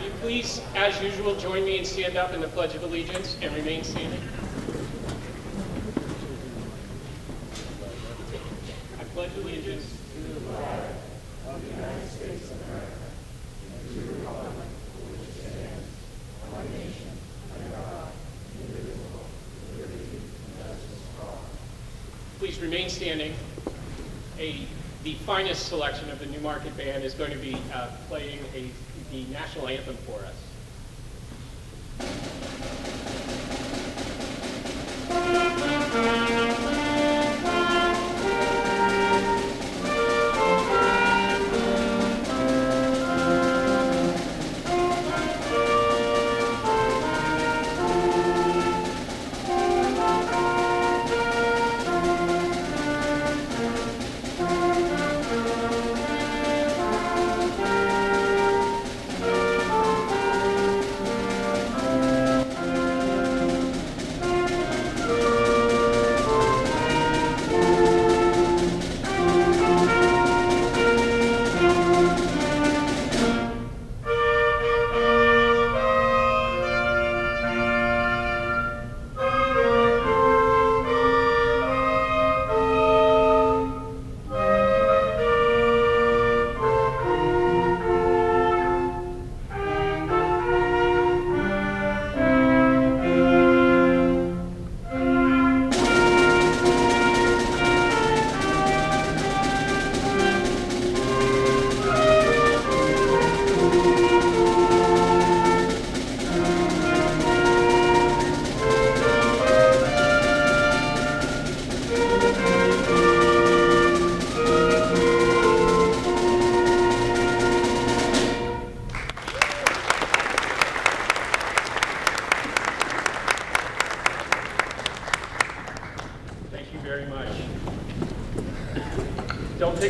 you please, as usual, join me and stand up in the Pledge of Allegiance and remain standing? I pledge allegiance to the flag of the United States of America and to the republic for which it stands, one nation, under God, indivisible, with liberty and justice for all. Please remain standing. The finest selection of the Newmarket Band is going to be playing the national anthem for us.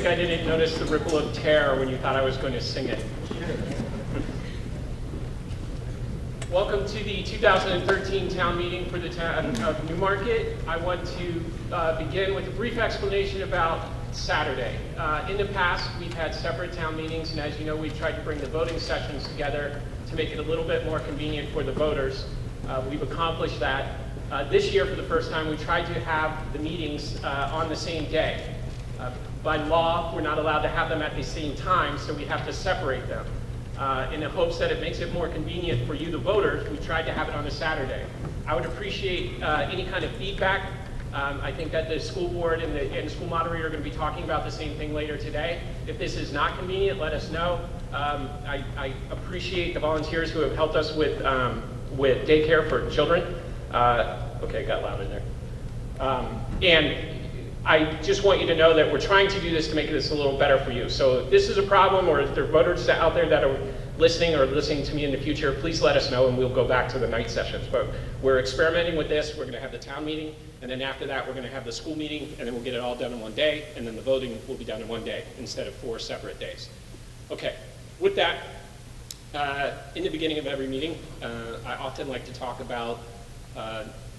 I didn't notice the ripple of terror when you thought I was going to sing it. Welcome to the 2013 town meeting for the town of Newmarket. I want to begin with a brief explanation about Saturday. In the past, we've had separate town meetings, and as you know, we've tried to bring the voting sessions together to make it a little bit more convenient for the voters. We've accomplished that. This year, for the first time, we tried to have the meetings on the same day. By law, we're not allowed to have them at the same time, so we have to separate them. In the hopes that it makes it more convenient for you, the voters, we tried to have it on a Saturday. I would appreciate any kind of feedback. I think that the school board and the school moderator are going to be talking about the same thing later today. If this is not convenient, let us know. I appreciate the volunteers who have helped us with daycare for children. Okay, it got loud in there. And I just want you to know that we're trying to do this to make this a little better for you. So if this is a problem, or if there are voters out there that are listening to me in the future, please let us know and we'll go back to the night sessions. But we're experimenting with this. We're going to have the town meeting, and then after that we're going to have the school meeting, and then we'll get it all done in one day, and then the voting will be done in one day instead of 4 separate days. Okay, with that, in the beginning of every meeting, I often like to talk about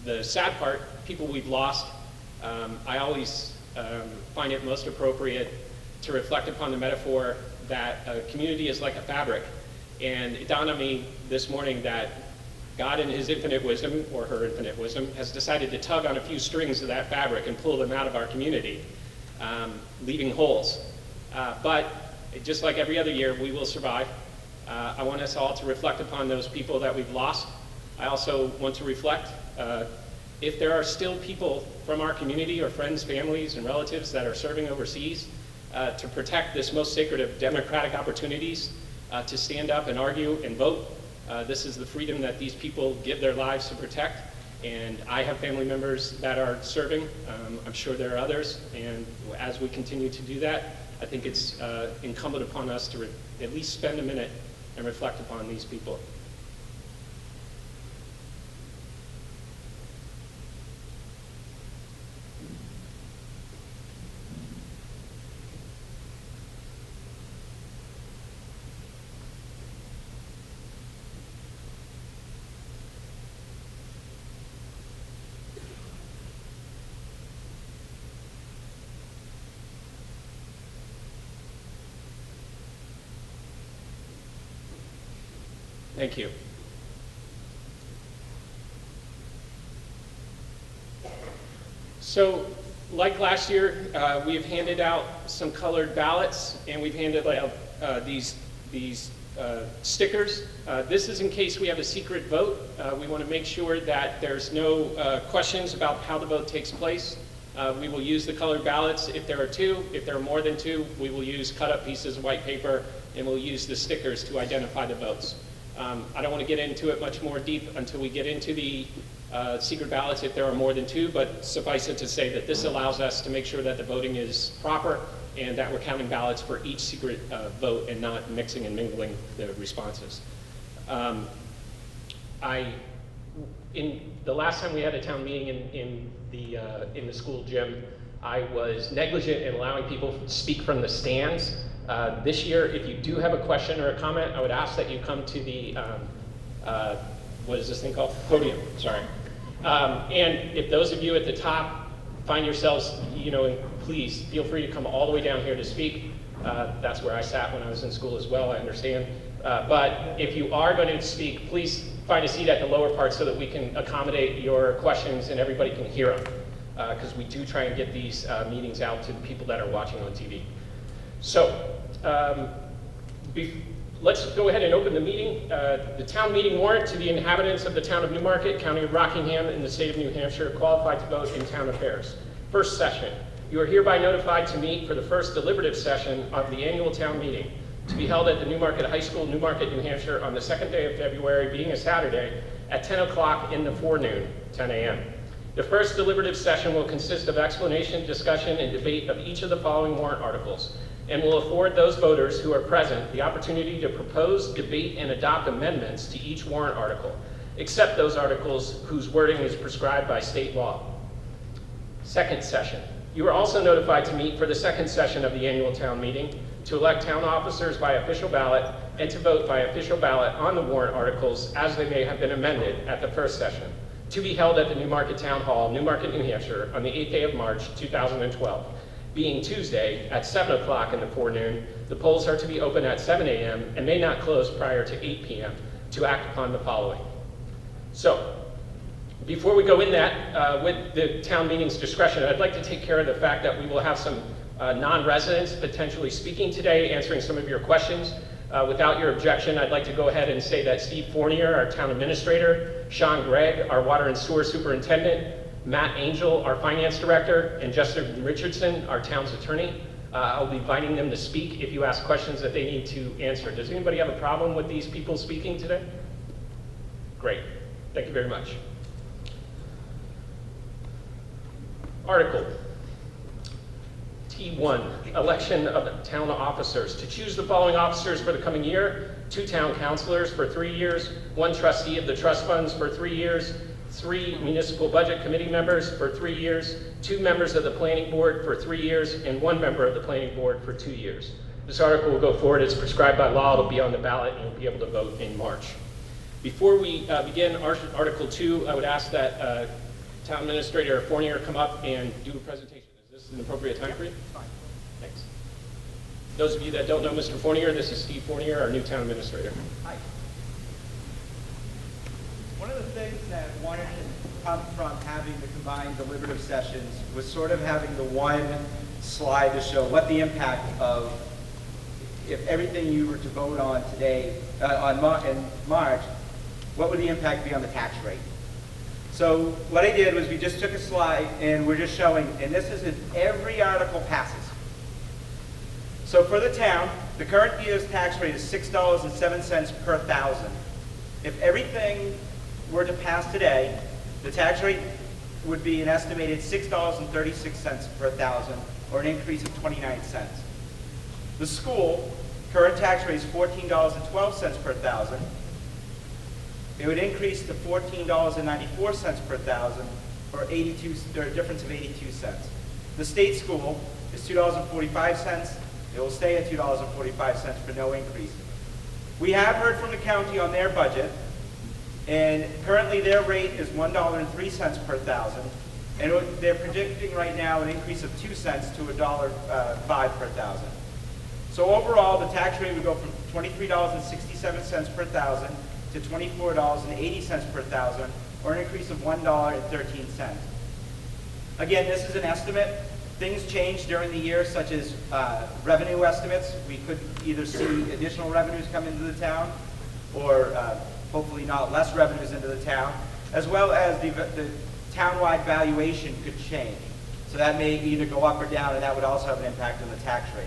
the sad part, people we've lost. I always find it most appropriate to reflect upon the metaphor that a community is like a fabric. And it dawned on me this morning that God in his infinite wisdom, or her infinite wisdom, has decided to tug on a few strings of that fabric and pull them out of our community, leaving holes. But just like every other year, we will survive. I want us all to reflect upon those people that we've lost. I also want to reflect if there are still people from our community, or friends, families, and relatives that are serving overseas, to protect this most sacred of democratic opportunities, to stand up and argue and vote. This is the freedom that these people give their lives to protect, and I have family members that are serving. I'm sure there are others, and as we continue to do that, I think it's incumbent upon us to at least spend a minute and reflect upon these people. Thank you. So, like last year, we have handed out some colored ballots, and we've handed out these stickers. This is in case we have a secret vote. We want to make sure that there's no questions about how the vote takes place. We will use the colored ballots if there are two. If there are more than two, we will use cut-up pieces of white paper, and we'll use the stickers to identify the votes. I don't want to get into it much more deep until we get into the secret ballots if there are more than two, but suffice it to say that this allows us to make sure that the voting is proper and that we're counting ballots for each secret vote and not mixing and mingling the responses. In the last time we had a town meeting in the school gym, I was negligent in allowing people to speak from the stands. This year, if you do have a question or a comment, I would ask that you come to the, what is this thing called? Podium, sorry. And if those of you at the top find yourselves, please feel free to come all the way down here to speak. That's where I sat when I was in school as well, I understand. But if you are going to speak, please find a seat at the lower part so that we can accommodate your questions and everybody can hear them. Because we do try and get these meetings out to the people that are watching on TV. So, let's go ahead and open the meeting. The town meeting warrant to the inhabitants of the town of Newmarket, county of Rockingham, in the state of New Hampshire, qualified to vote in town affairs. First session. You are hereby notified to meet for the first deliberative session of the annual town meeting, to be held at the Newmarket High School, Newmarket, New Hampshire, on the second day of February, being a Saturday, at 10 o'clock in the forenoon, 10 a.m. The first deliberative session will consist of explanation, discussion, and debate of each of the following warrant articles, and will afford those voters who are present the opportunity to propose, debate, and adopt amendments to each warrant article, except those articles whose wording is prescribed by state law. Second session. You are also notified to meet for the second session of the annual town meeting, to elect town officers by official ballot, and to vote by official ballot on the warrant articles as they may have been amended at the first session, to be held at the Newmarket Town Hall, Newmarket, New Hampshire, on the 8th day of March, 2012. Being Tuesday at 7 o'clock in the forenoon, the polls are to be open at 7 a.m. and may not close prior to 8 p.m. to act upon the following. So, before we go in that, with the town meeting's discretion, I'd like to take care of the fact that we will have some non-residents potentially speaking today, answering some of your questions. Without your objection, I'd like to go ahead and say that Steve Fournier, our town administrator, Sean Gregg, our water and sewer superintendent, Matt Angel, our finance director, and Justin Richardson, our town's attorney. I'll be inviting them to speak if you ask questions that they need to answer. Does anybody have a problem with these people speaking today? Great. Thank you very much. Article T1, election of town officers. To choose the following officers for the coming year: 2 town councilors for 3 years, 1 trustee of the trust funds for 3 years, 3 municipal budget committee members for 3 years, 2 members of the planning board for 3 years, and 1 member of the planning board for 2 years. This article will go forward as prescribed by law. It'll be on the ballot and you'll be able to vote in March. Before we begin Article 2, I would ask that Town Administrator Fournier come up and do a presentation. Is this an appropriate time for you? Fine. Thanks. Those of you that don't know Mr. Fournier, this is Steve Fournier, our new Town Administrator. Hi. One of the things that wanted to come from having the combined deliberative sessions was sort of having the one slide to show what the impact of, if everything you were to vote on today, in March, what would the impact be on the tax rate? So what I did was we just took a slide and we're just showing, and this is if every article passes. So for the town, the current year's tax rate is $6.07 per thousand. If everything were to pass today, the tax rate would be an estimated $6.36 per thousand, or an increase of 29 cents. The school, current tax rate is $14.12 per thousand. It would increase to $14.94 per thousand, or a difference of 82 cents. The state school is $2.45. It will stay at $2.45 for no increase. We have heard from the county on their budget, and currently their rate is $1.03 per thousand, and they're predicting right now an increase of 2 cents to $1.05 per thousand. So overall, the tax rate would go from $23.67 per thousand to $24.80 per thousand, or an increase of $1.13. Again, this is an estimate. Things change during the year, such as revenue estimates. We could either see additional revenues come into the town, or hopefully not less revenues into the town, as well as the town-wide valuation could change. So that may either go up or down, and that would also have an impact on the tax rate.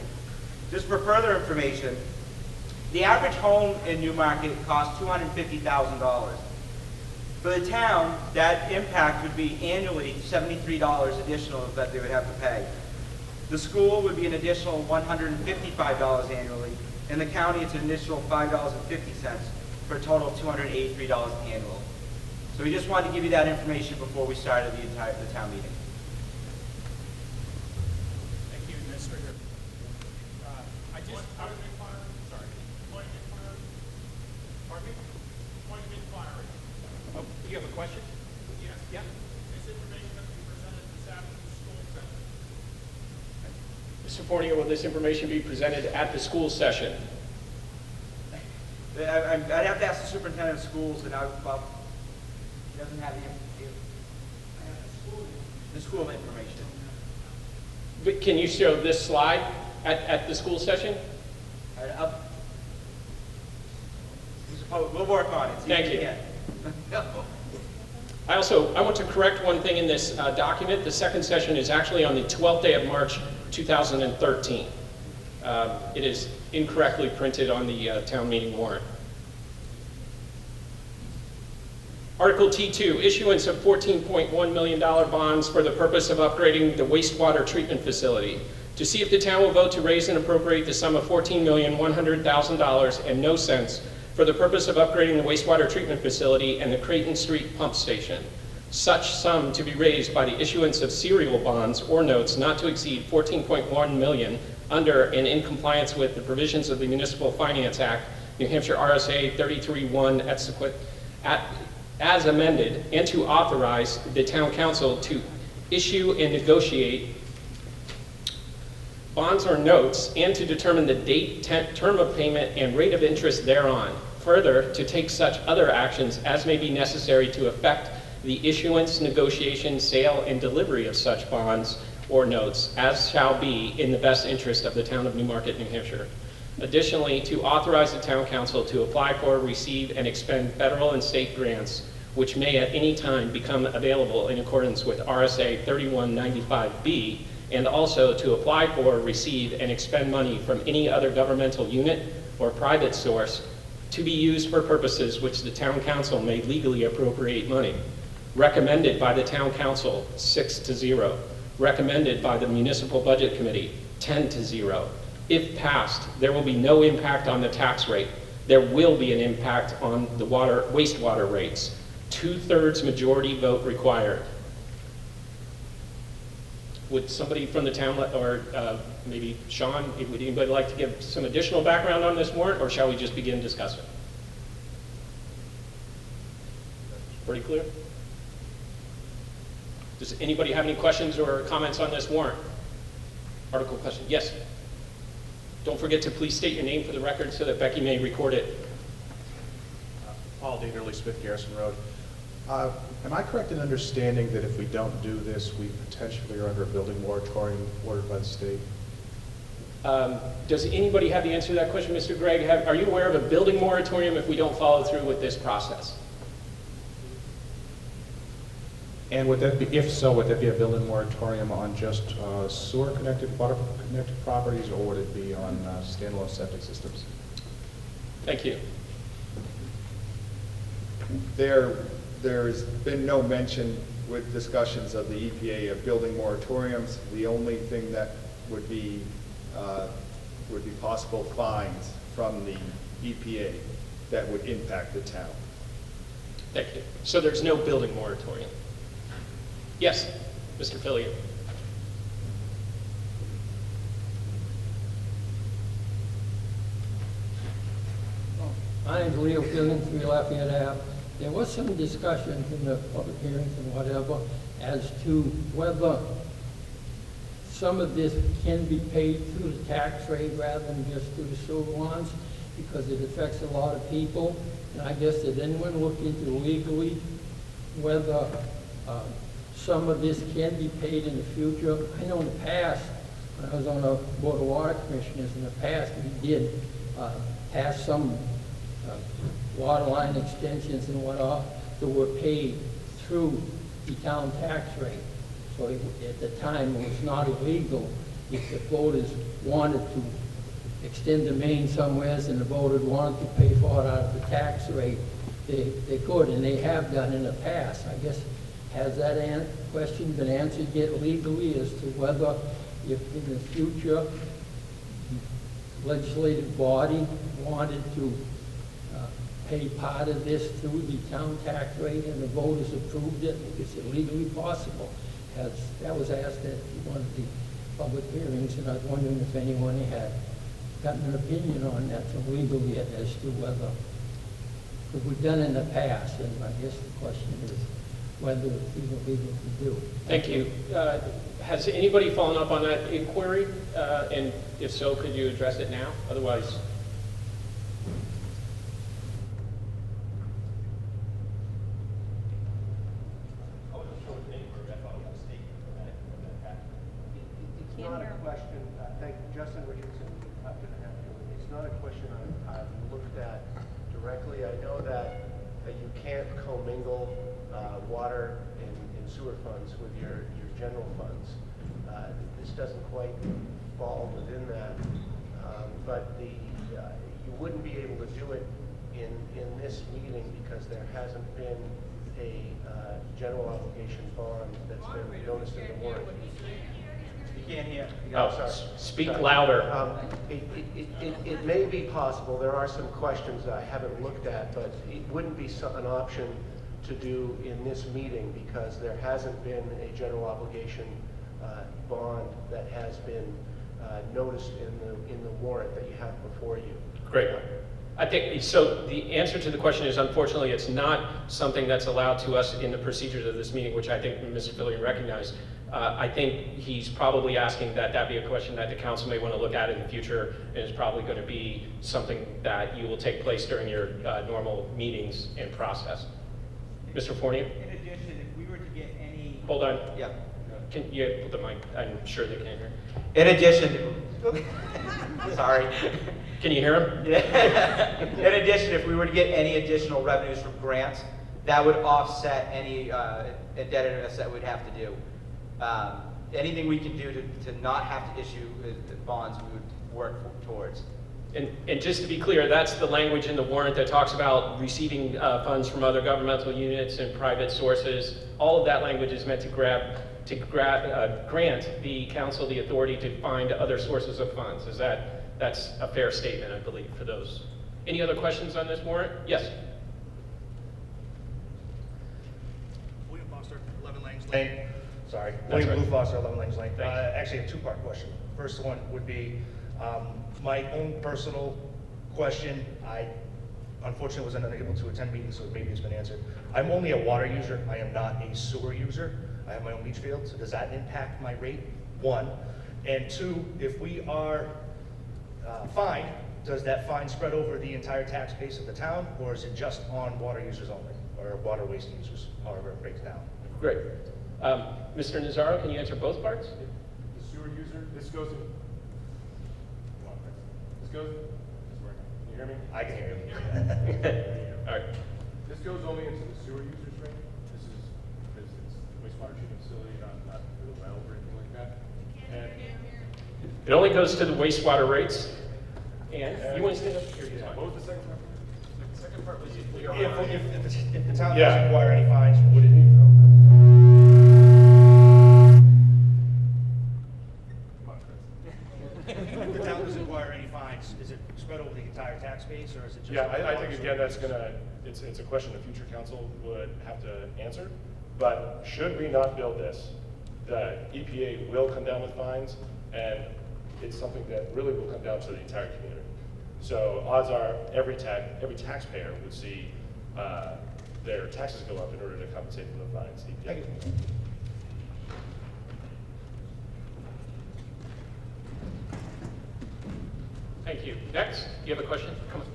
Just for further information, the average home in Newmarket costs $250,000. For the town, that impact would be annually $73 additional that they would have to pay. The school would be an additional $155 annually. In the county, it's an additional $5.50 for a total of $283 annual. So we just wanted to give you that information before we started the town meeting. Thank you, Administrator. Oh, you have a question? Yes. Yeah. This information that we presented this afternoon at the school session. Mr. Fournier, will this information be presented at the school session? I'd have to ask the superintendent of schools, and well, he doesn't have the school information. But can you show this slide at the school session? We'll work on it. Thank you. I want to correct one thing in this document. The second session is actually on the 12th day of March, 2013. It is incorrectly printed on the town meeting warrant. Article T2, issuance of $14.1 million bonds for the purpose of upgrading the wastewater treatment facility. To see if the town will vote to raise and appropriate the sum of $14,100,000 and no cents for the purpose of upgrading the wastewater treatment facility and the Creighton Street pump station. Such sum to be raised by the issuance of serial bonds or notes not to exceed $14.1 million under and in compliance with the provisions of the Municipal Finance Act, New Hampshire RSA 33(1) as amended, and to authorize the town council to issue and negotiate bonds or notes, and to determine the date, term of payment, and rate of interest thereon. Further, to take such other actions as may be necessary to effect the issuance, negotiation, sale, and delivery of such bonds or notes as shall be in the best interest of the town of Newmarket, New Hampshire. Additionally, to authorize the town council to apply for, receive, and expend federal and state grants which may at any time become available in accordance with RSA 3195B, and also to apply for, receive, and expend money from any other governmental unit or private source to be used for purposes which the town council may legally appropriate money. Recommended by the town council, 6-0. Recommended by the municipal budget committee, 10-0. If passed, there will be no impact on the tax rate. There will be an impact on the wastewater rates. 2/3 majority vote required. Would somebody from the town, or maybe Sean, would anybody like to give some additional background on this warrant, or shall we just begin discussing? Pretty clear? Does anybody have any questions or comments on this warrant? Article question? Yes. Don't forget to please state your name for the record so that Becky may record it. Paul Daterly, Smith Garrison Road. Am I correct in understanding that if we don't do this, we potentially are under a building moratorium ordered by the state? Does anybody have the answer to that question, Mr. Gregg? Are you aware of a building moratorium if we don't follow through with this process? And would that be, if so, would that be a building moratorium on just sewer-connected, water-connected properties, or would it be on standalone septic systems? Thank you. There's been no mention with discussions of the EPA of building moratoriums. The only thing that would be possible fines from the EPA that would impact the town. Thank you. So there's no building moratorium? Yes, Mr. Fillion. My name's Leo Fillion, 3 Lafayette Ave. There was some discussion in the public hearings and whatever as to whether some of this can be paid through the tax rate rather than just through the sewer bonds, because it affects a lot of people. And I guess, did anyone look into legally whether some of this can be paid in the future? I know in the past, when I was on the Board of Water Commissioners, in the past, we did pass some water line extensions and whatnot that were paid through the town tax rate. So at the time, it was not illegal if the voters wanted to extend the main somewheres and the voters wanted to pay for it out of the tax rate, they could, and they have done in the past. I guess, has that question been answered yet legally as to whether if in the future legislative body wanted to pay part of this through the town tax rate and the voters approved it, is it legally possible? That was asked at one of the public hearings, and I was wondering if anyone had gotten an opinion on that from legal yet as to whether, because we've done it in the past, and I guess the question is whether it's even legal to do. Thank you. Has anybody followed up on that inquiry? And if so, could you address it now? Otherwise, It's not a question, thank Justin Richardson, up to the Hampshire. It's not a question I've looked at directly. I know that you can't commingle water and sewer funds with your general funds. This doesn't quite fall within that, but you wouldn't be able to do it in this meeting because there hasn't been a general obligation bond that's been noticed in the warrant. You can't hear. oh, Sorry. speak Sorry. louder. It may be possible, there are some questions I haven't looked at, but it wouldn't be an option to do in this meeting because there hasn't been a general obligation bond that has been noticed in the warrant that you have before you. Great. I think, so the answer to the question is, unfortunately, it's not something that's allowed to us in the procedures of this meeting, which I think Mr. Fillion recognized. I think he's probably asking that be a question that the council may want to look at in the future, and is probably going to be something that you will take place during your normal meetings and process. Mr. Fournier? In addition, if we were to get any... Hold on. Yeah. Can you put the mic? I'm sure they can hear. In addition, sorry. Can you hear him? Yeah. In addition, if we were to get any additional revenues from grants, that would offset any indebtedness that we'd have to do. Anything we can do to not have to issue bonds, we would work towards. And just to be clear, that's the language in the warrant that talks about receiving funds from other governmental units and private sources. All of that language is meant to grant the council the authority to find other sources of funds. That's a fair statement, I believe, for those. Any other questions on this warrant? Yes. William Foster, 11 Langs Lane. Sorry, That's William right. Blue Foster, 11 Langs Lane. Thank you. Actually, a two-part question. First one would be my own personal question. I unfortunately wasn't unable to attend meetings, so maybe it's been answered. I'm only a water user. I am not a sewer user. I have my own leach field, so does that impact my rate? One. And two, if we are fined, does that fine spread over the entire tax base of the town, or is it just on water users only, or water waste users, however it breaks down? Great. Mr. Nazaro, can you answer both parts? The sewer user, this goes in, this goes, this working. Can you hear me? I can hear you. All right. This goes only into the sewer users rate. This is, because it's wastewater treatment facility, not the well or anything like that. And It only goes to the wastewater rates. And you want to stand up here? yeah, what was the second part? The second part was If the town Yeah. doesn't require any fines, would it? If the town doesn't require any fines, is it spread over the entire tax base, or is it just? Yeah, I think again, that's gonna, it's a question the future council would have to answer. But should we not build this, the EPA will come down with fines, and it's something that really will come down to the entire community. So odds are every taxpayer would see their taxes go up in order to compensate for the fines. Thank you. Thank you. Next, you have a question? Come on.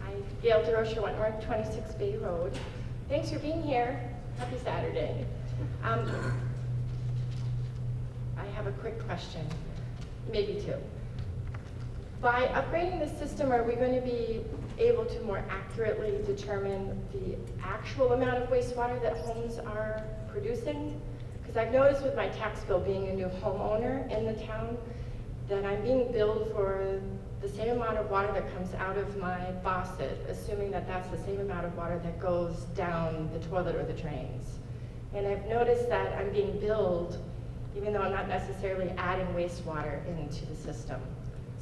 I Gail DeRocher, Wentworth, 26 Bay Road. Thanks for being here. Happy Saturday. I have a quick question, maybe two. By upgrading the system, are we going to be able to more accurately determine the actual amount of wastewater that homes are producing? Because I've noticed with my tax bill, being a new homeowner in the town, that I'm being billed for the same amount of water that comes out of my faucet, assuming that that's the same amount of water that goes down the toilet or the drains. And I've noticed that I'm being billed, even though I'm not necessarily adding wastewater into the system.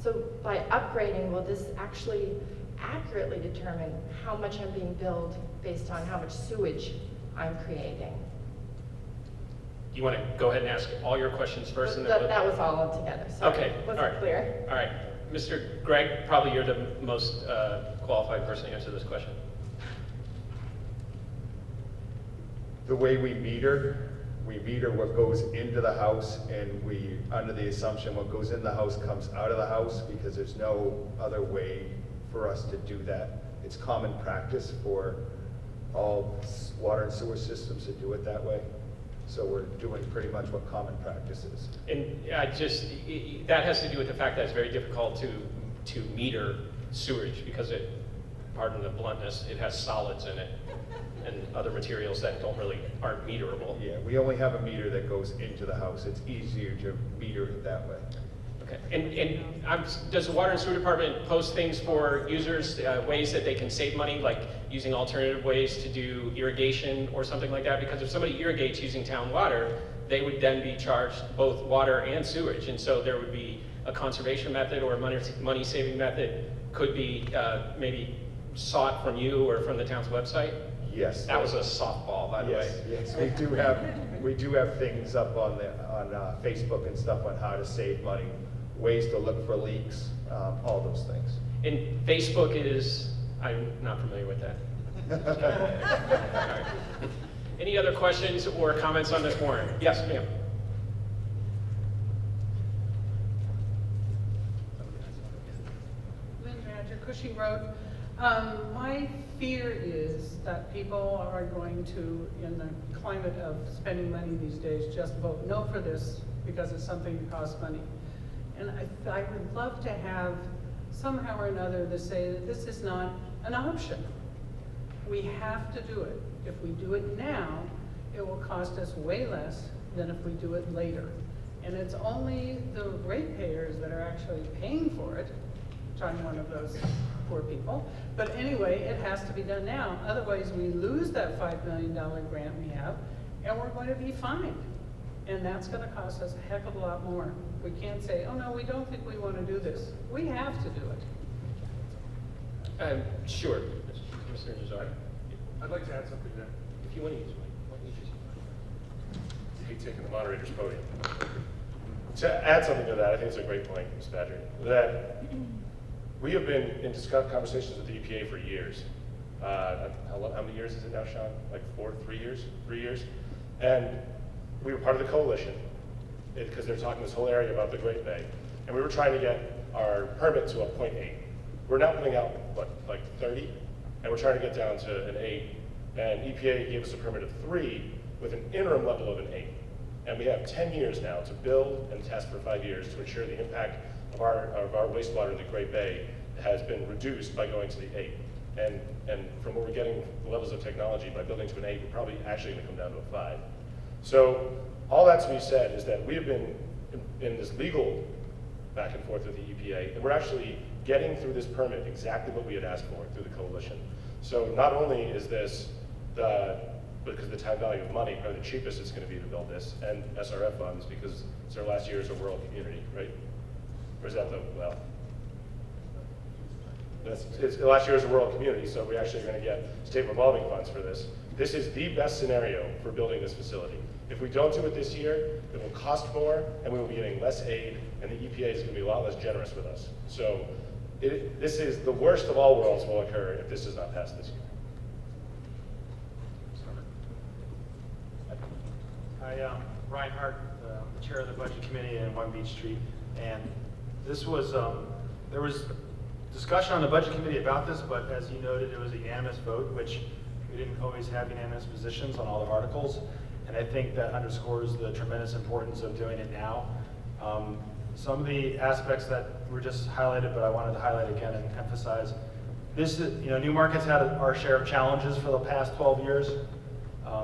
So by upgrading, will this actually accurately determine how much I'm being billed based on how much sewage I'm creating? You want to go ahead and ask all your questions first? And then That was all together. Sorry. Okay, Wasn't all right. clear. All right. Mr. Gregg, probably you're the most qualified person to answer this question. The way we meter what goes into the house, and we, under the assumption what goes in the house comes out of the house, because there's no other way for us to do that. It's common practice for all water and sewer systems to do it that way. So we're doing pretty much what common practice is. And that has to do with the fact that it's very difficult to meter sewage because it, pardon the bluntness, it has solids in it and other materials that aren't meterable. Yeah, we only have a meter that goes into the house. It's easier to meter it that way. Okay. And does the Water and Sewer Department post things for users, ways that they can save money, like using alternative ways to do irrigation or something like that? Because if somebody irrigates using town water, they would then be charged both water and sewage. And so there would be a conservation method or a money-saving method could be maybe sought from you or from the town's website? Yes. That was a softball, by the way. Yes, we do have things up on Facebook and stuff on how to save money, ways to look for leaks, all those things. And Facebook is, I'm not familiar with that. All right. Any other questions or comments on this warrant? Yes, ma'am. Lynn Badger, Cushing Road. My fear is that people are going to, in the climate of spending money these days, just vote no for this because it's something that costs money. And I would love to have somehow or another to say that this is not an option. We have to do it. If we do it now, it will cost us way less than if we do it later. And it's only the ratepayers that are actually paying for it, which I'm one of those poor people. But anyway, it has to be done now. Otherwise, we lose that $5 million grant we have, and we're going to be fined. And that's going to cost us a heck of a lot more. We can't say, oh no, we don't think we want to do this. We have to do it. Sure, Mr. Nazar. I'd like to add something there. If you want to use one, why don't you use it? I hate taking the moderator's podium. To add something to that, I think it's a great point, Ms. Badger, that we have been in conversations with the EPA for years. How many years is it now, Sean? Like 3 years? 3 years? And we were part of the coalition because they're talking this whole area about the Great Bay. And we were trying to get our permit to a 0.8. We're now putting out, what, like 30? And we're trying to get down to an 8. And EPA gave us a permit of 3 with an interim level of an 8. And we have 10 years now to build and test for 5 years to ensure the impact of our wastewater in the Great Bay has been reduced by going to the 8. And from what we're getting, the levels of technology, by building to an 8, we're probably actually going to come down to a 5. So all that to be said is that we have been in this legal back and forth with the EPA, and we're actually getting through this permit exactly what we had asked for through the coalition. So not only is this because the time value of money, probably the cheapest it's going to be to build this, and SRF funds because it's our last year as a rural community, right? Or is that the, well? It's the last year as a rural community, so we actually are going to get state revolving funds for this. This is the best scenario for building this facility. If we don't do it this year, it will cost more, and we will be getting less aid, and the EPA is going to be a lot less generous with us. So this is the worst of all worlds will occur if this does not pass this year. Hi, Ryan Hart, the chair of the budget committee in One Beach Street, and this was there was discussion on the budget committee about this, but as you noted, it was a unanimous vote, which we didn't always have unanimous positions on all the articles. And I think that underscores the tremendous importance of doing it now. Some of the aspects that were just highlighted, but I wanted to highlight again and emphasize, this is, Newmarket's had our share of challenges for the past 12 years.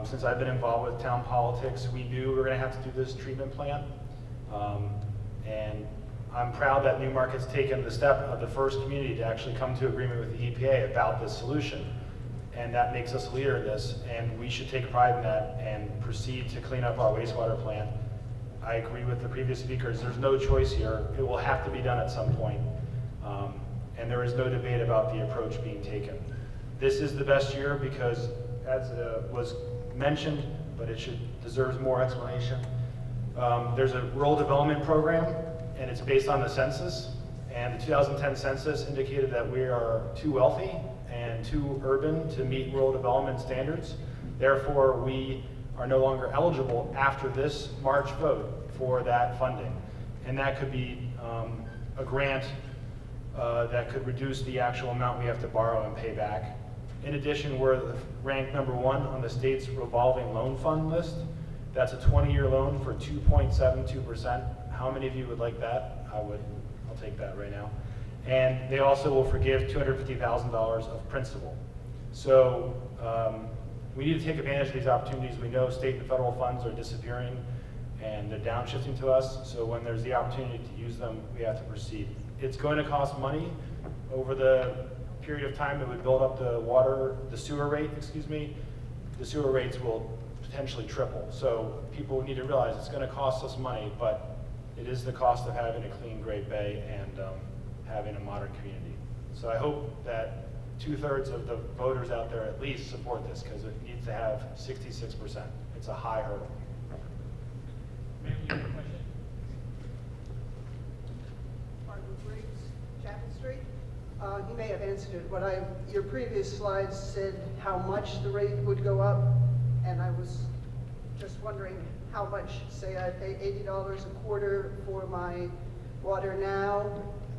Since I've been involved with town politics, we knew we were going to have to do this treatment plan. And I'm proud that Newmarket's taken the step of the first community to actually come to agreement with the EPA about this solution. And that makes us a leader in this, and we should take pride in that and proceed to clean up our wastewater plant. I agree with the previous speakers, there's no choice here. It will have to be done at some point. And there is no debate about the approach being taken. This is the best year because, as was mentioned, but it deserves more explanation. There's a rural development program, and it's based on the census. And the 2010 census indicated that we are too wealthy and too urban to meet rural development standards. Therefore, we are no longer eligible after this March vote for that funding. And that could be a grant that could reduce the actual amount we have to borrow and pay back. In addition, we're ranked #1 on the state's revolving loan fund list. That's a 20-year loan for 2.72%. How many of you would like that? I would. I'll take that right now. And they also will forgive $250,000 of principal. So we need to take advantage of these opportunities. We know state and federal funds are disappearing and they're downshifting to us. So when there's the opportunity to use them, we have to proceed. It's going to cost money. Over the period of time it would build up the sewer rate, the sewer rates will potentially triple. So people need to realize it's going to cost us money, but it is the cost of having a clean, great bay and having a modern community. So I hope that 2/3 of the voters out there at least support this, because it needs to have 66%. It's a high hurdle. Ma'am, you have a question? Margaret Briggs, Chapel Street. You may have answered it, but your previous slides said how much the rate would go up, and I was just wondering how much. Say I pay $80 a quarter for my water now.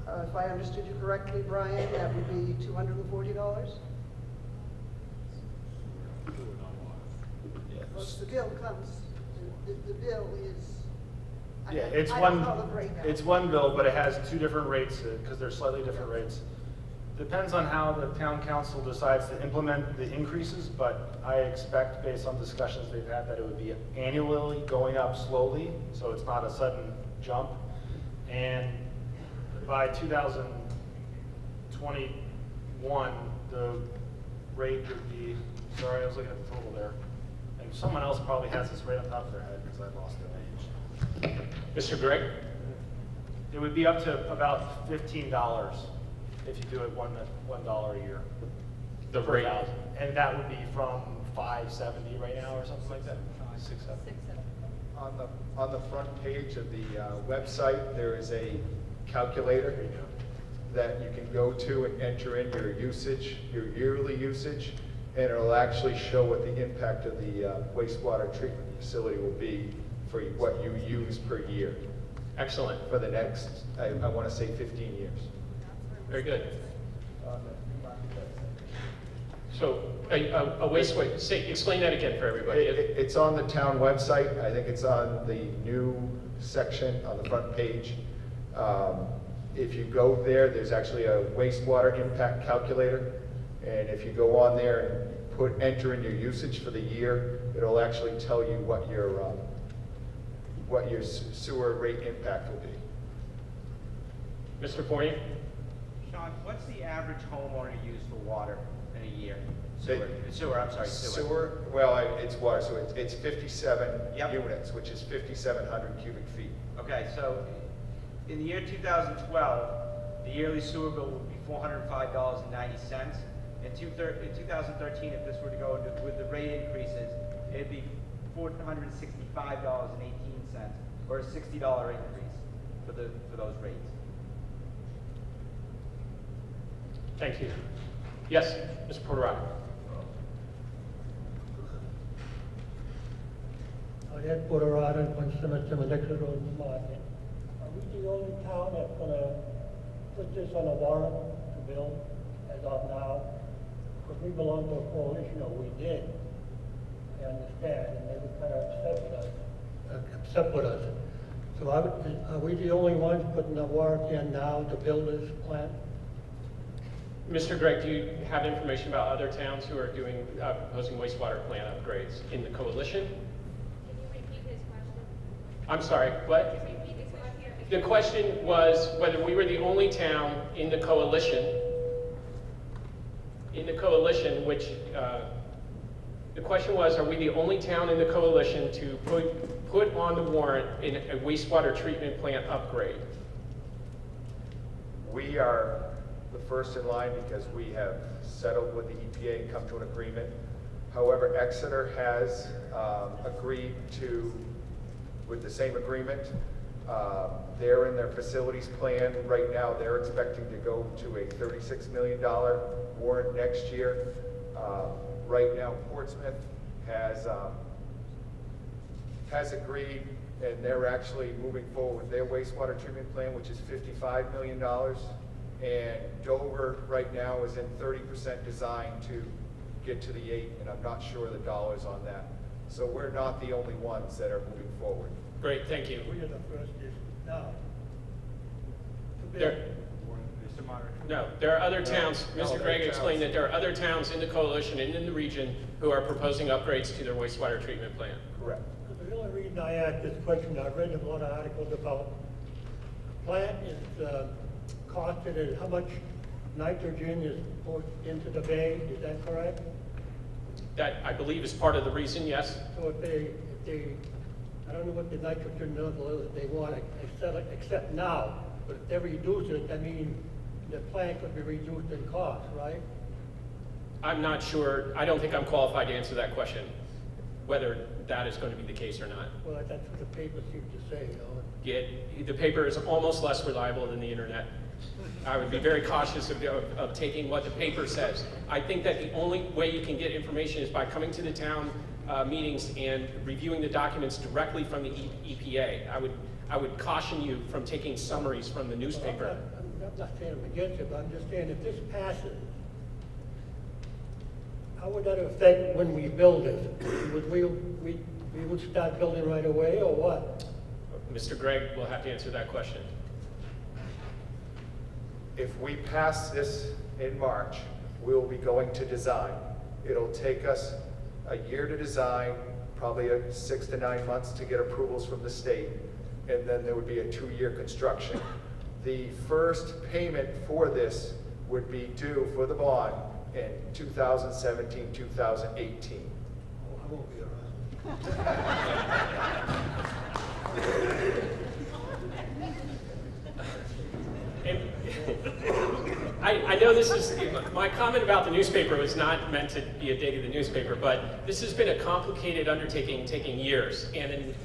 If I understood you correctly, Brian, that would be $240? Well, the bill comes, the bill is, Yeah, I don't know the breakdown. it's one bill, but it has two different rates because they're slightly different rates. Depends on how the town council decides to implement the increases, but I expect, based on discussions they've had, that it would be annually going up slowly, so it's not a sudden jump. And by 2021, the rate would be, sorry, I was looking at the total there. And someone else probably has this right on top of their head because I lost it. Mr. Gregg? It would be up to about $15 if you do it $1 a year. The per rate? thousand. And that would be from $5.70 right now or something like that? $6.70. On the front page of the website, there is a calculator that you can go to and enter in your usage, your yearly usage, and it'll actually show what the impact of the wastewater treatment facility will be for what you use per year. Excellent. For the next, I want to say 15 years. Very good. So a wastewater, explain that again for everybody. It's on the town website. I think it's on the new section on the front page. If you go there, there's actually a wastewater impact calculator. And if you go on there and enter in your usage for the year, it'll actually tell you what your sewer rate impact will be. Mr. Fournier? Sean, what's the average homeowner use for water in a year? They- Sewer. Sewer, well, it's water, so it's 57 Yep. units, which is 5,700 cubic feet. Okay, so in the year 2012, the yearly sewer bill would be $405.90. In 2013, if this were to go with the rate increases, it'd be $465.18, or a $60 increase for those rates. Thank you. Yes, Mr. Porterato. Ed Porterato, 177 Alexa Road, Newmarket. Are we the only town that's gonna put this on a warrant to build as of now? Because we belong to a coalition, or we did, I understand, and they were kind of upset with us. So are we the only ones putting the work in now to build this plant? Mr. Gregg, do you have information about other towns who are doing, proposing wastewater plant upgrades in the coalition? Can you repeat his question? I'm sorry, what? Can you repeat his question? The question was whether we were the only town in the coalition, which, the question was, are we the only town in the coalition to put on the warrant in a wastewater treatment plant upgrade? We are the first in line because we have settled with the EPA and come to an agreement. However, Exeter has agreed to, with the same agreement. They're in their facilities plan right now. They're expecting to go to a $36 million warrant next year. Right now, Portsmouth has agreed, and they're actually moving forward with their wastewater treatment plan, which is $55 million. And Dover right now is in 30% design to get to the 8, and I'm not sure the dollars on that. So we're not the only ones that are moving forward. Great, thank you. We are the first now. Mr. Moderator. No, there are other towns. No, Mr. there are Gregg towns. explained that there are other towns in the coalition and in the region who are proposing upgrades to their wastewater treatment plant. Correct. The only reason I asked this question, I read a lot of articles about the plant is costed and how much nitrogen is put into the bay. Is that correct? That, I believe, is part of the reason, yes? So if they, I don't know what the nitrogen level is they want to accept now, but if they reduce it, I mean, the plant could be reduced in cost, right? I'm not sure. I don't think I'm qualified to answer that question, whether that is going to be the case or not. Well, that's what the paper seems to say, you know. The paper is almost less reliable than the internet. I would be very cautious of taking what the paper says. I think that the only way you can get information is by coming to the town meetings and reviewing the documents directly from the EPA. I would caution you from taking summaries from the newspaper. I'm not saying I'm against it, but I'm just saying if this passes, how would that affect when we build it? We would start building right away, or what? Mr. Gregg will have to answer that question. If we pass this in March, we'll be going to design. It'll take us a year to design, probably 6 to 9 months to get approvals from the state, and then there would be a 2-year construction. The first payment for this would be due for the bond in 2017, 2018. Oh, I won't be around. I know this is, my comment about the newspaper was not meant to be a dig at the newspaper, but this has been a complicated undertaking taking years. And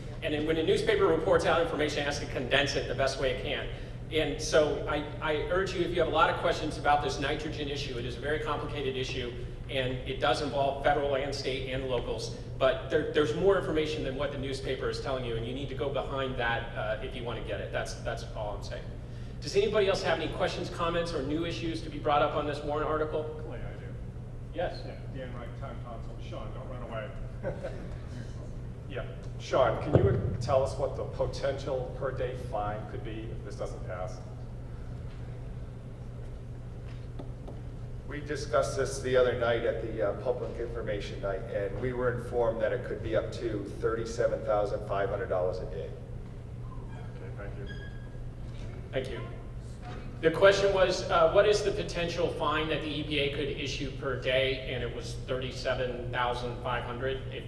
when a newspaper reports out information, it has to condense it the best way it can. And so I urge you, if you have a lot of questions about this nitrogen issue, it is a very complicated issue, and it does involve federal and state and locals. But there's more information than what the newspaper is telling you, and you need to go behind that if you want to get it. That's all I'm saying. Does anybody else have any questions, comments, or new issues to be brought up on this warrant article? I do. Yes. Yeah, Dan Wright, Town Council. Sean, don't run away. Yeah. Sean, can you tell us what the potential per day fine could be if this doesn't pass? We discussed this the other night at the public information night, and we were informed that it could be up to $37,500 a day. Okay, thank you. Thank you. The question was, what is the potential fine that the EPA could issue per day? And it was $37,500 if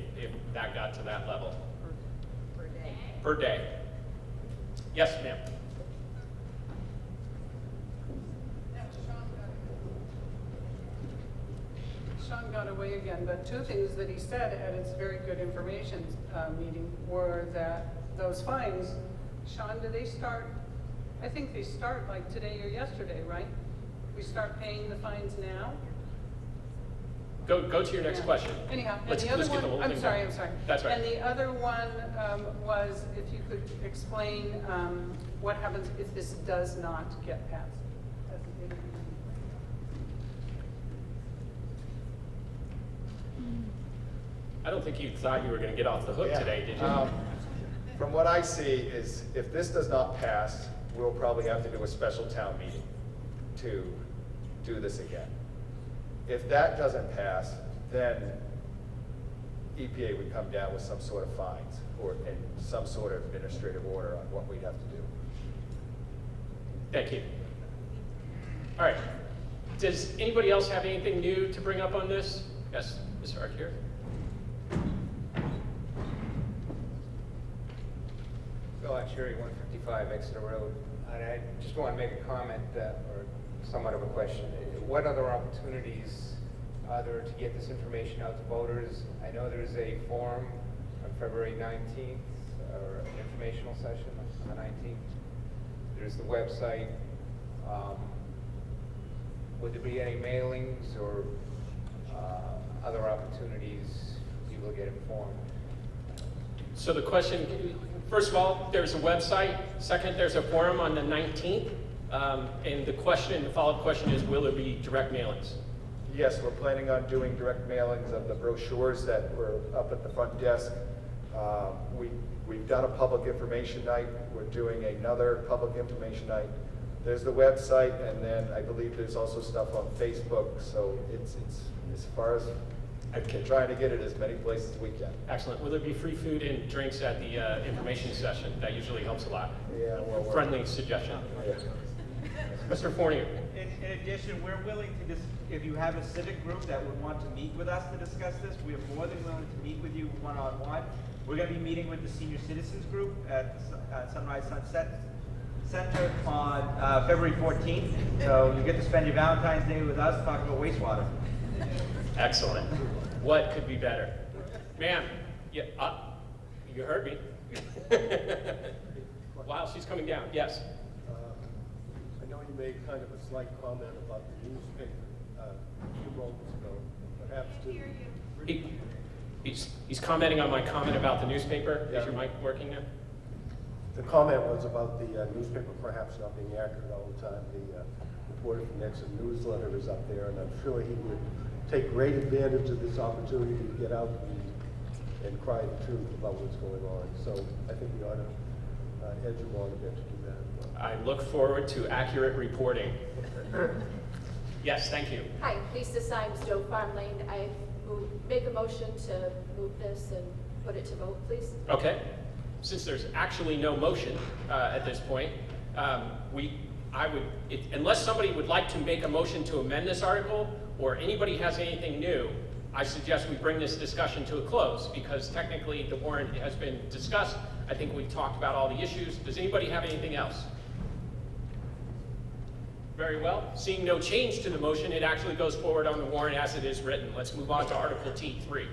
that got to that level. Per day. Per day. Yes, ma'am. Sean got away again, but two things that he said at his very good information meeting were that those fines, Sean, do they start? I think they start like today or yesterday, right? We start paying the fines now? Go to your next question. Anyhow, and Let's the other get the whole one, thing I'm sorry. done. That's right. And the other one was if you could explain what happens if this does not get passed. I don't think you thought you were going to get off the hook Yeah. today, did you? From what I see is, if this does not pass, we'll probably have to do a special town meeting to do this again. If that doesn't pass, then EPA would come down with some sort of fines or and some sort of administrative order on what we'd have to do. Thank you. All right. Does anybody else have anything new to bring up on this? Yes, Mr. Arcure. Phil Arcuri, 155 Exeter Road. And I just want to make a comment or somewhat of a question. What other opportunities are there to get this information out to voters? I know there's a forum on February 19th, or an informational session on the 19th. There's the website. Would there be any mailings or other opportunities for people to get informed? So the question, first of all, there's a website. Second, there's a forum on the 19th. And the follow-up question is, will there be direct mailings? Yes, we're planning on doing direct mailings of the brochures that were up at the front desk. We've done a public information night. We're doing another public information night. There's the website, and then I believe there's also stuff on Facebook. So it's as far as trying to get it as many places as we can. Excellent. Will there be free food and drinks at the information session? That usually helps a lot. Yeah, well, friendly suggestion. Yeah. Mr. Fournier. In addition, we're willing to if you have a civic group that would want to meet with us to discuss this, we are more than willing to meet with you one-on-one. We're going to be meeting with the Senior Citizens Group at Sunrise Sunset Center on February 14th. So you get to spend your Valentine's Day with us talking about wastewater. Excellent. What could be better? Ma'am, yeah, you heard me. While she's coming down, yes. I know you made kind of a slight comment about the newspaper a few moments ago, perhaps to... He's commenting on my comment about the newspaper. Is your mic working now? The comment was about the newspaper perhaps not being accurate all the time. The reporter from Nexus newsletter is up there, and I'm sure he would take great advantage of this opportunity to get out and cry the truth about what's going on. So I think we ought to edge him on a bit to do that. I look forward to accurate reporting. Yes, thank you. Hi, Lisa Symes, Doe Farm Lane. I make a motion to move this and put it to vote, please. Okay. Since there's actually no motion at this point, unless somebody would like to make a motion to amend this article, or anybody has anything new, I suggest we bring this discussion to a close, because technically the warrant has been discussed. I think we've talked about all the issues. Does anybody have anything else? Very well. Seeing no change to the motion, it actually goes forward on the warrant as it is written. Let's move on to Article T3.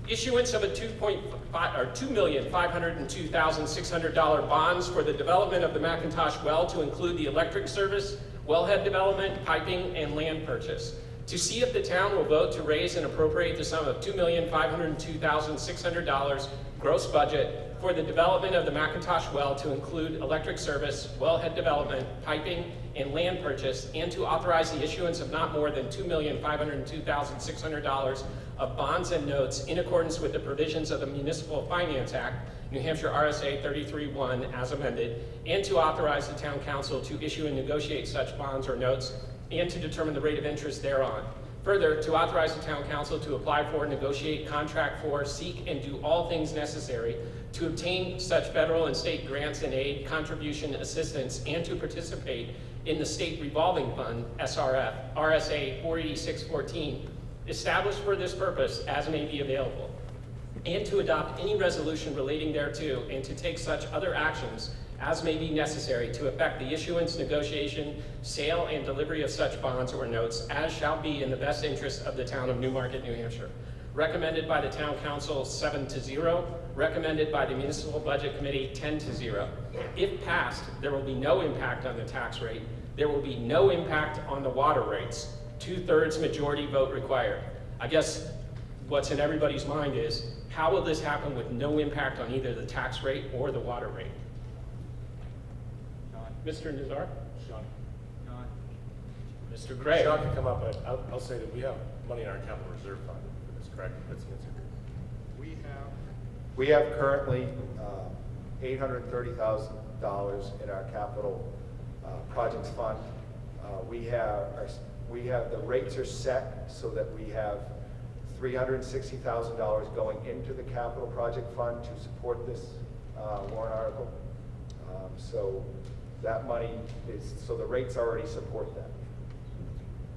Issuance of a $2,502,600 bonds for the development of the McIntosh well to include the electric service, wellhead development, piping, and land purchase. To see if the town will vote to raise and appropriate the sum of $2,502,600 gross budget for the development of the McIntosh well to include electric service, wellhead development, piping, and land purchase, and to authorize the issuance of not more than $2,502,600 of bonds and notes in accordance with the provisions of the Municipal Finance Act, New Hampshire RSA 33-1 as amended, and to authorize the town council to issue and negotiate such bonds or notes and to determine the rate of interest thereon. Further, to authorize the town council to apply for, negotiate, contract for, seek, and do all things necessary to obtain such federal and state grants and aid, contribution, assistance, and to participate in the State Revolving Fund, SRF, RSA 48614, established for this purpose as may be available, and to adopt any resolution relating thereto, and to take such other actions as may be necessary to effect the issuance, negotiation, sale, and delivery of such bonds or notes as shall be in the best interest of the town of Newmarket, New Hampshire. Recommended by the town council 7-0, recommended by the municipal budget committee 10-0. If passed, there will be no impact on the tax rate. There will be no impact on the water rates. 2/3 majority vote required. I guess what's in everybody's mind is, how will this happen with no impact on either the tax rate or the water rate? Mr. Nazar? Sean. Mr. Gray? Sean can come up, but I'll say that we have money in our capital reserve fund for this, correct? That's the answer. We have currently $830,000 in our capital projects fund. We have the rates are set so that we have $360,000 going into the capital project fund to support this warrant article. So that money is, so the rates already support that.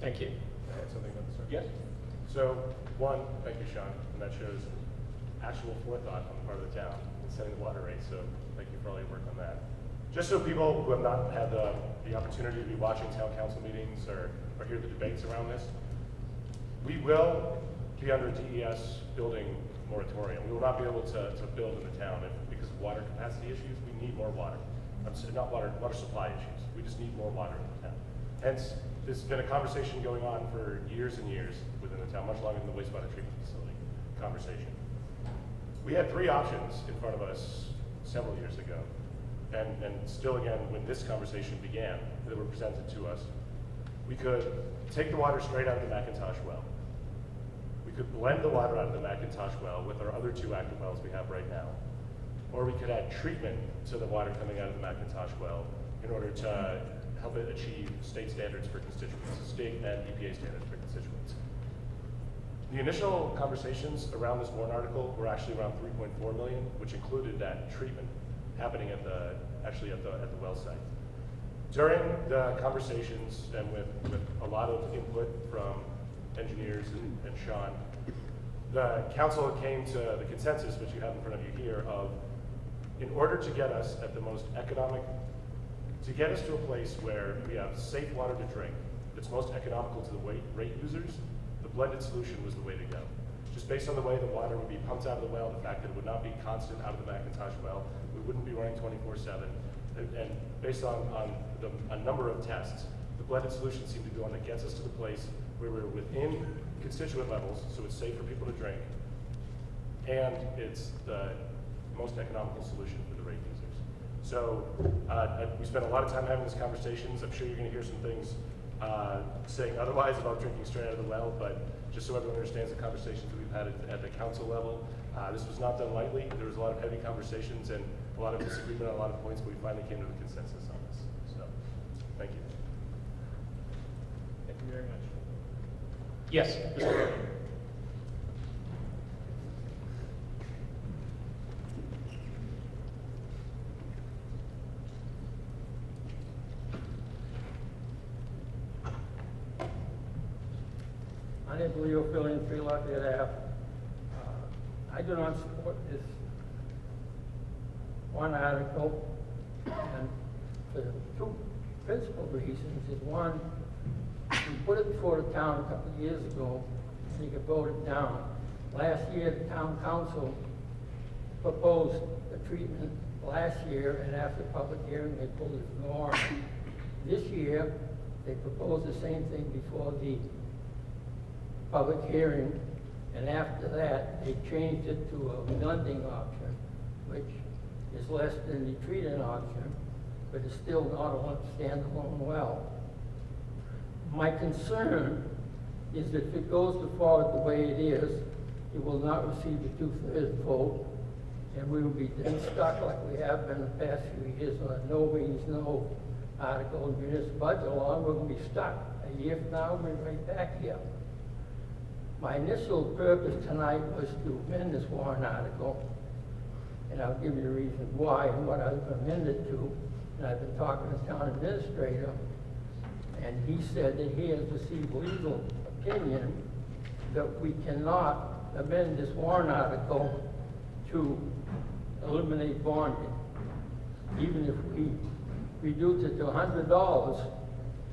Thank you. Can I add something on this? Yes. So, one, thank you, Sean, and that shows actual forethought on the part of the town in setting the water rate, so thank you for all your work on that. Just so people who have not had the opportunity to be watching town council meetings or hear the debates around this, we will be under DES building moratorium. We will not be able to build in the town because of water capacity issues. We need more water. I'm sorry, not water supply issues. We just need more water in the town. Hence, there's been a conversation going on for years and years within the town, much longer than the wastewater treatment facility conversation. We had three options in front of us several years ago, and still again, when this conversation began, that were presented to us. We could take the water straight out of the McIntosh well. We could blend the water out of the McIntosh well with our other two active wells we have right now. Or we could add treatment to the water coming out of the McIntosh well in order to help it achieve state standards for constituents, state and EPA standards for constituents. The initial conversations around this warrant article were actually around $3.4 million, which included that treatment happening at the well site. During the conversations and with a lot of input from engineers and Sean, the council came to the consensus, which you have in front of you here, of in order to get us at the most economic, to get us to a place where we have safe water to drink that's most economical to the rate users, the blended solution was the way to go. Just based on the way the water would be pumped out of the well, the fact that it would not be constant out of the McIntosh well, we wouldn't be running 24/7, and based on a number of tests, the blended solution seemed to be one that gets us to the place where we're within constituent levels, so it's safe for people to drink, and it's the most economical solution for the rate users. So we spent a lot of time having these conversations. I'm sure you're going to hear some things saying otherwise about drinking straight out of the well, but just so everyone understands the conversations that we've had at the council level, this was not done lightly. There was a lot of heavy conversations and a lot of disagreement on a lot of points, but we finally came to the consensus on this. So, thank you. Thank you very much. Yes, Mr. Rowley. My name is Leo Fillion, 3 Lafayette Ave. I do not support this one article, and for two principal reasons. Is one, we put it before the town a couple of years ago, and it got voted down. Last year, the town council proposed a treatment last year, and after public hearing, they pulled it from the warrant. This year, they proposed the same thing before the public hearing, and after that, they changed it to a blending option, which is less than the treated option, but it's still not a standalone well. My concern is that if it goes forward the way it is, it will not receive a 2/3 vote, and we will be then stuck like we have been the past few years on a no means no article in municipal budget law. We're going to be stuck. A year from now, we're right back here. My initial purpose tonight was to amend this warrant article, and I'll give you the reason why and what I was going to amend it to. And I've been talking to the town administrator, and he said that he has received legal opinion that we cannot amend this warrant article to eliminate bonding. Even if we reduce it to $100,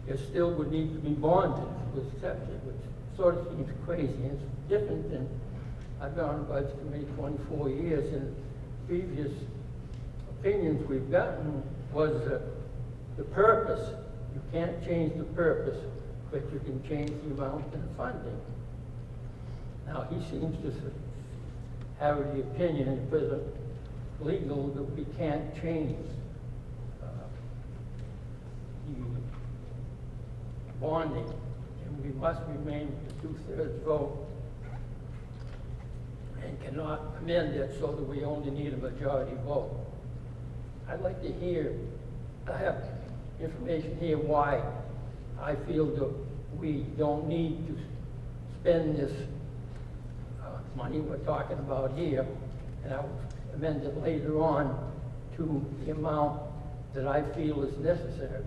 it still would need to be bonded with exception, which sort of seems crazy. And it's different than, I've been on the budget committee 24 years, and previous opinions we've gotten was the purpose. You can't change the purpose, but you can change the amount and the funding. Now, he seems to have the opinion, because of legal, that we can't change the bonding, and we must remain with the 2/3 vote, and not amend it so that we only need a majority vote. I'd like to hear, I have information here why I feel that we don't need to spend this money we're talking about here, and I'll amend it later on to the amount that I feel is necessary.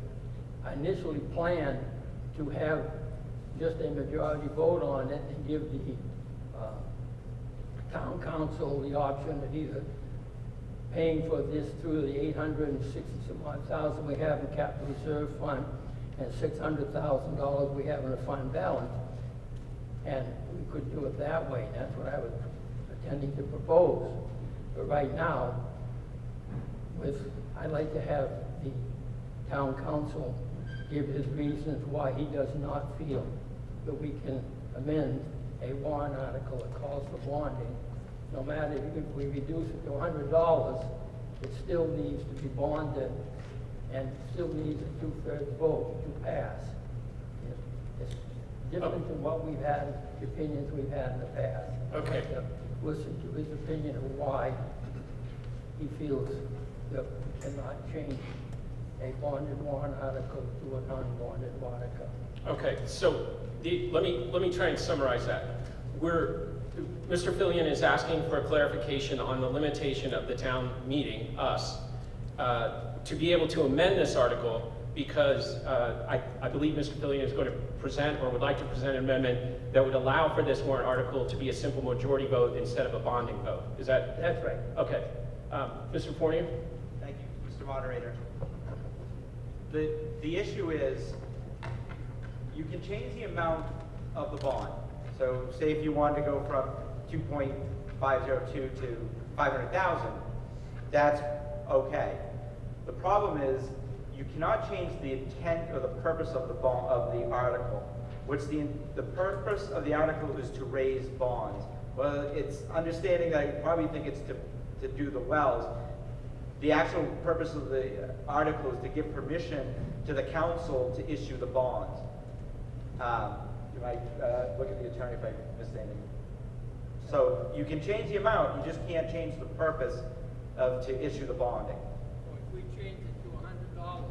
I initially planned to have just a majority vote on it and give the town council the option of either paying for this through the $860,000 we have in capital reserve fund and $600,000 we have in a fund balance. And we could do it that way. That's what I was intending to propose. But right now, I'd like to have the town council give his reasons why he does not feel that we can amend a warrant article that calls for bonding. No matter if we reduce it to $100, it still needs to be bonded and still needs a 2/3 vote to pass. It's different than what we've had, the opinions we've had in the past. Okay. I'd like to listen to his opinion of why he feels that we cannot change a bonded warrant article to a non-bonded article. Okay, so let me try and summarize that. Mr. Fillion is asking for a clarification on the limitation of the town meeting, us, to be able to amend this article because I believe Mr. Fillion is going to present or would like to present an amendment that would allow for this warrant article to be a simple majority vote instead of a bonding vote. Is that? That's right. Okay. Mr. Fournier? Thank you, Mr. Moderator. The issue is you can change the amount of the bond. So say if you wanted to go from 2.502 to 500,000, that's okay. The problem is you cannot change the intent or the purpose of the bond, of the article. What's the purpose of the article is to raise bonds. Well, it's understanding that you probably think it's to do the wells. The actual purpose of the article is to give permission to the council to issue the bonds. You might look at the attorney if I missed anything. So you can change the amount, you just can't change the purpose to issue the bonding. If we change it to $100,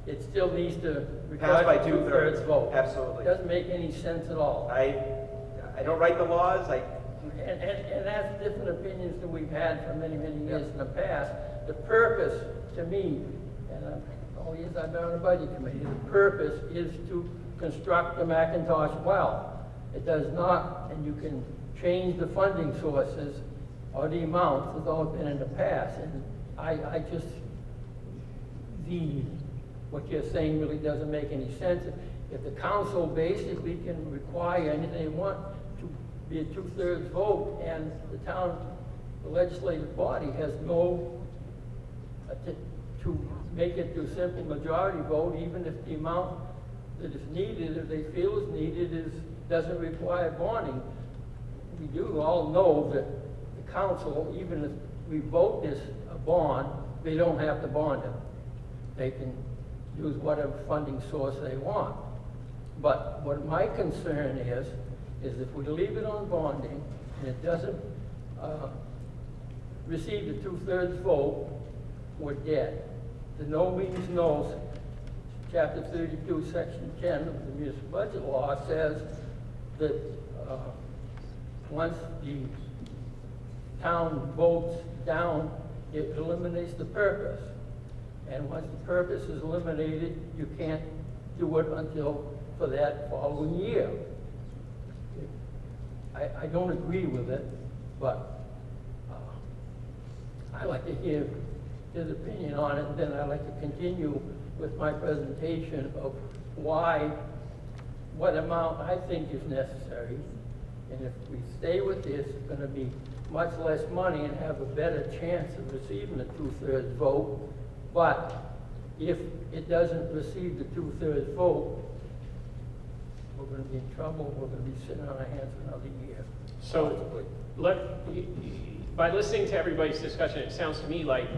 it still needs to Pass by require a 2/3 vote. Absolutely. Doesn't make any sense at all. I don't write the laws. And that's different opinions that we've had for many, many years in the past. The purpose, to me, and all years I've been on the budget committee, the purpose is to construct the Macintosh well. It does not, and you can change the funding sources or the amounts as always been in the past. And I just, what you're saying really doesn't make any sense. If the council basically can require anything they want to be a 2/3 vote, and the legislative body has no, to make it to a simple majority vote, even if the amount that is needed, if they feel is needed, doesn't require bonding. We do all know that the council, even if we vote this a bond, they don't have to bond it. They can use whatever funding source they want. But what my concern is if we leave it on bonding and it doesn't receive the 2/3 vote, we're dead. The no means no, Chapter 32, Section 10 of the municipal budget law says that once the town votes down, it eliminates the purpose. And once the purpose is eliminated, you can't do it until for that following year. I don't agree with it, but I'd like to hear his opinion on it, and then I'd like to continue with my presentation of what amount I think is necessary. And if we stay with this, it's going to be much less money and have a better chance of receiving a 2/3 vote. But if it doesn't receive the 2/3 vote, we're going to be in trouble. We're going to be sitting on our hands for another year. So, by listening to everybody's discussion, it sounds to me like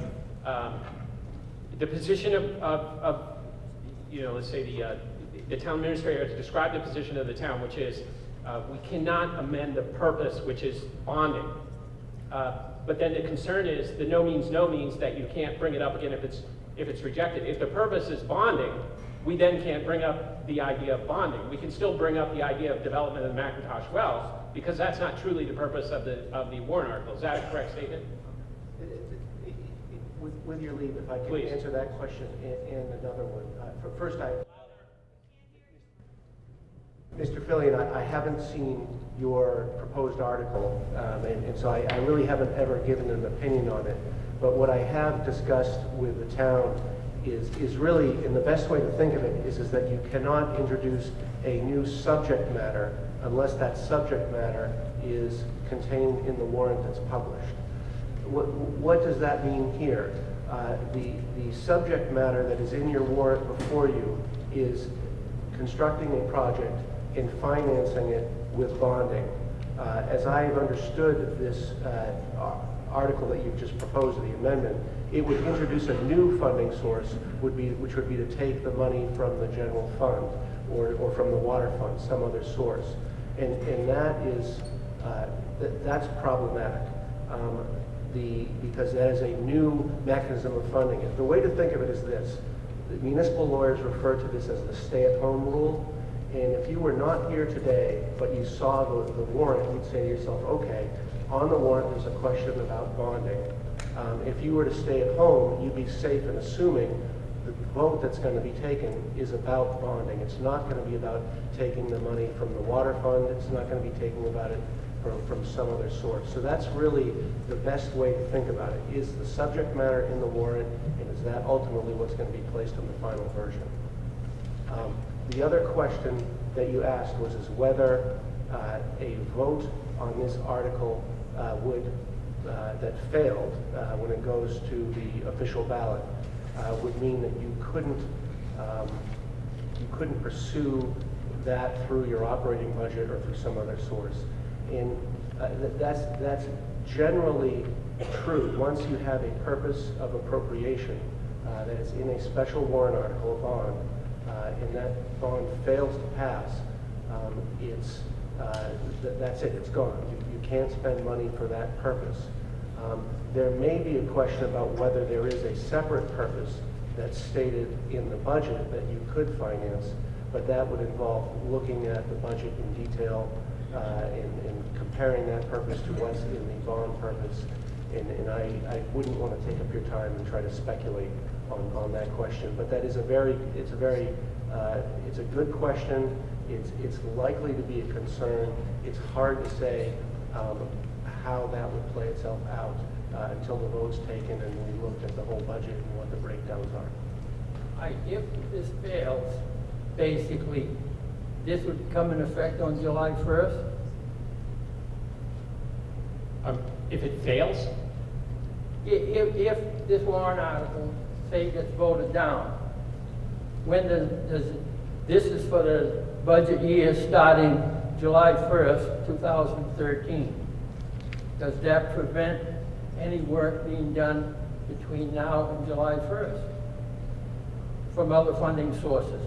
the position of let's say the town administrator has described the position of the town, which is we cannot amend the purpose, which is bonding. But then the concern is the no means no means that you can't bring it up again if it's rejected. If the purpose is bonding, we then can't bring up the idea of bonding. We can still bring up the idea of development of the McIntosh wells, because that's not truly the purpose of the warrant article. Is that a correct statement? With your leave, if I can Please. answer that question and another one. First, Mr. Fillion, I haven't seen your proposed article, and so I really haven't ever given an opinion on it. But what I have discussed with the town is really, and the best way to think of it is that you cannot introduce a new subject matter unless that subject matter is contained in the warrant that's published. What does that mean here? The subject matter that is in your warrant before you is constructing a project and financing it with bonding. As I have understood this article that you've just proposed, the amendment, it would introduce a new funding source, which would be to take the money from the general fund or from the water fund, some other source. And that is, that's problematic. Because that is a new mechanism of funding it. The way to think of it is this. The municipal lawyers refer to this as the stay-at-home rule. And if you were not here today, but you saw the warrant, you'd say to yourself, okay, on the warrant there's a question about bonding. If you were to stay at home, you'd be safe in assuming the vote that's going to be taken is about bonding. It's not going to be about taking the money from the water fund. It's not going to be taking about it from some other source. So that's really the best way to think about it. Is the subject matter in the warrant, and is that ultimately what's going to be placed in the final version? The other question that you asked was whether a vote on this article that failed when it goes to the official ballot would mean that you couldn't pursue that through your operating budget or through some other source. And that's generally true. Once you have a purpose of appropriation that is in a special warrant article, a bond, and that bond fails to pass, that's it, it's gone. You can't spend money for that purpose. There may be a question about whether there is a separate purpose that's stated in the budget that you could finance, but that would involve looking at the budget in detail and comparing that purpose to what's in the bond purpose. And I wouldn't want to take up your time and try to speculate on that question. But that is it's a good question. It's likely to be a concern. It's hard to say how that would play itself out until the vote's taken and we looked at the whole budget and what the breakdowns are. If this fails, basically, this would come in effect on July 1st? If it fails? If this warrant article, say, gets voted down, when does this is for the budget year starting July 1st, 2013. Does that prevent any work being done between now and July 1st from other funding sources?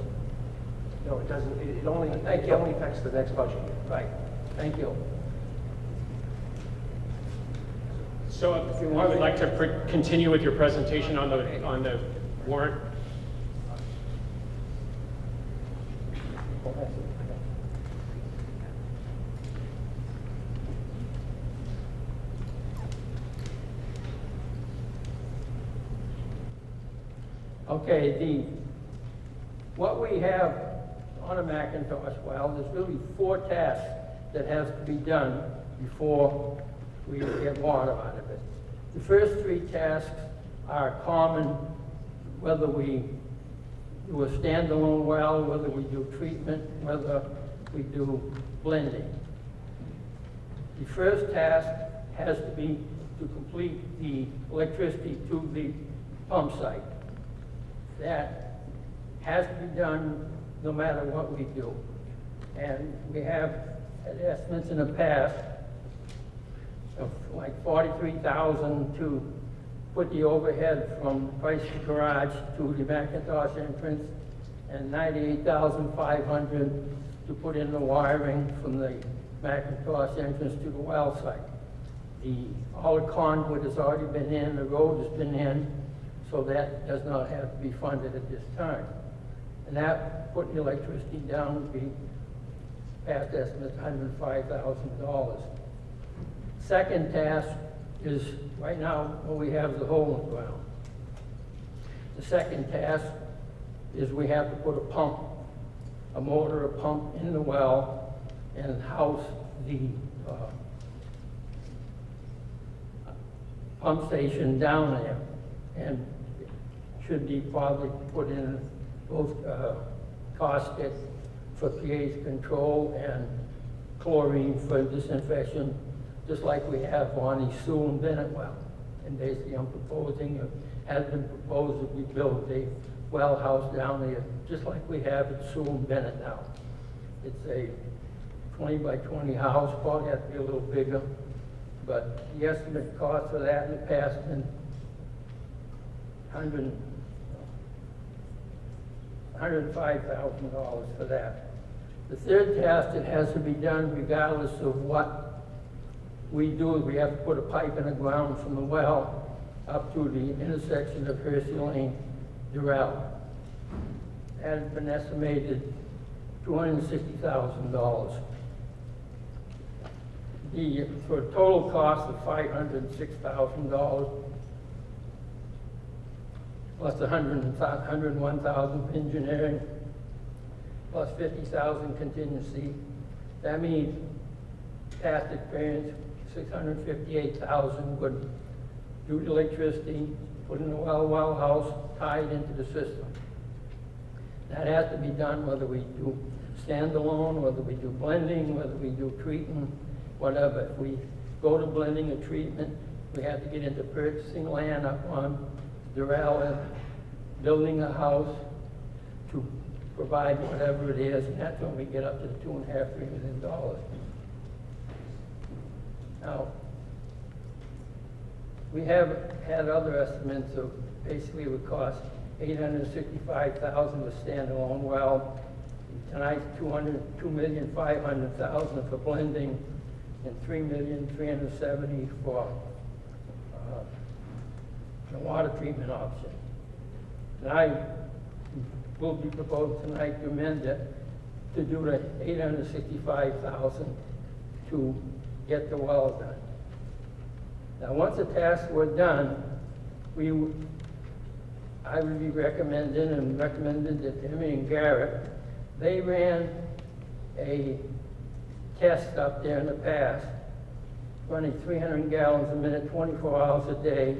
No, it doesn't. It only affects the next budget year. Right. Thank you. So I would like to continue with your presentation on the warrant. Okay, what we have on a McIntosh well, there's really 4 tasks that have to be done before we get water out of it. The first 3 tasks are common, whether we do a standalone well, whether we do treatment, whether we do blending. The first task has to be to complete the electricity to the pump site. That has to be done no matter what we do. And we have had estimates in the past of like $43,000 to put the overhead from Chrysler Garage to the McIntosh entrance, and $98,500 to put in the wiring from the McIntosh entrance to the well site. all the conduit has already been in, the road has been in, so that does not have to be funded at this time. And that, putting the electricity down, would be past estimate $105,000. Second task is, right now, what we have is a hole in the ground. The second task is we have to put a pump, a motor, a pump in the well and house the pump station down there. And should be probably put in both caustic for pH control and chlorine for disinfection, just like we have on the Sewell and Bennett well. And basically I'm proposing, has been proposed that we build a well house down there, just like we have at Sewell and Bennett now. It's a 20 by 20 house, probably has to be a little bigger, but the estimate cost for that in the past has been $105,000 for that. The third task that has to be done regardless of what we do is we have to put a pipe in the ground from the well up to the intersection of Hershey Lane, Durrell. That has been estimated $260,000. For a total cost of $506,000, plus $101,000 for engineering, plus $50,000 contingency. That means past experience, $658,000 would do the electricity, put in a well house, tie it into the system. That has to be done whether we do standalone, whether we do blending, whether we do treating, whatever. If we go to blending or treatment, we have to get into purchasing land up on Durrell and building a house to provide whatever it is, and that's when we get up to the $2.5–3 million. Now, we have had other estimates of basically it would cost $865,000 to standalone well. Tonight's $2,500,000 for blending and $3,370,000 for the water treatment option. And I will be proposed tonight to amend it to do the $865,000 to get the well done. Now, once the tasks were done, I would be recommended that Emmy and Garrett, they ran a test up there in the past, running 300 gallons a minute, 24 hours a day,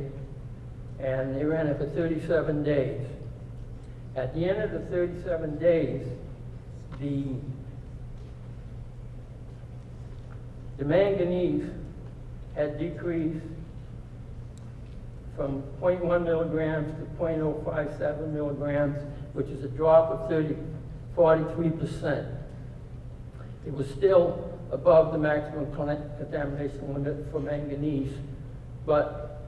and they ran it for 37 days. At the end of the 37 days, the manganese had decreased from 0.1 milligrams to 0.057 milligrams, which is a drop of 43%. It was still above the maximum contamination limit for manganese, but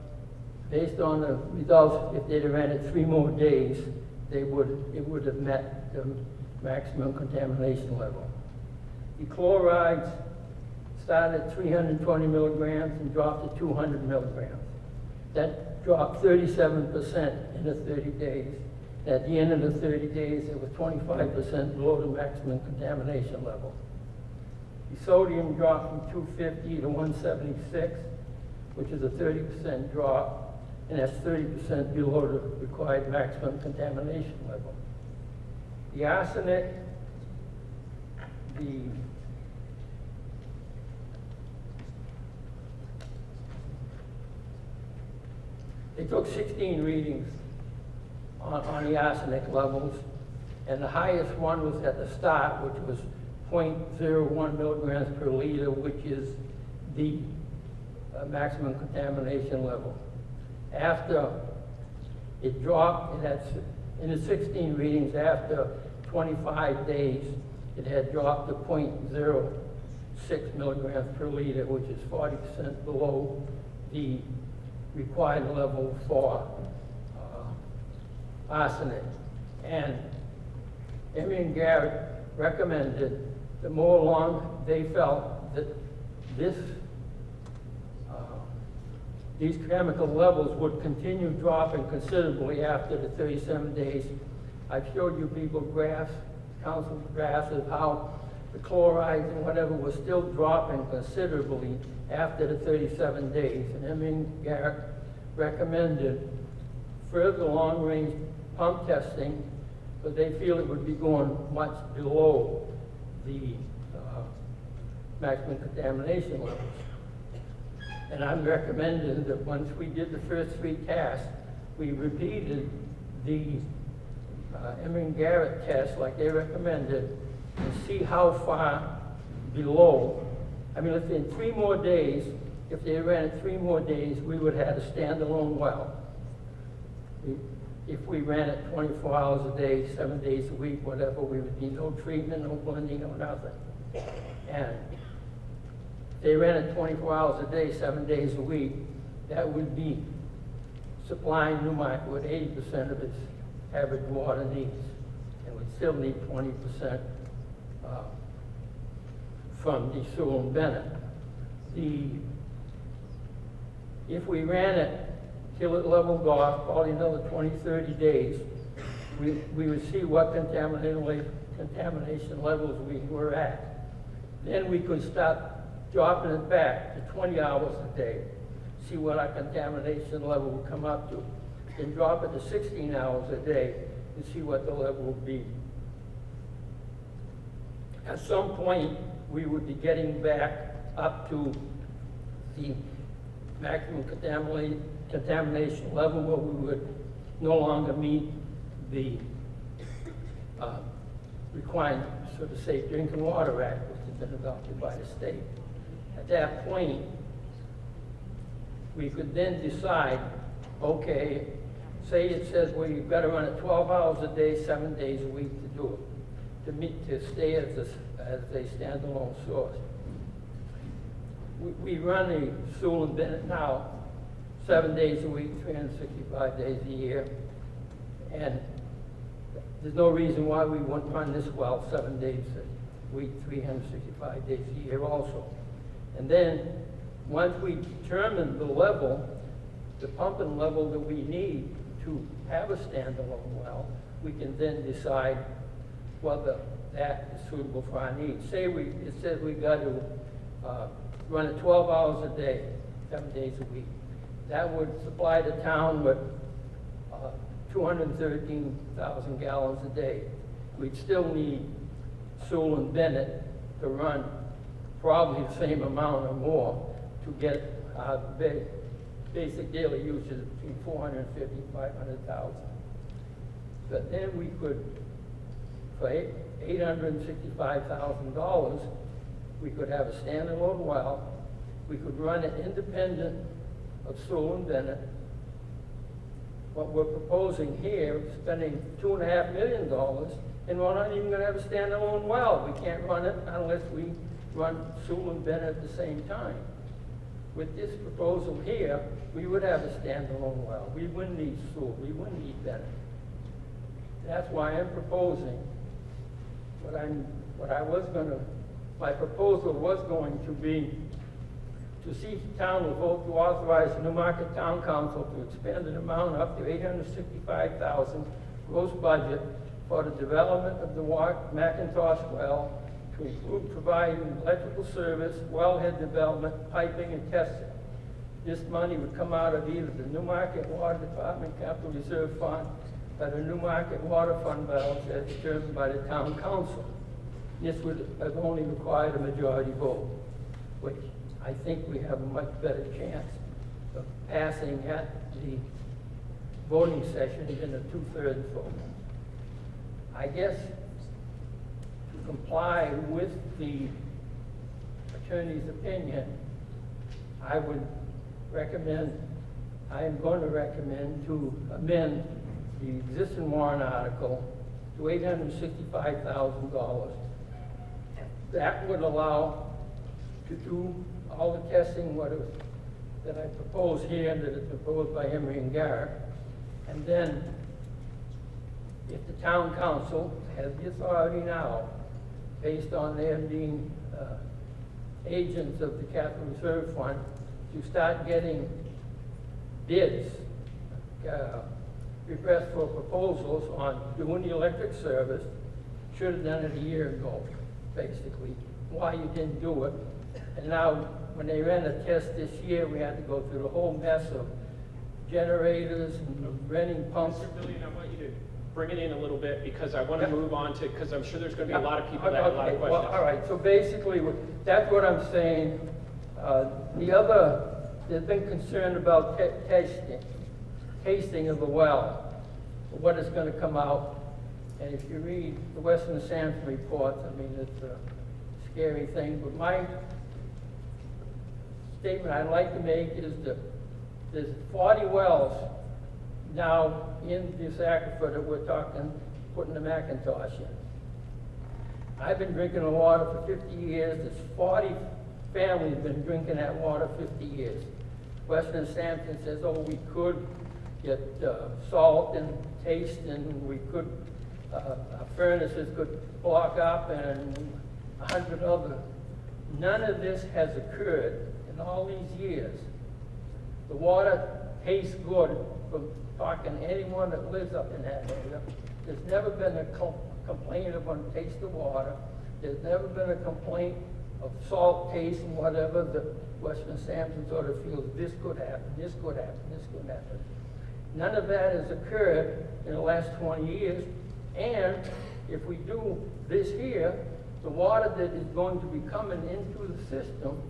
based on the results, if they'd have ran it 3 more days, it would have met the maximum contamination level. The chlorides started at 320 milligrams and dropped to 200 milligrams. That dropped 37% in the 30 days. At the end of the 30 days, it was 25% below the maximum contamination level. The sodium dropped from 250 to 176, which is a 30% drop, and that's 30% below the required maximum contamination level. The arsenic, they took 16 readings on the arsenic levels, and the highest one was at the start, which was 0.01 milligrams per liter, which is the maximum contamination level. After it dropped, in the 16 readings, after 25 days, it had dropped to 0.06 milligrams per liter, which is 40% below the required level for arsenic. And Emmy and Garrett recommended that more along, they felt that this these chemical levels would continue dropping considerably after the 37 days. I've showed you people graphs, council graphs of how the chlorides and whatever was still dropping considerably after the 37 days. And Emery Garrett recommended further long-range pump testing, but they feel it would be going much below the maximum contamination levels. And I'm recommending that once we did the first 3 tests, we repeated the Emery Garrett test like they recommended and see how far below. I mean, if in 3 more days, if they ran it 3 more days, we would have a standalone well. If we ran it 24 hours a day, 7 days a week, whatever, we would need no treatment, no blending, no nothing. And if they ran it 24 hours a day, 7 days a week, that would be supplying Newmarket with 80% of its average water needs. And we'd still need 20% from the Sewell and Bennett. If we ran it till it leveled off, probably another 20, 30 days, we would see what contamination levels we were at. Then we could start dropping it back to 20 hours a day, see what our contamination level would come up to. Then drop it to 16 hours a day and see what the level would be. At some point, we would be getting back up to the maximum contamination level where we would no longer meet the requirements for the Safe Drinking Water Act, which has been adopted by the state. At that point, we could then decide, okay, say it says, well, you've got to run it 12 hours a day, 7 days a week to do it, to stay as a standalone source. We run the Sewell and Bennett now 7 days a week, 365 days a year, and there's no reason why we wouldn't run this well 7 days a week, 365 days a year also. And then, once we determine the level, the pumping level that we need to have a standalone well, we can then decide whether that is suitable for our needs. Say it says we got to run it 12 hours a day, 7 days a week. That would supply the town with 213,000 gallons a day. We'd still need Sewell and Bennett to run probably the same amount or more to get our basic daily usage between 450 and 500,000. But then we could, for $865,000, we could have a standalone well. We could run it independent of Sewell and Bennett. What we're proposing here is spending $2.5 million, and we're not even going to have a standalone well. We can't run it unless we run Sewell and Bennett at the same time. With this proposal here, we would have a standalone well. We wouldn't need Sewell, we wouldn't need Bennett. That's why I'm proposing my proposal was going to be to see if the town will vote to authorize the Newmarket Town Council to expand the amount up to $865,000 gross budget for the development of the McIntosh well, to include providing electrical service, wellhead development, piping, and testing. This money would come out of either the Newmarket Water Department Capital Reserve Fund or the Newmarket Water Fund balance as determined by the Town Council. This would have only required a majority vote, which I think we have a much better chance of passing at the voting session than a 2/3 vote. I guess to comply with the attorney's opinion, I am going to recommend to amend the existing warrant article to $865,000. That would allow to do all the testing that I propose here and that is proposed by Emery and Garrett. And then, if the town council has the authority now, based on them being agents of the Capital Reserve Fund, to start getting bids, request for proposals on doing the electric service. Should have done it a year ago, basically. Why you didn't do it. And now, when they ran a test this year, we had to go through the whole mess of generators and renting pumps. Mr. Billion, I want you to bring it in a little bit because I want to move on to, because I'm sure there's going to be a lot of people that have a lot of questions. Well, all right, so basically, that's what I'm saying. They've been concerned about tasting of the well, what is going to come out. And if you read the Western Sampson report, I mean, it's a scary thing. But my statement I'd like to make is that there's 40 wells now in this aquifer that we're talking, putting the Macintosh in. I've been drinking the water for 50 years. There's 40 families been drinking that water 50 years. Western Sampson says, oh, we could get salt and taste, and we could, our furnaces could block up, and 100 other. None of this has occurred in all these years. The water tastes good from talking to anyone that lives up in that area. There's never been a complaint of untasted water. There's never been a complaint of salt taste and whatever. The Western Sampson sort of feels this could happen, this could happen, this could happen. None of that has occurred in the last 20 years. And if we do this here, the water that is going to be coming into the system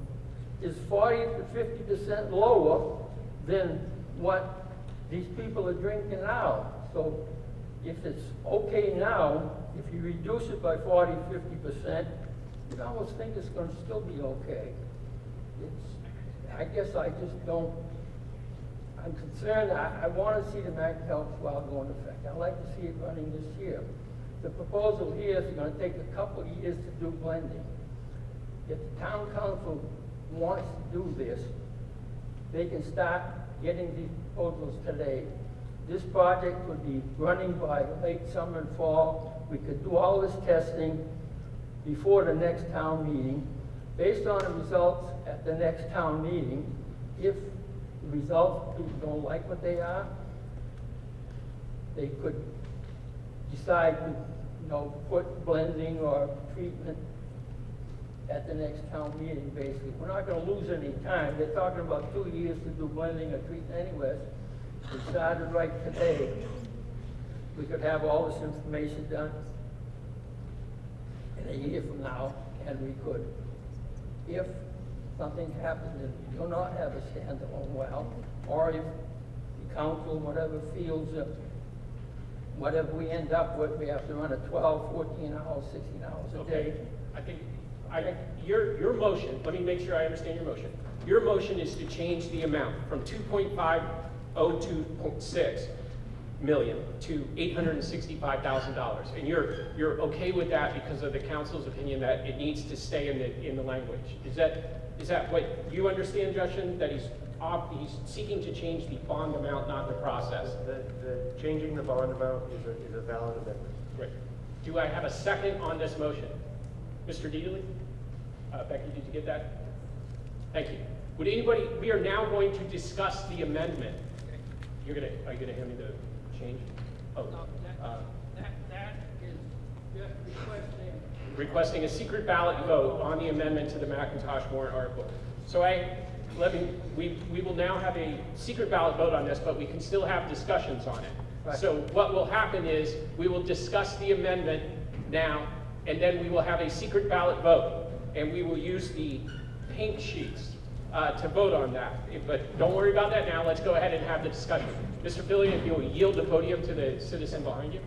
is 40 to 50% lower than what these people are drinking now. So if it's okay now, if you reduce it by 40, 50%, you'd almost think it's going to still be okay. I guess I just don't, I'm concerned. I want to see the Macintosh well go into effect. I'd like to see it running this year. The proposal here is going to take a couple of years to do blending. If the town council wants to do this, they can start getting these proposals today. This project would be running by late summer and fall. We could do all this testing before the next town meeting. Based on the results at the next town meeting, if the results, people don't like what they are, they could decide to, put blending or treatment at the next town meeting, basically. We're not going to lose any time. They're talking about 2 years to do blending or treatment anyways. We started right today. We could have all this information done in a year from now, and we could, if something happens and we do not have a standalone well, or if the council, whatever, feels that whatever we end up with, we have to run a 12, 14 hours, 16 hours a day. I think your motion, let me make sure I understand your motion. Your motion is to change the amount from 2.502.6 million to $865,000. And you're okay with that because of the council's opinion that it needs to stay in the language. Is that what you understand, Justin? That he's seeking to change the bond amount, not the process? The changing the bond amount is a valid amendment. Great. Do I have a second on this motion? Mr. Deedley? Becky, did you get that? Thank you. Would anybody, we are now going to discuss the amendment. Are you gonna hand me the change? Oh. That is just requesting a secret ballot vote on the amendment to the Macintosh warrant article. So we will now have a secret ballot vote on this, but we can still have discussions on it. Right. So what will happen is we will discuss the amendment now, and then we will have a secret ballot vote, and we will use the pink sheets to vote on that. But don't worry about that now. Let's go ahead and have the discussion. Mr. Billion, if you'll yield the podium to the citizen behind you.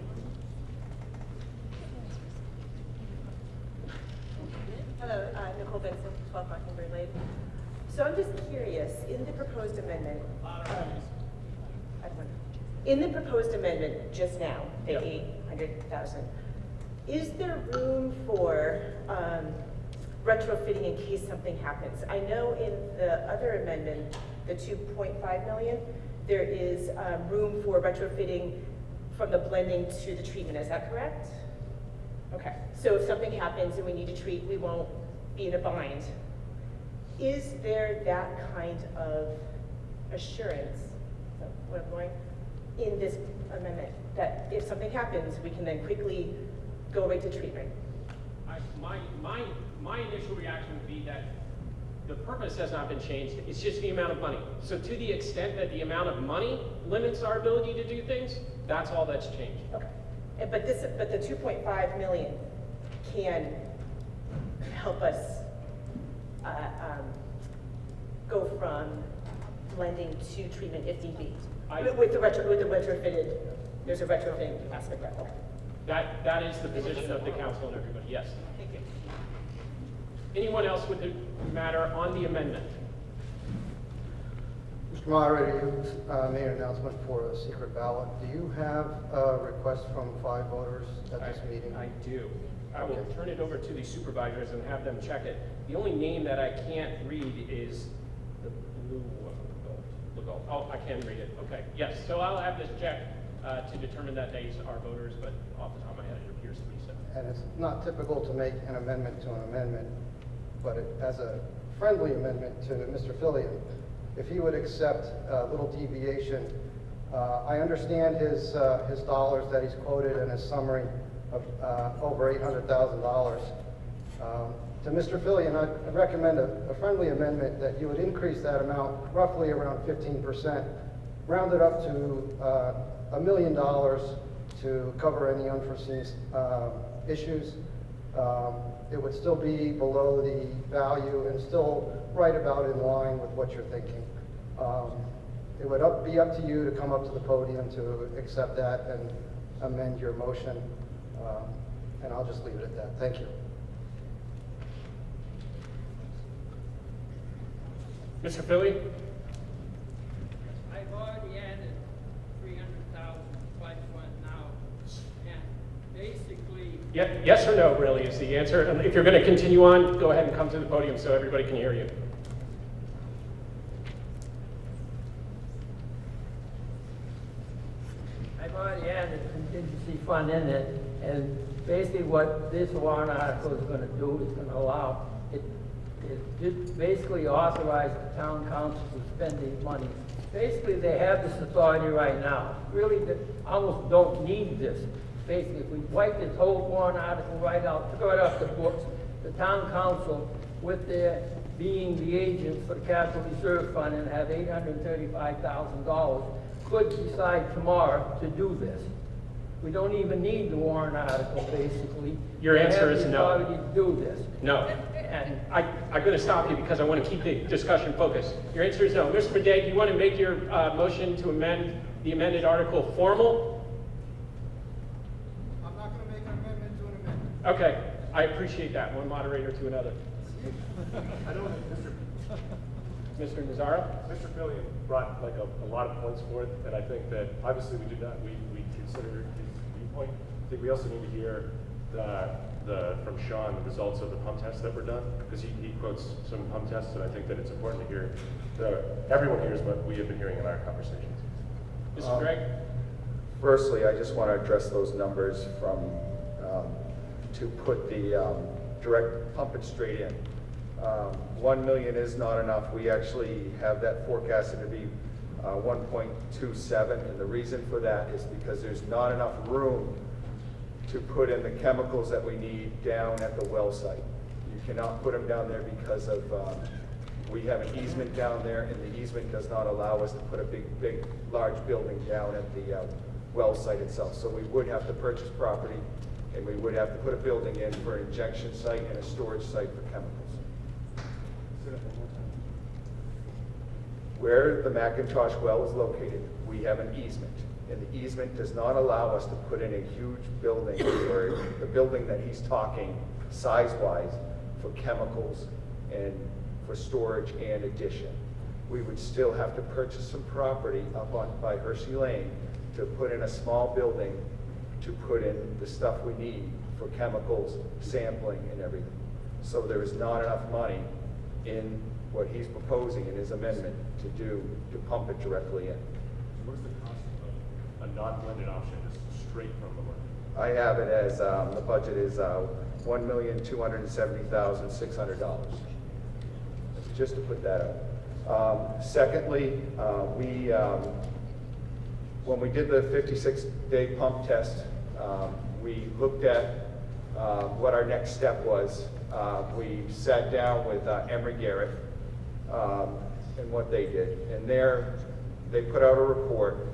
Hello, Nicole Benson, 12 Mockingbird Lane. So I'm just curious, in the proposed amendment, just now, the 800,000, is there room for retrofitting in case something happens? I know in the other amendment, the 2.5 million, there is room for retrofitting from the blending to the treatment. Is that correct? Okay. So if something happens and we need to treat, we won't be in a bind. Is there that kind of assurance so where I'm going, in this amendment, that if something happens, we can then quickly go right to treatment. My initial reaction would be that the purpose has not been changed, it's just the amount of money. So to the extent that the amount of money limits our ability to do things, that's all that's changed. Okay. But the 2.5 million can help us go from blending to treatment if need be. With the retrofitted, there's a retrofitting aspect of that. That is the position of the council and everybody, yes. Thank you. Anyone else with the matter on the amendment? Mr. Moderator, you made an announcement for a secret ballot. Do you have a request from 5 voters at this meeting? I do. I will turn it over to the supervisors and have them check it. The only name that I can't read is the blue one. The gold. Oh, I can read it. Okay. Yes. So I'll have this checked to determine that these are voters, but off the top of my head, it appears to be so. And it's not typical to make an amendment to an amendment, but as a friendly amendment to Mr. Fillion, if he would accept a little deviation, I understand his dollars that he's quoted in his summary of over $800,000. To Mr. Fillion, I'd recommend a friendly amendment that you would increase that amount roughly around 15%, round it up to $1 million to cover any unforeseen issues. It would still be below the value and still right about in line with what you're thinking. It would be up to you to come up to the podium to accept that and amend your motion, and I'll just leave it at that. Thank you. Mr. Philly? I've already added 300,000 by one now, and basically. Yes or no, really, is the answer. And if you're going to continue on, go ahead and come to the podium so everybody can hear you. I've already added contingency fund in it, and basically what this warrant article is going to do is going to allow it basically authorize the town council to spend these money. Basically, they have this authority right now. Really, they almost don't need this. Basically, if we wipe this whole warrant article right out, took it right off the books, the town council, with their being the agent for the capital reserve fund and have $835,000, could decide tomorrow to do this. We don't even need the warrant article, basically. Your answer is no. They have the authority to do this. No. And I'm going to stop you because I want to keep the discussion focused. Your answer is no. Mr. Madej, do you want to make your motion to amend the amended article formal? I'm not going to make an amendment to an amendment. Okay. I appreciate that. One moderator to another. I don't, Mr. Nazaro? Mr. Fillion brought like a lot of points forth, and I think that obviously we consider his viewpoint. I think we also need to hear from Sean the results of the pump tests that were done, because he quotes some pump tests, and I think that it's important to hear everyone hears what we have been hearing in our conversations. Mr. Gregg? Firstly, I just want to address those numbers to put the direct pump it straight in. 1 million is not enough. We actually have that forecasted to be 1.27, and the reason for that is because there's not enough room to put in the chemicals that we need down at the well site. You cannot put them down there because of, we have an easement down there, and the easement does not allow us to put a big, large building down at the well site itself. So we would have to purchase property, and we would have to put a building in for an injection site and a storage site for chemicals. Where the McIntosh well is located, we have an easement, and the easement does not allow us to put in a huge building, or the building that he's talking size-wise, for chemicals and for storage and addition. We would still have to purchase some property up by Hershey Lane to put in a small building to put in the stuff we need for chemicals, sampling, and everything. So there is not enough money in what he's proposing in his amendment to pump it directly in. What's the cost of a non-blended option, just straight from the market? I have it as, the budget is $1,270,600. Just to put that up. Secondly, we when we did the 56-day pump test, we looked at what our next step was. We sat down with Emery Garrett and what they did. And they put out a report.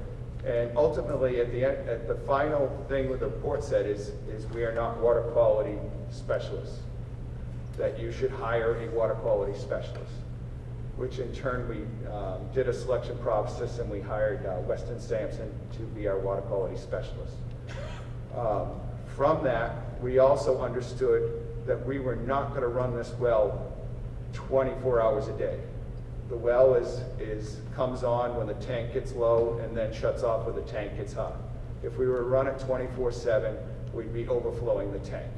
And ultimately, at the final thing what the report said is we are not water quality specialists, that you should hire a water quality specialist, which in turn we did a selection process and we hired Weston Sampson to be our water quality specialist. From that, we also understood that we were not going to run this well 24 hours a day. The well comes on when the tank gets low and then shuts off when the tank gets hot. If we were to run it 24/7, we'd be overflowing the tank.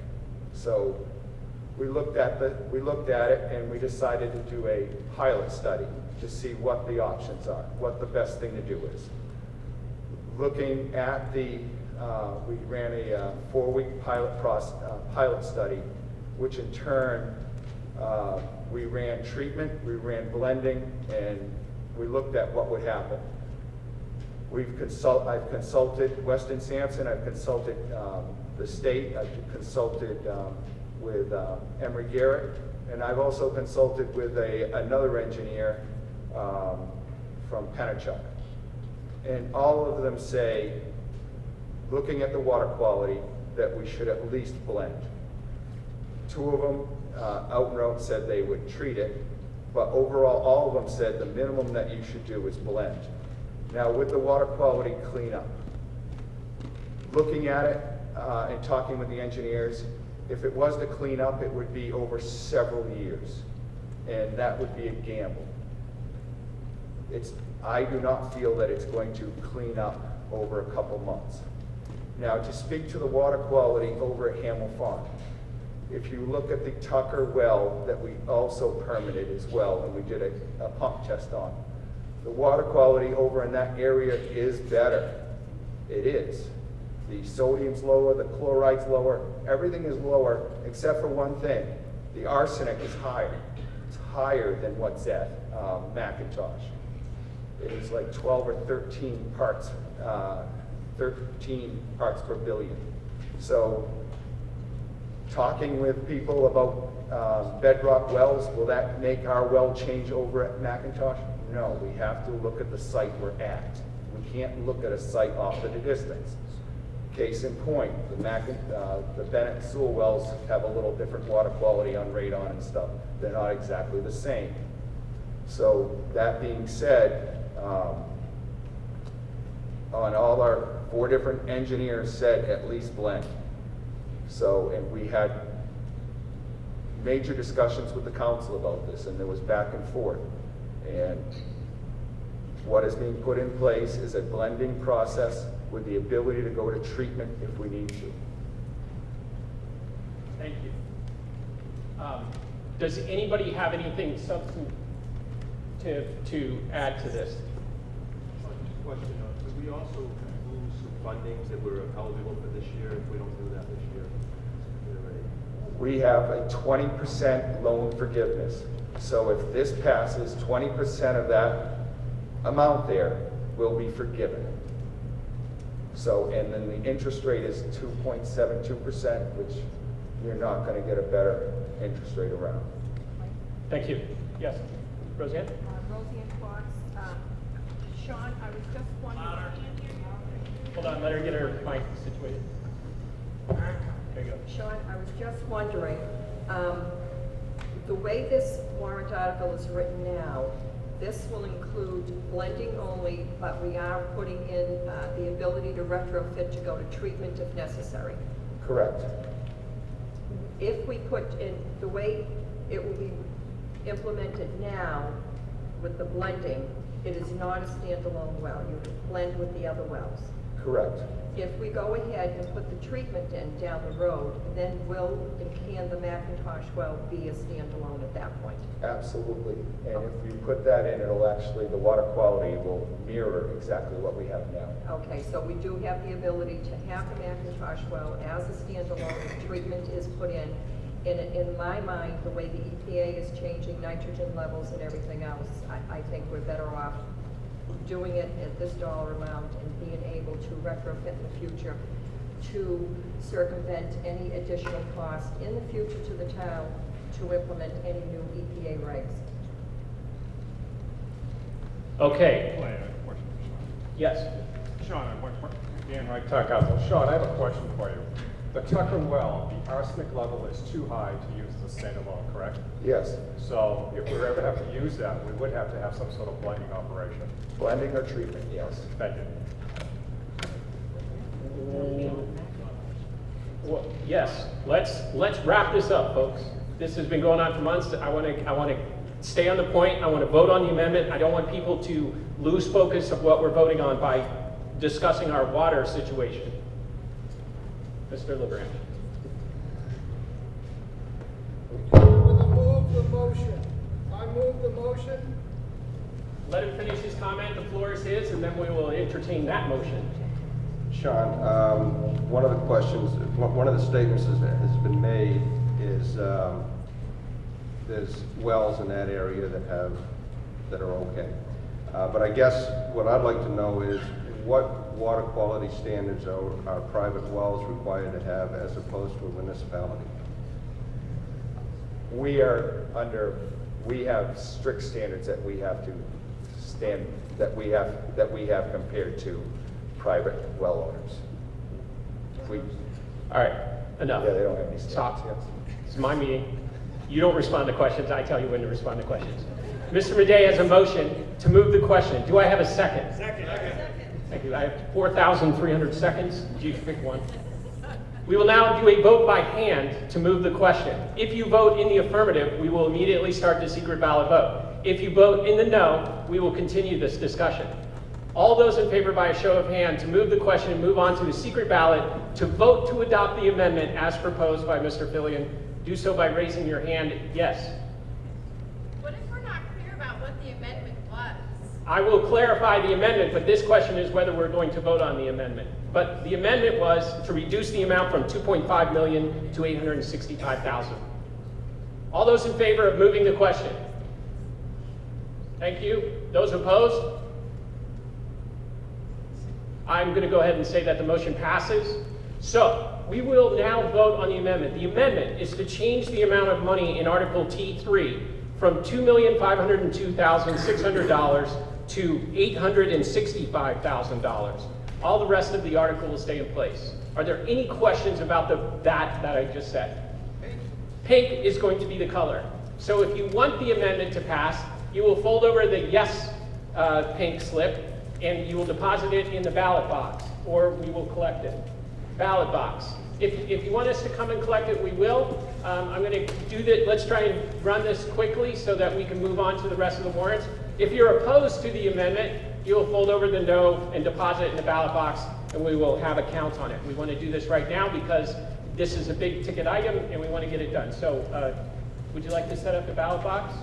So we looked at it and we decided to do a pilot study to see what the options are, what the best thing to do is. Looking at we ran a 4-week pilot study, which in turn we ran treatment, we ran blending, and we looked at what would happen. I've consulted Weston Sampson, I've consulted the state, I've consulted with Emery Garrett, and I've also consulted with another engineer from Pennachuck. And all of them say, looking at the water quality, that we should at least blend. 2 of them out and out said they would treat it, but overall all of them said the minimum that you should do is blend. Now with the water quality cleanup, looking at it and talking with the engineers, if it was to clean up, it would be over several years, and that would be a gamble. I do not feel that it's going to clean up over a couple months. Now, to speak to the water quality over at Hamel Farm, if you look at the Tucker well that we also permitted as well, and we did a pump test on, the water quality over in that area is better. It is. The sodium's lower, the chloride's lower, everything is lower except for one thing. The arsenic is higher. It's higher than what's at McIntosh. It is like 12 or 13 parts per billion. So talking with people about bedrock wells, will that make our well change over at McIntosh? No, we have to look at the site we're at. We can't look at a site off at a distance. Case in point, the Bennett and Sewell wells have a little different water quality on radon and stuff. They're not exactly the same. So that being said, on all our 4 different engineers said at least blend. So, and we had major discussions with the council about this, and there was back and forth. And what is being put in place is a blending process with the ability to go to treatment if we need to. Thank you. Does anybody have anything substantive to add to this? Question, do we also lose some fundings that we're eligible for this year if we don't do that this year? We have a 20% loan forgiveness. So if this passes, 20% of that amount there will be forgiven. So, and then the interest rate is 2.72%, which you're not going to get a better interest rate around. Thank you. Yes, Roseanne? Roseanne Fox. Sean, I was just wondering. Hold on, let her get her mic situated. There you go. Sean, I was just wondering, the way this warrant article is written now, this will include blending only, but we are putting in the ability to retrofit to go to treatment if necessary. Correct. If we put in, the way it will be implemented now with the blending, it is not a standalone well. You blend with the other wells. Correct. If we go ahead and put the treatment in down the road, then will and can the McIntosh well be a standalone at that point? Absolutely. And if we put that in, it'll actually, the water quality will mirror exactly what we have now. Okay, so we do have the ability to have the McIntosh well as a standalone if treatment is put in. In my mind, the way the EPA is changing nitrogen levels and everything else, I think we're better off doing it at this dollar amount and being able to retrofit in the future to circumvent any additional cost in the future to the town to implement any new EPA regs. Okay. I have a question for Sean. Yes. Sean, Dan Wright, Town Council. Sean, I have a question for you. The Tucker well, the arsenic level is too high to use as a standalone, correct? Yes. So if we ever have to use that, we would have to have some sort of blending operation. Blending or treatment, yes. Thank you. Well, yes, let's wrap this up, folks. This has been going on for months. I want to stay on the point. I want to vote on the amendment. I don't want people to lose focus of what we're voting on by discussing our water situation. Mr. LeBranch. Move the motion. I move the motion. Let him finish his comment. The floor is his, and then we will entertain that motion. Sean, one of the questions, one of the statements that has been made is there's wells in that area that are okay. But I guess what I'd like to know is what water quality standards are private wells required to have as opposed to a municipality? We have strict standards that we have compared to private well owners. All right, enough. Yeah, they don't have any standards. Stop. Yes. It's my meeting. You don't respond to questions. I tell you when to respond to questions. Mr. Madej has a motion to move the question. Do I have a second? Second. Thank you. I have 4,300 seconds. You can pick one. We will now do a vote by hand to move the question. If you vote in the affirmative, we will immediately start the secret ballot vote. If you vote in the no, we will continue this discussion. All those in favor by a show of hand to move the question and move on to the secret ballot to vote to adopt the amendment as proposed by Mr. Fillion, do so by raising your hand. Yes. What if we're not clear about what the amendment was? I will clarify the amendment, but this question is whether we're going to vote on the amendment. But the amendment was to reduce the amount from 2.5 million to 865,000. All those in favor of moving the question? Thank you. Those opposed? I'm going to go ahead and say that the motion passes. So we will now vote on the amendment. The amendment is to change the amount of money in Article T3 from $2,502,600 to $865,000. All the rest of the article will stay in place. Are there any questions about that I just said? Pink is going to be the color. So if you want the amendment to pass, you will fold over the yes pink slip and you will deposit it in the ballot box, or we will collect it. Ballot box. If you want us to come and collect it, we will. I'm going to do that. Let's try and run this quickly so that we can move on to the rest of the warrants. If you're opposed to the amendment, you will fold over the no and deposit it in the ballot box, and we will have a count on it. We want to do this right now because this is a big ticket item and we want to get it done. So would you like to set up the ballot box?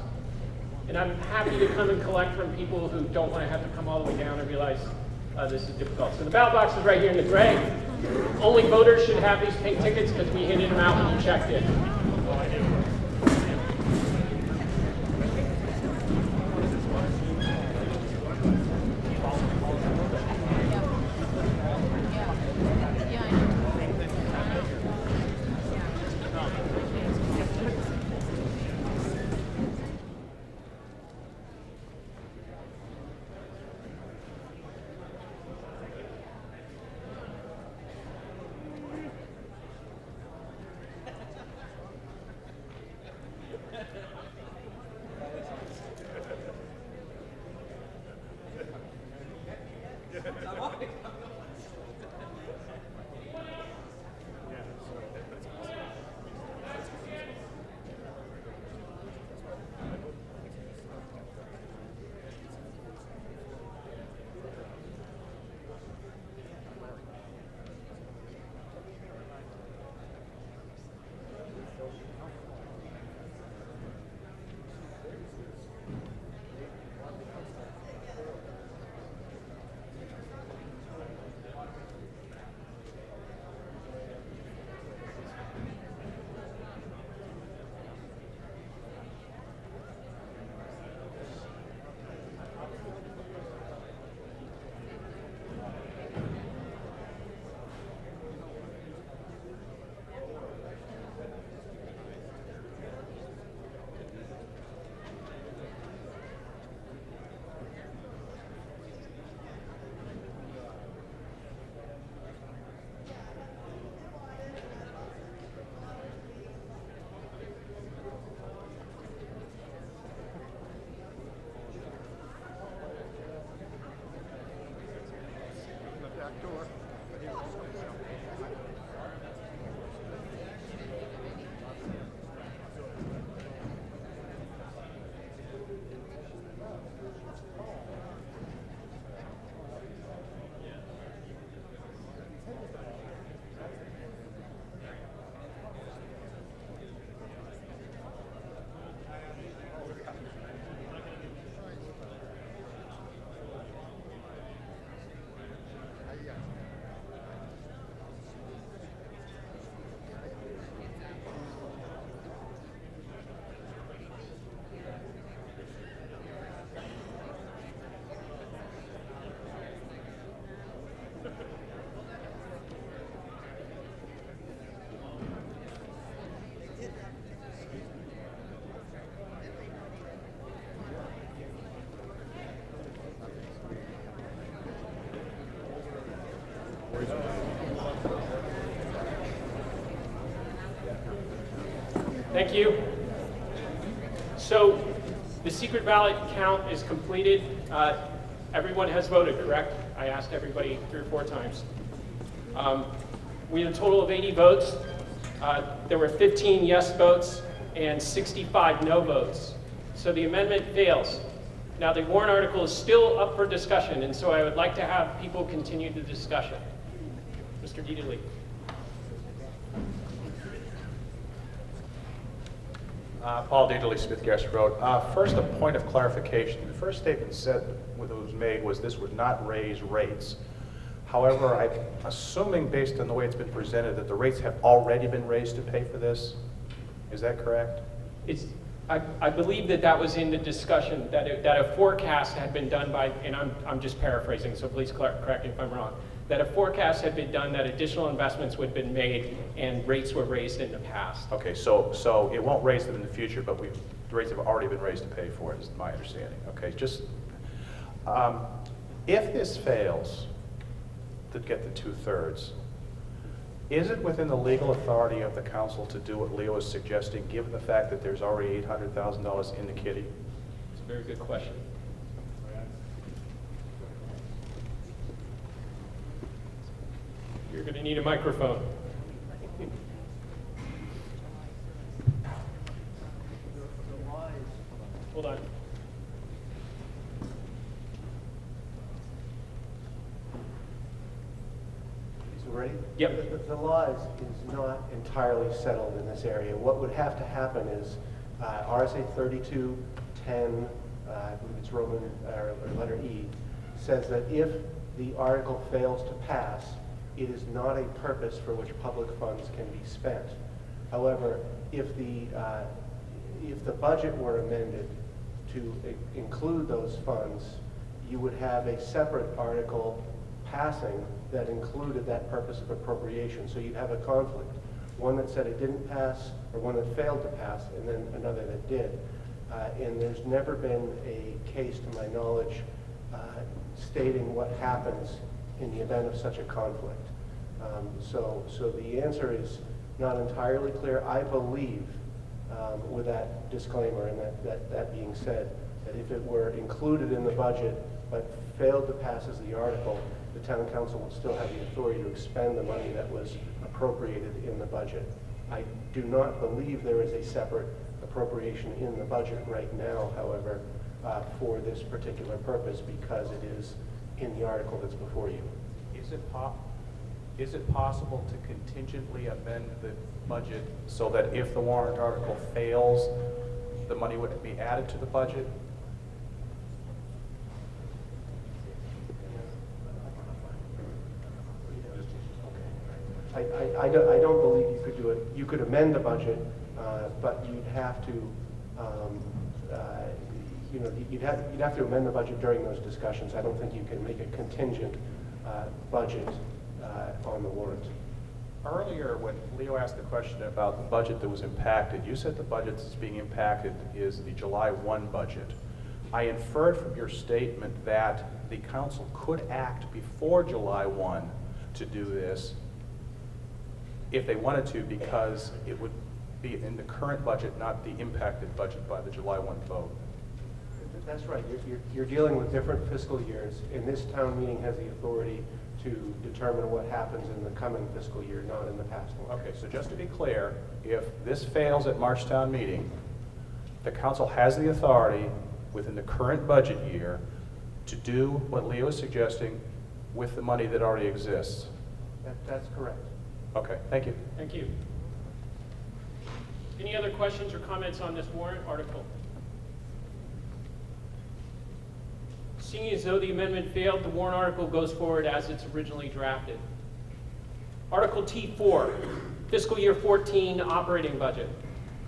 And I'm happy to come and collect from people who don't want to have to come all the way down and realize this is difficult. So the ballot box is right here in the gray. Only voters should have these pink tickets because we handed them out when you checked in. Thank you. So the secret ballot count is completed. Everyone has voted, correct? I asked everybody 3 or 4 times. We had a total of 80 votes. There were 15 yes votes and 65 no votes. So the amendment fails. Now the warrant article is still up for discussion, and so I would like to have people continue the discussion. Mr. Deedley. Paul Deedley, Smith-Garrison Road. First, a point of clarification. The first statement said, what was made, was this would not raise rates. However, I'm assuming, based on the way it's been presented, that the rates have already been raised to pay for this. Is that correct? I believe that was in the discussion, that a forecast had been done by, and I'm just paraphrasing, so please correct me if I'm wrong, that a forecast had been done that additional investments would have been made and rates were raised in the past. Okay, so it won't raise them in the future, but the rates have already been raised to pay for it, is my understanding. Okay, just, if this fails to get the 2/3, is it within the legal authority of the council to do what Leo is suggesting, given the fact that there's already $800,000 in the kitty? It's a very good question. You're going to need a microphone. Hold on. Ready? Yep. The law is not entirely settled in this area. What would have to happen is RSA 3210, I believe it's Roman or letter E, says that if the article fails to pass, it is not a purpose for which public funds can be spent. However, if the budget were amended to include those funds, you would have a separate article passing that included that purpose of appropriation. So you'd have a conflict. One that said it didn't pass, or one that failed to pass, and then another that did. And there's never been a case, to my knowledge, stating what happens in the event of such a conflict. So the answer is not entirely clear. I believe, with that disclaimer and that being said, that if it were included in the budget but failed to pass as the article, the town council would still have the authority to expend the money that was appropriated in the budget. I do not believe there is a separate appropriation in the budget right now, however, for this particular purpose, because it is in the article that's before you. Is it possible to contingently amend the budget so that if the warrant article fails, the money would be added to the budget? I don't believe you could do it. You could amend the budget, but you'd have to, you'd have to amend the budget during those discussions. I don't think you can make a contingent budget on the warrant. Earlier, when Leo asked the question about the budget that was impacted, you said the budget that's being impacted is the July 1 budget. I inferred from your statement that the council could act before July 1 to do this if they wanted to, because it would be in the current budget, not the impacted budget by the July 1 vote. That's right. You're dealing with different fiscal years, and this town meeting has the authority to determine what happens in the coming fiscal year, not in the past one. Okay, so just to be clear, if this fails at March town meeting, the council has the authority within the current budget year to do what Leo is suggesting with the money that already exists. That's correct. Okay, thank you. Thank you. Any other questions or comments on this warrant article? Seeing as though the amendment failed, the warrant article goes forward as it's originally drafted. Article T4, fiscal year 14 operating budget.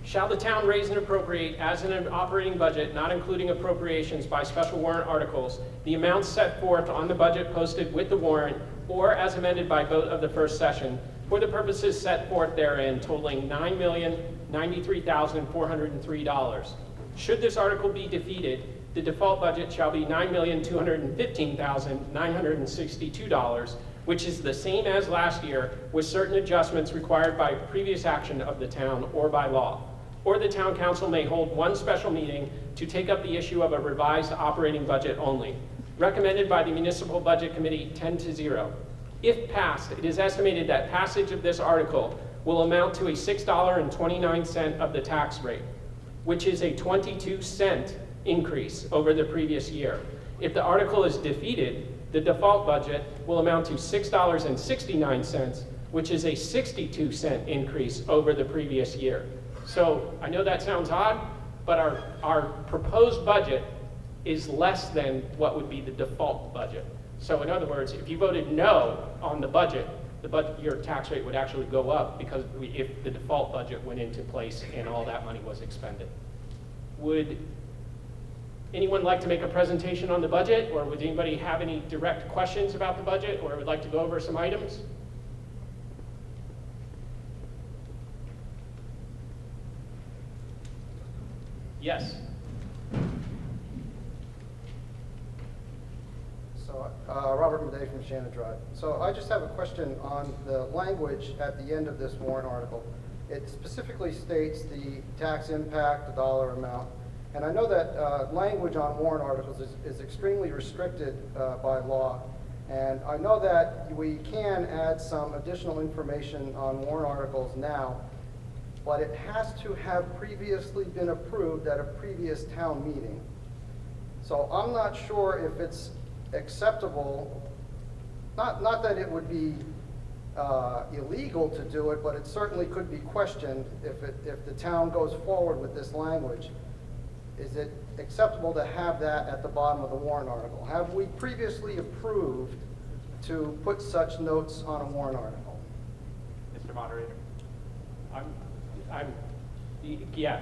Shall the town raise and appropriate as an operating budget, not including appropriations by special warrant articles, the amounts set forth on the budget posted with the warrant or as amended by vote of the first session for the purposes set forth therein, totaling $9,093,403. Should this article be defeated, the default budget shall be $9,215,962, which is the same as last year, with certain adjustments required by previous action of the town or by law. Or the town council may hold one special meeting to take up the issue of a revised operating budget only. Recommended by the Municipal Budget Committee 10-0. If passed, it is estimated that passage of this article will amount to a $6.29 of the tax rate, which is a 22-cent increase over the previous year. If the article is defeated, the default budget will amount to $6.69, which is a 62-cent increase over the previous year. So I know that sounds odd, but our proposed budget is less than what would be the default budget. So in other words, if you voted no on the budget, your tax rate would actually go up because if the default budget went into place and all that money was expended. Would anyone like to make a presentation on the budget, or would anybody have any direct questions about the budget, or would like to go over some items? Yes. So, Robert Madej from Shannon Drive. So I just have a question on the language at the end of this warrant article. It specifically states the tax impact, the dollar amount. And I know that language on warrant articles is extremely restricted by law. And I know that we can add some additional information on warrant articles now, but it has to have previously been approved at a previous town meeting. So I'm not sure if it's acceptable, not that it would be illegal to do it, but it certainly could be questioned if the town goes forward with this language. Is it acceptable to have that at the bottom of the warrant article? Have we previously approved to put such notes on a warrant article? Mr. Moderator. Yeah.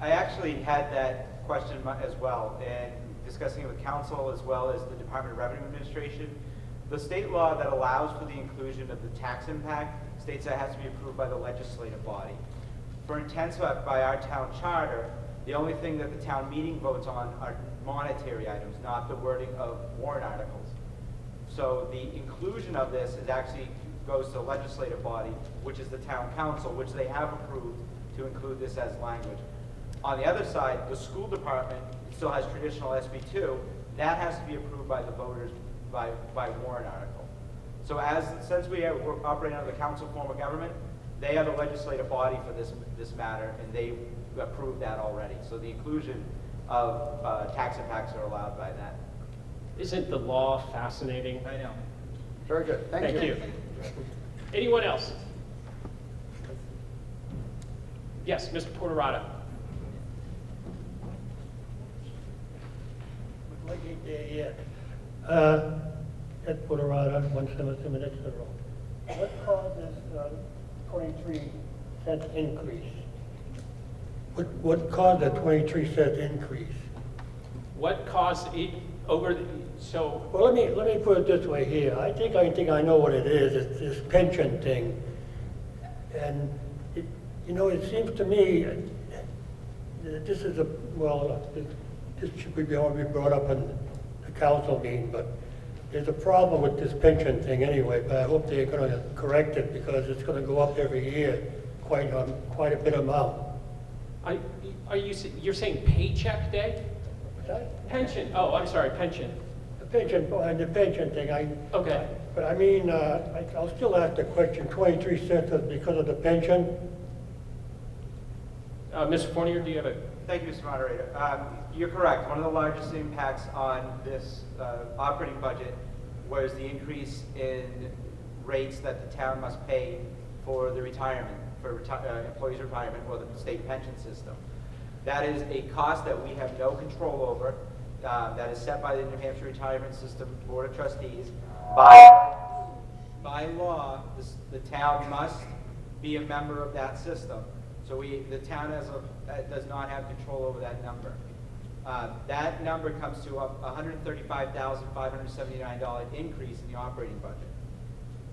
I actually had that question as well, and discussing it with council as well as the Department of Revenue Administration. The state law that allows for the inclusion of the tax impact states that it has to be approved by the legislative body. For intents by our town charter, the only thing that the town meeting votes on are monetary items, not the wording of warrant articles. So the inclusion of this is actually goes to the legislative body, which is the town council, which they have approved to include this as language. On the other side, the school department still has traditional SB2. That has to be approved by the voters by warrant article. So since we're operating under the council form of government, they are the legislative body for this matter, and they approved that already. So the inclusion of tax impacts are allowed by that. Isn't the law fascinating? I know. Very good. Thank you. Anyone else? Yes, Mr. Porterato. Ed Porterada, 177 Exeter Road. What caused this 23-cent increase? What caused the 23-cent increase? What caused it over the, so? Well, let me put it this way here. I think I know what it is. It's this pension thing. And, it seems to me that this is this should be brought up in the council meeting, but there's a problem with this pension thing anyway, but I hope they're going to correct it because it's going to go up every year, quite a bit amount. You're saying paycheck day? What's that? Pension, oh, I'm sorry, pension. The pension thing, Okay. But I mean, I'll still ask the question, 23 cents is because of the pension? Mr. Fournier, do you have a? Thank you, Mr. Moderator. You're correct. One of the largest impacts on this operating budget was the increase in rates that the town must pay for the retirement, for employees' retirement or the state pension system. That is a cost that we have no control over. That is set by the New Hampshire Retirement System Board of Trustees. By law, the town must be a member of that system. So the town does not have control over that number. That number comes to a $135,579 increase in the operating budget.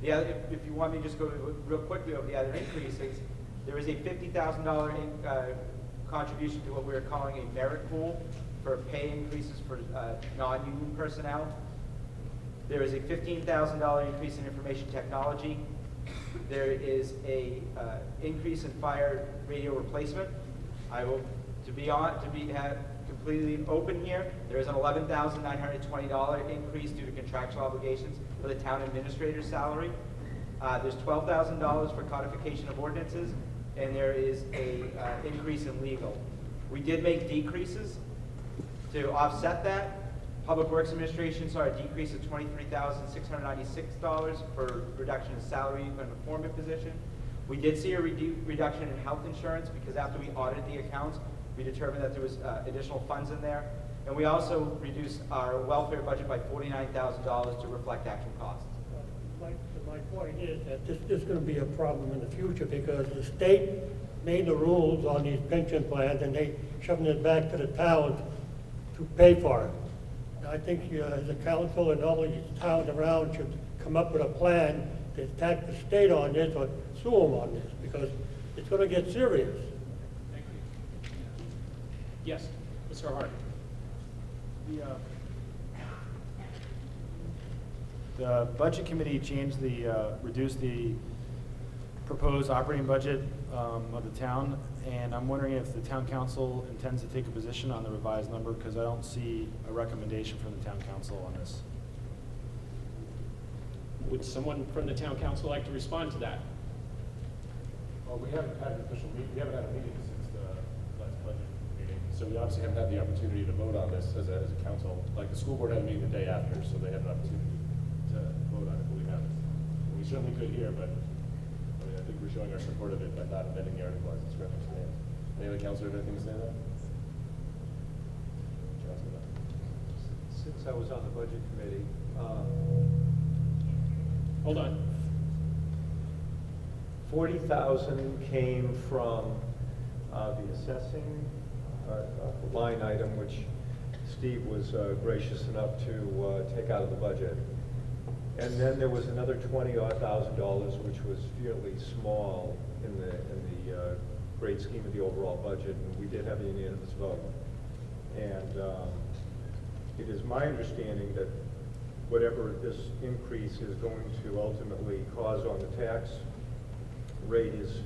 The other, if you want me to just go real quickly over the other increases, there is a $50,000 contribution to what we're calling a merit pool for pay increases for non-union personnel. There is a $15,000 increase in information technology. There is a increase in fire radio replacement. To be completely open here, there is an $11,920 increase due to contractual obligations for the town administrator's salary. There's $12,000 for codification of ordinances, and there is a increase in legal. We did make decreases to offset that. Public Works Administration saw a decrease of $23,696 for reduction in salary and a foreman position. We did see a reduction in health insurance because after we audited the accounts, we determined that there was additional funds in there. And we also reduced our welfare budget by $49,000 to reflect actual costs. My point is that this is going to be a problem in the future because the state made the rules on these pension plans and they shoving it back to the towns to pay for it. I think the council and all these towns around should come up with a plan to attack the state on this or sue them on this because it's going to get serious. Thank you. Yes, Mr. Hart. The budget committee changed reduced the proposed operating budget of the town, and I'm wondering if the town council intends to take a position on the revised number, because I don't see a recommendation from the town council on this. Would someone from the town council like to respond to that? Well, we haven't had an official meeting, we haven't had a meeting since the last budget meeting, so we obviously haven't had the opportunity to vote on this as a council. Like the school board had a meeting the day after, so they had an opportunity to vote on it, but we haven't. We certainly could here, but I think we're showing our support of it by not amending the article as it's referenced in it. Any other councilor have anything to say to that? Since I was on the budget committee, hold on. 40,000 came from the assessing line item, which Steve was gracious enough to take out of the budget. And then there was another $20,000, which was fairly small in the great scheme of the overall budget, and we did have a unanimous vote. And it is my understanding that whatever this increase is going to ultimately cause on the tax rate is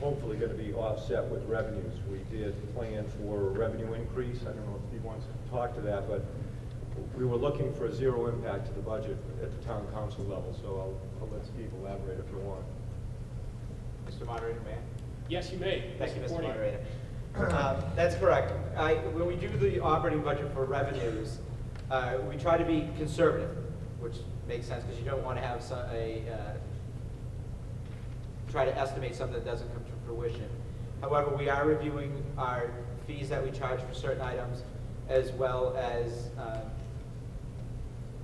hopefully going to be offset with revenues. We did plan for a revenue increase. I don't know if Steve wants to talk to that, but we were looking for a zero impact to the budget at the town council level, so I'll let Steve elaborate if you want. Mr. Moderator, may I? Yes, you may. Thank you, Mr. Moderator. That's correct. When we do the operating budget for revenues, we try to be conservative, which makes sense because you don't want to have try to estimate something that doesn't come to fruition. However, we are reviewing our fees that we charge for certain items, as well as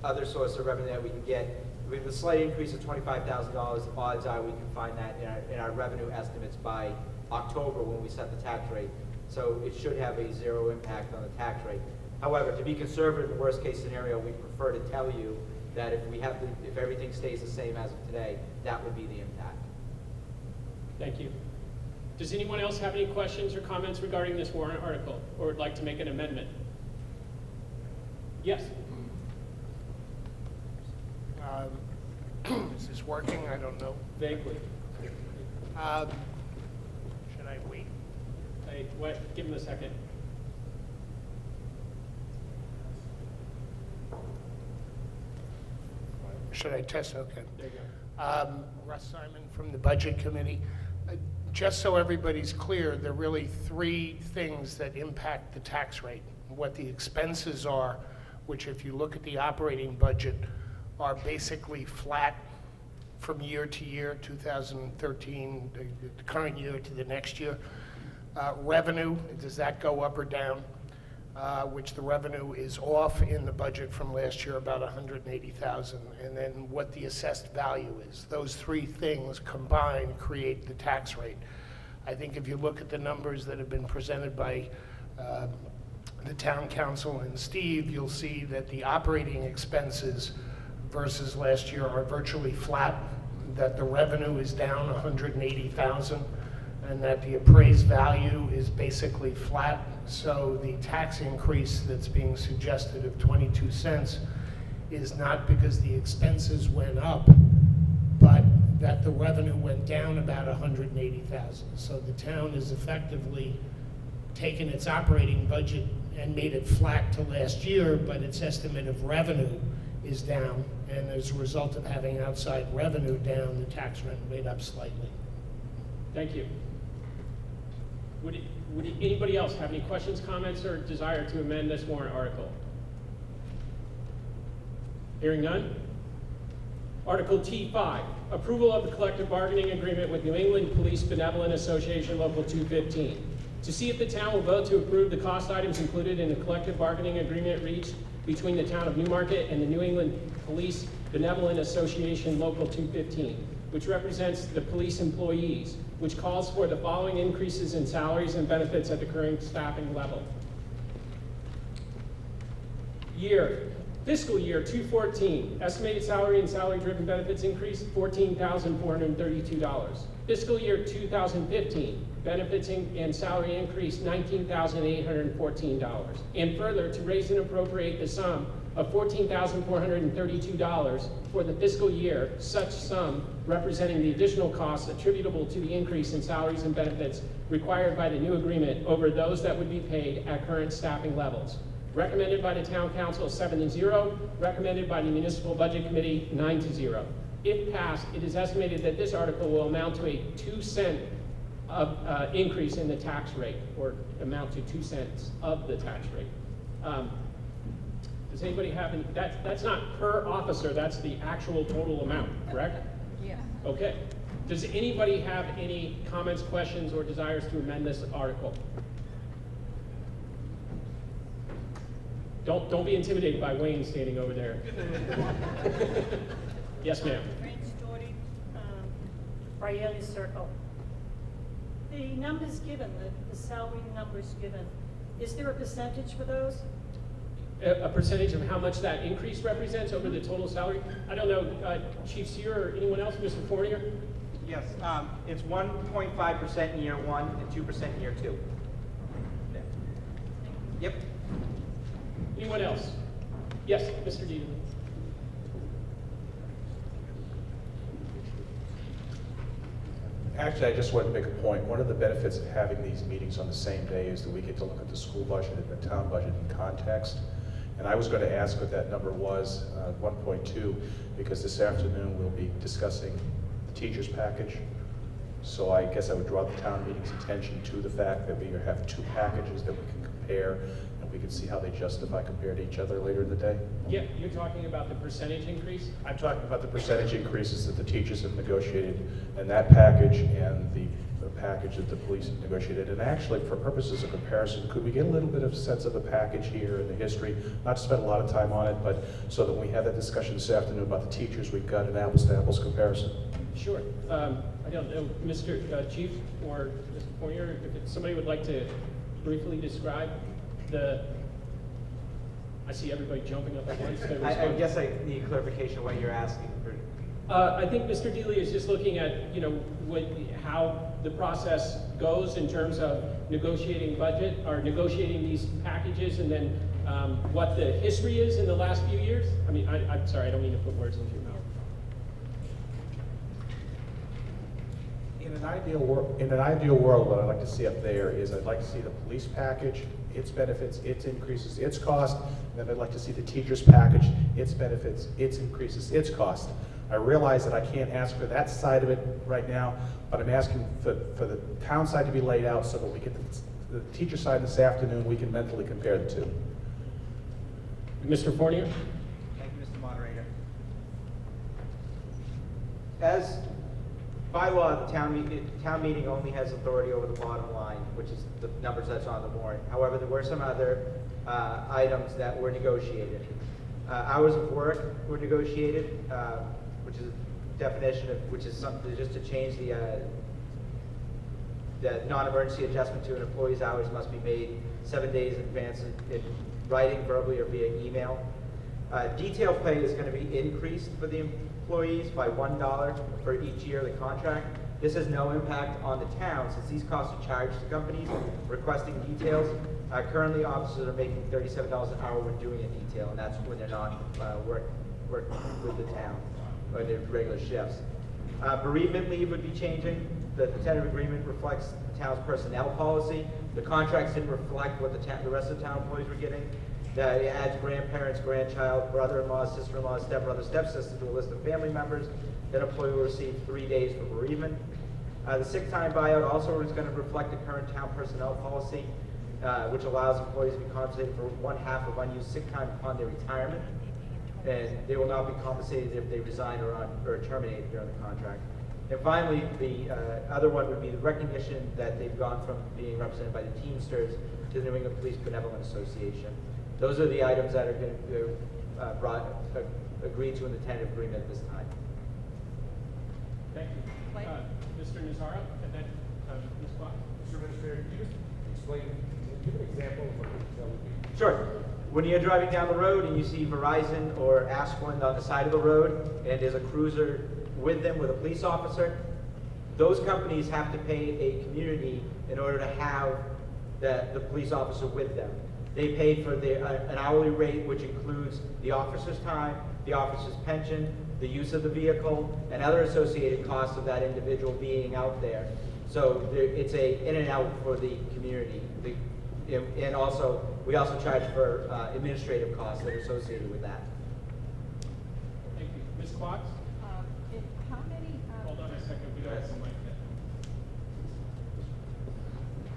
other sources of revenue that we can get. With a slight increase of $25,000, odds are we can find that in our revenue estimates by October when we set the tax rate. So it should have a zero impact on the tax rate. However, to be conservative in the worst case scenario, we prefer to tell you that if everything stays the same as of today, that would be the impact. Thank you. Does anyone else have any questions or comments regarding this warrant article, or would like to make an amendment? Yes. Is this working? I don't know. Vaguely. Should I wait? Give him a second. Should I test? Okay. There you go. Russ Simon from the Budget Committee. Just so everybody's clear, there are really three things that impact the tax rate. What the expenses are, which if you look at the operating budget, are basically flat from year to year, 2013, the current year to the next year. Revenue, does that go up or down? Which the revenue is off in the budget from last year, about $180,000. And then what the assessed value is. Those three things combined create the tax rate. I think if you look at the numbers that have been presented by the town council and Steve, you'll see that the operating expenses versus last year are virtually flat, that the revenue is down $180,000, and that the appraised value is basically flat. So the tax increase that's being suggested of 22 cents is not because the expenses went up, but that the revenue went down about $180,000. So the town is effectively taken its operating budget and made it flat to last year, but its estimate of revenue is down, and as a result of having outside revenue down, the tax rate went up slightly. Thank you. Would anybody else have any questions, comments, or desire to amend this warrant article? Hearing none. Article T5, approval of the collective bargaining agreement with New England Police Benevolent Association Local 215. To see if the town will vote to approve the cost items included in the collective bargaining agreement reached between the town of Newmarket and the New England Police Benevolent Association Local 215, which represents the police employees, which calls for the following increases in salaries and benefits at the current staffing level. Fiscal year 214, estimated salary and salary-driven benefits increase $14,432. Fiscal year 2015, benefits and salary increase $19,814. And further, to raise and appropriate the sum of $14,432 for the fiscal year, such sum representing the additional costs attributable to the increase in salaries and benefits required by the new agreement over those that would be paid at current staffing levels. Recommended by the Town Council 7-0, recommended by the Municipal Budget Committee 9-0. If passed, it is estimated that this article will amount to a 2-cent increase in the tax rate, or amount to 2 cents of the tax rate. Does anybody have any, that's not per officer, that's the actual total amount, correct? Yeah. Okay. Does anybody have any comments, questions, or desires to amend this article? Don't be intimidated by Wayne standing over there. Yes, ma'am. Range Doherty, Brielli Circle. The numbers given, the salary numbers given, is there a percentage for those? A percentage of how much that increase represents over the total salary? I don't know, Chief Sear or anyone else, Mr. Fournier? Yes, it's 1.5% in year one and 2% in year two. Yep. Anyone else? Yes, Mr. Deedon. Actually, I just wanted to make a point. One of the benefits of having these meetings on the same day is that we get to look at the school budget and the town budget in context. And I was going to ask what that number was, 1.2, because this afternoon we'll be discussing the teacher's package. So I guess I would draw the town meeting's attention to the fact that we have two packages that we can compare, and we can see how they justify compared to each other later in the day. Yeah, you're talking about the percentage increase? I'm talking about the percentage increases that the teachers have negotiated, and that package and the package that the police have negotiated. And actually, for purposes of comparison, could we get a little bit of sense of the package here and the history? Not to spend a lot of time on it, but so that when we have that discussion this afternoon about the teachers, we've got an apples-to-apples comparison. Sure. I don't know, Mr. Chief or Mr. Fournier, if somebody would like to briefly describe the, I see everybody jumping up at once. I guess I need clarification of what you're asking. I think Mr. Dealey is just looking at, how the process goes in terms of negotiating budget or negotiating these packages, and then what the history is in the last few years. I mean, I'm sorry, I don't mean to put words into your mouth. In an ideal world, what I'd like to see up there is I'd like to see the police package its benefits, its increases, its cost. And then I'd like to see the teacher's package, its benefits, its increases, its cost. I realize that I can't ask for that side of it right now, but I'm asking for the town side to be laid out so that we get the teacher side this afternoon, we can mentally compare the two. Mr. Fournier? Thank you, Mr. Moderator. As by law, the town meeting only has authority over the bottom line, which is the numbers that's on the warrant. However, there were some other items that were negotiated. Hours of work were negotiated, which is a definition of, which is something just to change the non-emergency adjustment to an employee's hours must be made 7 days in advance in writing, verbally, or via email. Detail pay is going to be increased for the employees by $1 for each year of the contract. This has no impact on the town since these costs are charged to companies requesting details. Currently, officers are making $37 an hour when doing a detail, and that's when they're not working with the town or their regular shifts. Bereavement leave would be changing. The tentative agreement reflects the town's personnel policy. The contracts didn't reflect what the rest of the town employees were getting. It adds grandparents, grandchild, brother-in-law, sister-in-law, stepbrother, stepsister to a list of family members. That employee will receive 3 days for bereavement. The sick time buyout also is going to reflect the current town personnel policy, which allows employees to be compensated for 1/2 of unused sick time upon their retirement. And they will not be compensated if they resign or are terminated during the contract. And finally, the other one would be the recognition that they've gone from being represented by the Teamsters to the New England Police Benevolent Association. Those are the items that are going to agreed to in the tentative agreement at this time. Thank you. Mr. Nazaro, and then Ms. Clark. Mr. Administrator, can you just explain, give an example of what that would be? Sure. When you're driving down the road and you see Verizon or Ashland on the side of the road, and there's a cruiser with them with a police officer, those companies have to pay a community in order to have the police officer with them. They pay for an hourly rate, which includes the officer's time, the officer's pension, the use of the vehicle, and other associated costs of that individual being out there. So it's a in and out for the community. And also, we also charge for administrative costs that are associated with that. Thank you. Ms. Clark? How many? Hold on a second. We don't have some mic there.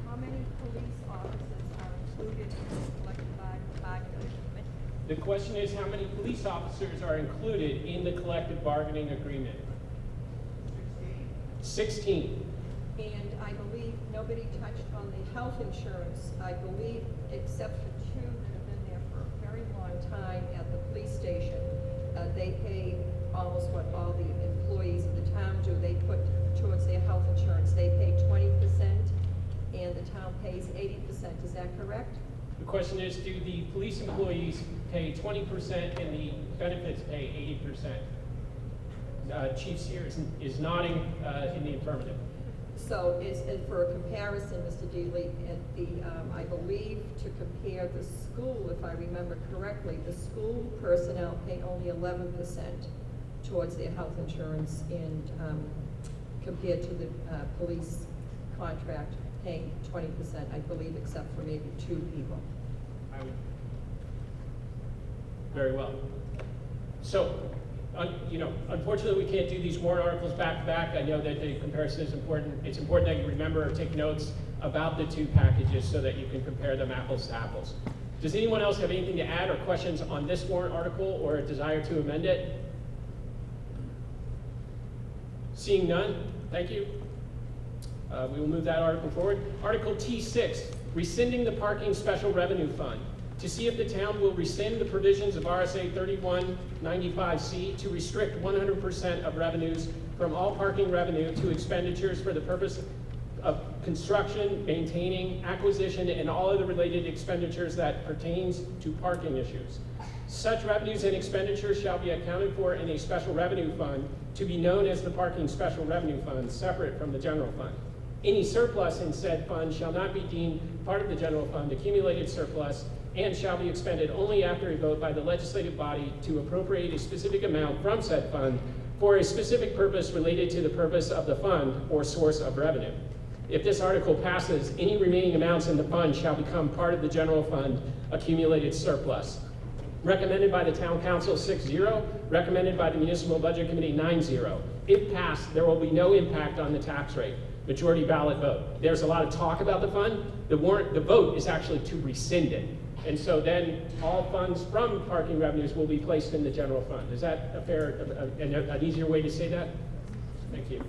How many police officers are included in the collective bargaining agreement? The question is, how many police officers are included in the collective bargaining agreement? 16. And I believe nobody touched on the health insurance. I believe, except for 2 that have been there for a very long time at the police station, they pay almost what all the employees of the town do. They put towards their health insurance. They pay 20%, and the town pays 80%. Is that correct? The question is, do the police employees pay 20% and the benefits pay 80%? Chief Sear is nodding in the affirmative. So and for a comparison, Mr. Dealey, I believe to compare the school, if I remember correctly, the school personnel pay only 11% towards their health insurance, and compared to the police contract paying 20%, I believe, except for maybe 2 people. Very well. So, unfortunately, we can't do these warrant articles back to back. I know that the comparison is important. It's important that you remember or take notes about the 2 packages so that you can compare them apples to apples. Does anyone else have anything to add or questions on this warrant article or a desire to amend it? Seeing none, thank you. We will move that article forward. Article T6, rescinding the parking special revenue fund. To see if the town will rescind the provisions of RSA 3195C to restrict 100% of revenues from all parking revenue to expenditures for the purpose of construction, maintaining, acquisition, and all other related expenditures that pertains to parking issues. Such revenues and expenditures shall be accounted for in a special revenue fund to be known as the parking special revenue fund, separate from the general fund. Any surplus in said fund shall not be deemed part of the general fund accumulated surplus and shall be expended only after a vote by the legislative body to appropriate a specific amount from said fund for a specific purpose related to the purpose of the fund or source of revenue. If this article passes, any remaining amounts in the fund shall become part of the general fund accumulated surplus. Recommended by the Town Council 6-0, recommended by the Municipal Budget Committee 9-0. If passed, there will be no impact on the tax rate. Majority ballot vote. There's a lot of talk about the fund. The vote is actually to rescind it. And so then all funds from parking revenues will be placed in the general fund. Is that a fair, an easier way to say that? Thank you.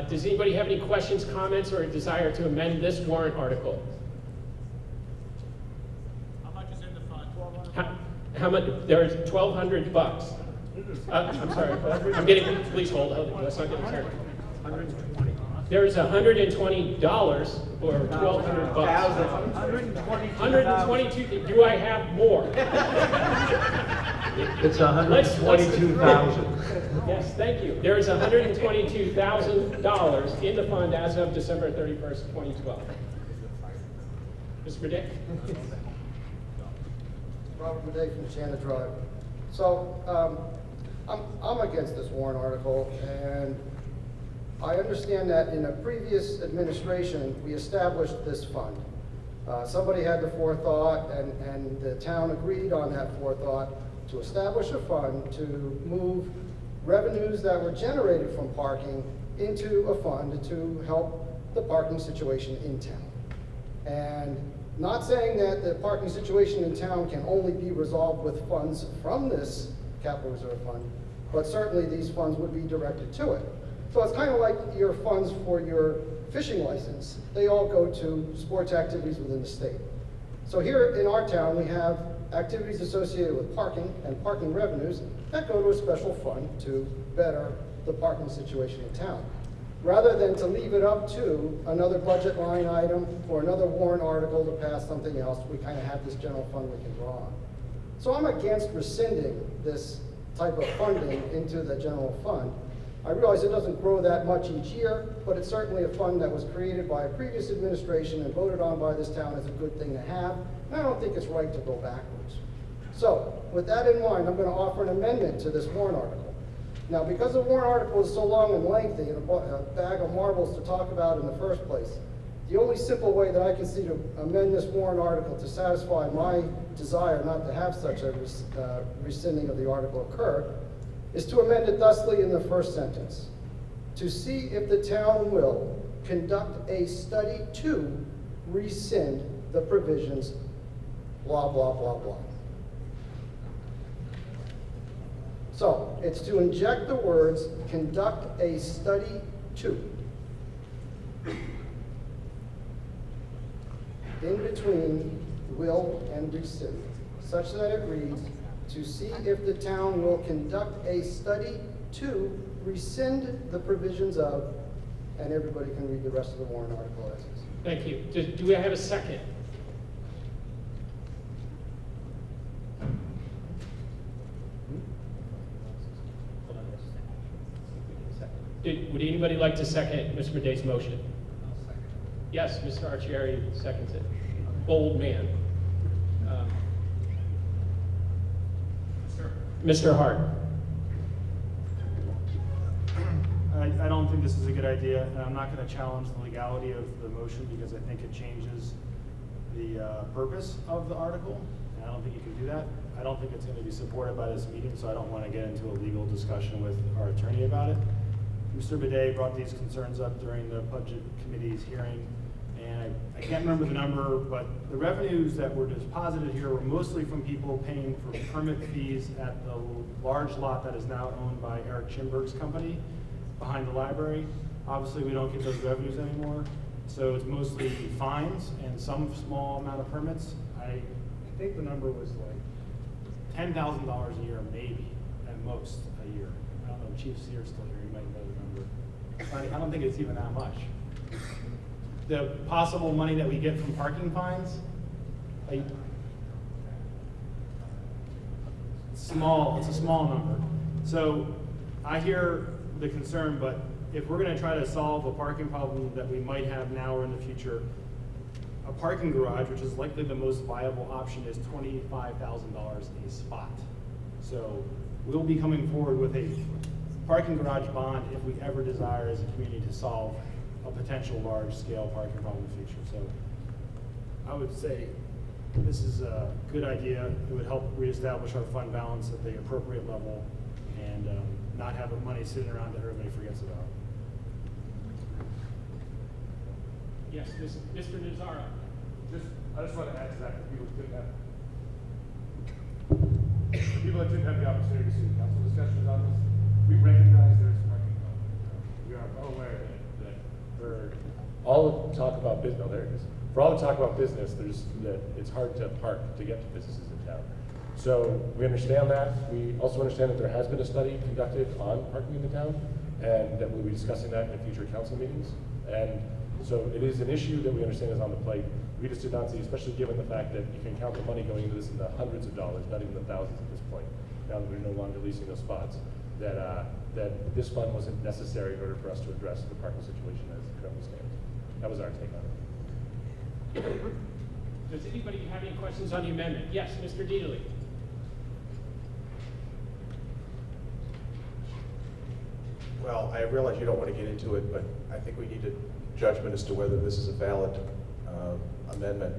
Does anybody have any questions, comments, or a desire to amend this warrant article? How much is in the fund? How much? There's $1,200. I'm sorry. I'm getting. Please hold. Let's not get started. 120. There's $120 or $1,200. 122. Do I have more? It's 122,000. Yes, thank you. There is $122,000 in the fund as of December 31st, 2012. Mr. Burdick? Robert Madej from Shannon Drive. So I'm against this warrant article, and I understand that in a previous administration we established this fund. Somebody had the forethought, and the town agreed on that forethought to establish a fund to move revenues that were generated from parking into a fund to help the parking situation in town. And not saying that the parking situation in town can only be resolved with funds from this capital reserve fund, but certainly these funds would be directed to it. So it's kind of like your funds for your fishing license. They all go to sports activities within the state. So here in our town, we have activities associated with parking and parking revenues that go to a special fund to better the parking situation in town. Rather than to leave it up to another budget line item or another warrant article to pass something else, we kind of have this general fund we can draw on. So I'm against rescinding this type of funding into the general fund. I realize it doesn't grow that much each year, but it's certainly a fund that was created by a previous administration and voted on by this town as a good thing to have, and I don't think it's right to go backwards. So, with that in mind, I'm going to offer an amendment to this warrant article. Now, because the warrant article is so long and lengthy and a bag of marbles to talk about in the first place, the only simple way that I can see to amend this warrant article to satisfy my desire not to have such a rescinding of the article occur is to amend it thusly in the first sentence. To see if the town will conduct a study to rescind the provisions, blah, blah, blah, blah. So, it's to inject the words, conduct a study to, in between will and rescind, such that it reads, to see if the town will conduct a study to rescind the provisions of, and everybody can read the rest of the warrant article as is. Thank you. Do we have a second? Would anybody like to second Mr. Burdet's motion? Yes, Mr. Archieri seconds it. Bold man. Mr. Hart. I don't think this is a good idea, and I'm not going to challenge the legality of the motion because I think it changes the purpose of the article, and I don't think you can do that. I don't think it's going to be supported by this meeting, so I don't want to get into a legal discussion with our attorney about it. Mr. Bidet brought these concerns up during the Budget Committee's hearing, and I can't remember the number, but the revenues that were deposited here were mostly from people paying for permit fees at the large lot that is now owned by Eric Chimberg's company behind the library. Obviously, we don't get those revenues anymore, so it's mostly fines and some small amount of permits. I think the number was like $10,000 a year, maybe, at most, a year. I don't know, Chief Sear's still here, he might know the number. I don't think it's even that much. The possible money that we get from parking fines, it's a small number. So I hear the concern, but if we're gonna try to solve a parking problem that we might have now or in the future, a parking garage, which is likely the most viable option, is $25,000 a spot. So we'll be coming forward with a parking garage bond if we ever desire as a community to solve a potential large-scale parking problem in the future. So I would say this is a good idea. It would help reestablish our fund balance at the appropriate level and not have the money sitting around that everybody forgets about. Yes, Mr. Nazaro. I just want to add to that, for people that didn't have the opportunity to see the council discussions on this, we recognize there's parking problem. We are well aware that for all the talk about business, there it is. For all the talk about business, that it's hard to park to get to businesses in town. So we understand that. We also understand that there has been a study conducted on parking in the town, and that we'll be discussing that in future council meetings. And so it is an issue that we understand is on the plate. We just did not see, especially given the fact that you can count the money going into this in the hundreds of dollars, not even the thousands at this point, now that we're no longer leasing those spots, that this fund wasn't necessary in order for us to address the parking situation as it currently stands. That was our take on it. Does anybody have any questions on the amendment? Yes, Mr. Deedley. Well, I realize you don't want to get into it, but I think we need a judgment as to whether this is a valid amendment.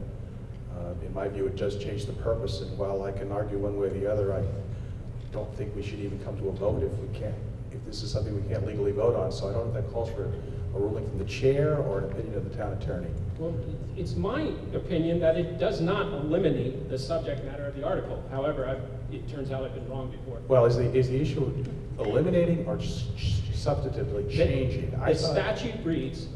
In my view, it does change the purpose, and while I can argue one way or the other, I don't think we should even come to a vote if this is something we can't legally vote on. So I don't know if that calls for a ruling from the chair or an opinion of the town attorney. Well, it's my opinion that it does not eliminate the subject matter of the article. However, it turns out I've been wrong before. Well, is the issue eliminating or substantively changing? The statute reads,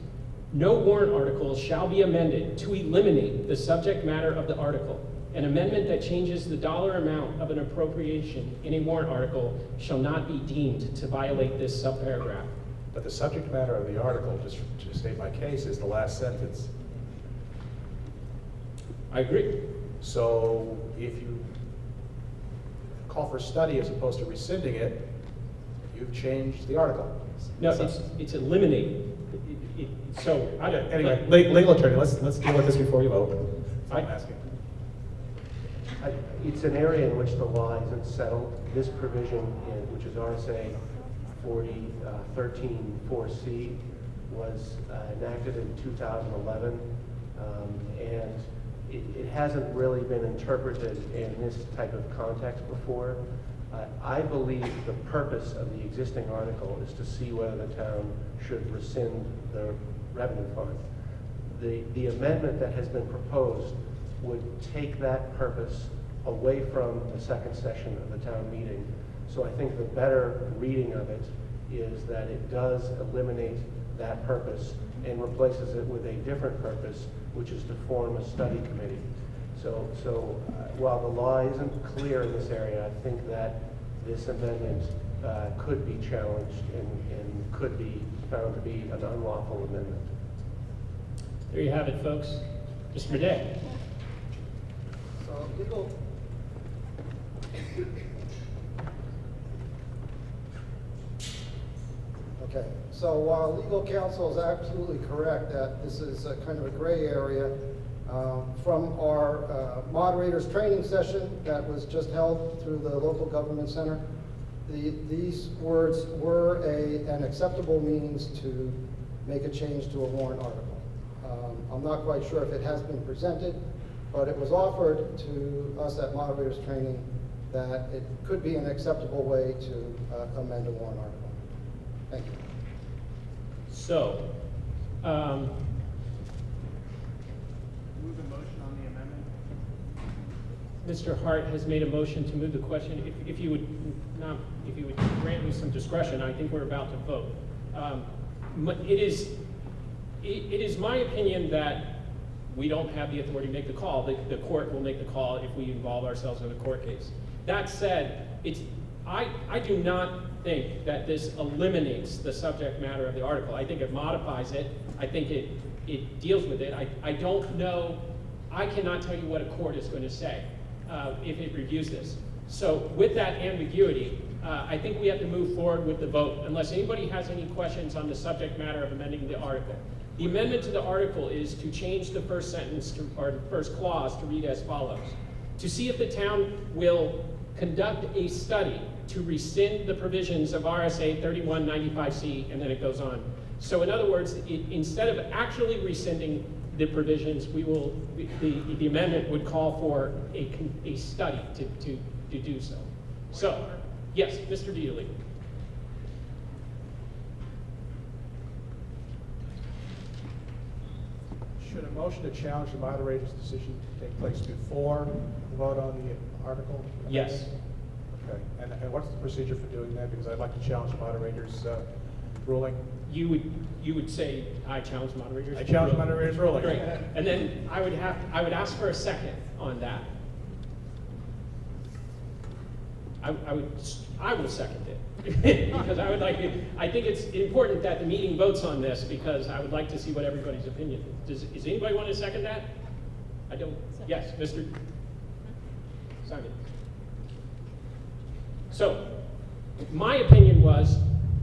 no warrant articles shall be amended to eliminate the subject matter of the article. An amendment that changes the dollar amount of an appropriation in a warrant article shall not be deemed to violate this subparagraph. But the subject matter of the article, just to state my case, is the last sentence. I agree. So if you call for a study as opposed to rescinding it, you've changed the article. No, it's eliminating. Anyway, legal attorney, let's deal with this before you vote. I'm asking. It's an area in which the law isn't settled. This provision, which is RSA 4013-4C, was enacted in 2011, and it hasn't really been interpreted in this type of context before. I believe the purpose of the existing article is to see whether the town should rescind the revenue fund. The amendment that has been proposed would take that purpose away from the second session of the town meeting. So I think the better reading of it is that it does eliminate that purpose and replaces it with a different purpose, which is to form a study committee. So while the law isn't clear in this area, I think that this amendment could be challenged and could be found to be an unlawful amendment. There you have it, folks. Mr. Day. So legal. Okay, so while legal counsel is absolutely correct that this is a kind of a gray area, from our moderators training session that was just held through the local government center, these words were an acceptable means to make a change to a warrant article. I'm not quite sure if it has been presented, but it was offered to us at moderators training that it could be an acceptable way to amend a warrant article. Thank you. So, Move a motion on the amendment. Mr. Hart has made a motion to move the question. If you would grant me some discretion, I think we're about to vote. It is my opinion that we don't have the authority to make the call. The court will make the call if we involve ourselves in a court case. That said, I do not think that this eliminates the subject matter of the article. I think it modifies it. I think it deals with it. I don't know, I cannot tell you what a court is going to say if it reviews this. So with that ambiguity, I think we have to move forward with the vote unless anybody has any questions on the subject matter of amending the article. The amendment to the article is to change the first sentence or the first clause to read as follows. To see if the town will conduct a study to rescind the provisions of RSA 3195C, and then it goes on. So in other words, instead of actually rescinding the provisions, the amendment would call for a study to do so. So, yes, Mr. Dealey. Should a motion to challenge the moderator's decision take place before the vote on the article? Yes. Okay, and what's the procedure for doing that? Because I'd like to challenge the moderator's ruling. You would say, I challenge moderator's ruling. I challenge moderator's ruling. Great. And then I would ask for a second on that. I will second it. Because I think it's important that the meeting votes on this, because I would like to see what everybody's opinion is. Does anybody want to second that? I don't. Yes, Mr. Simon. So, my opinion was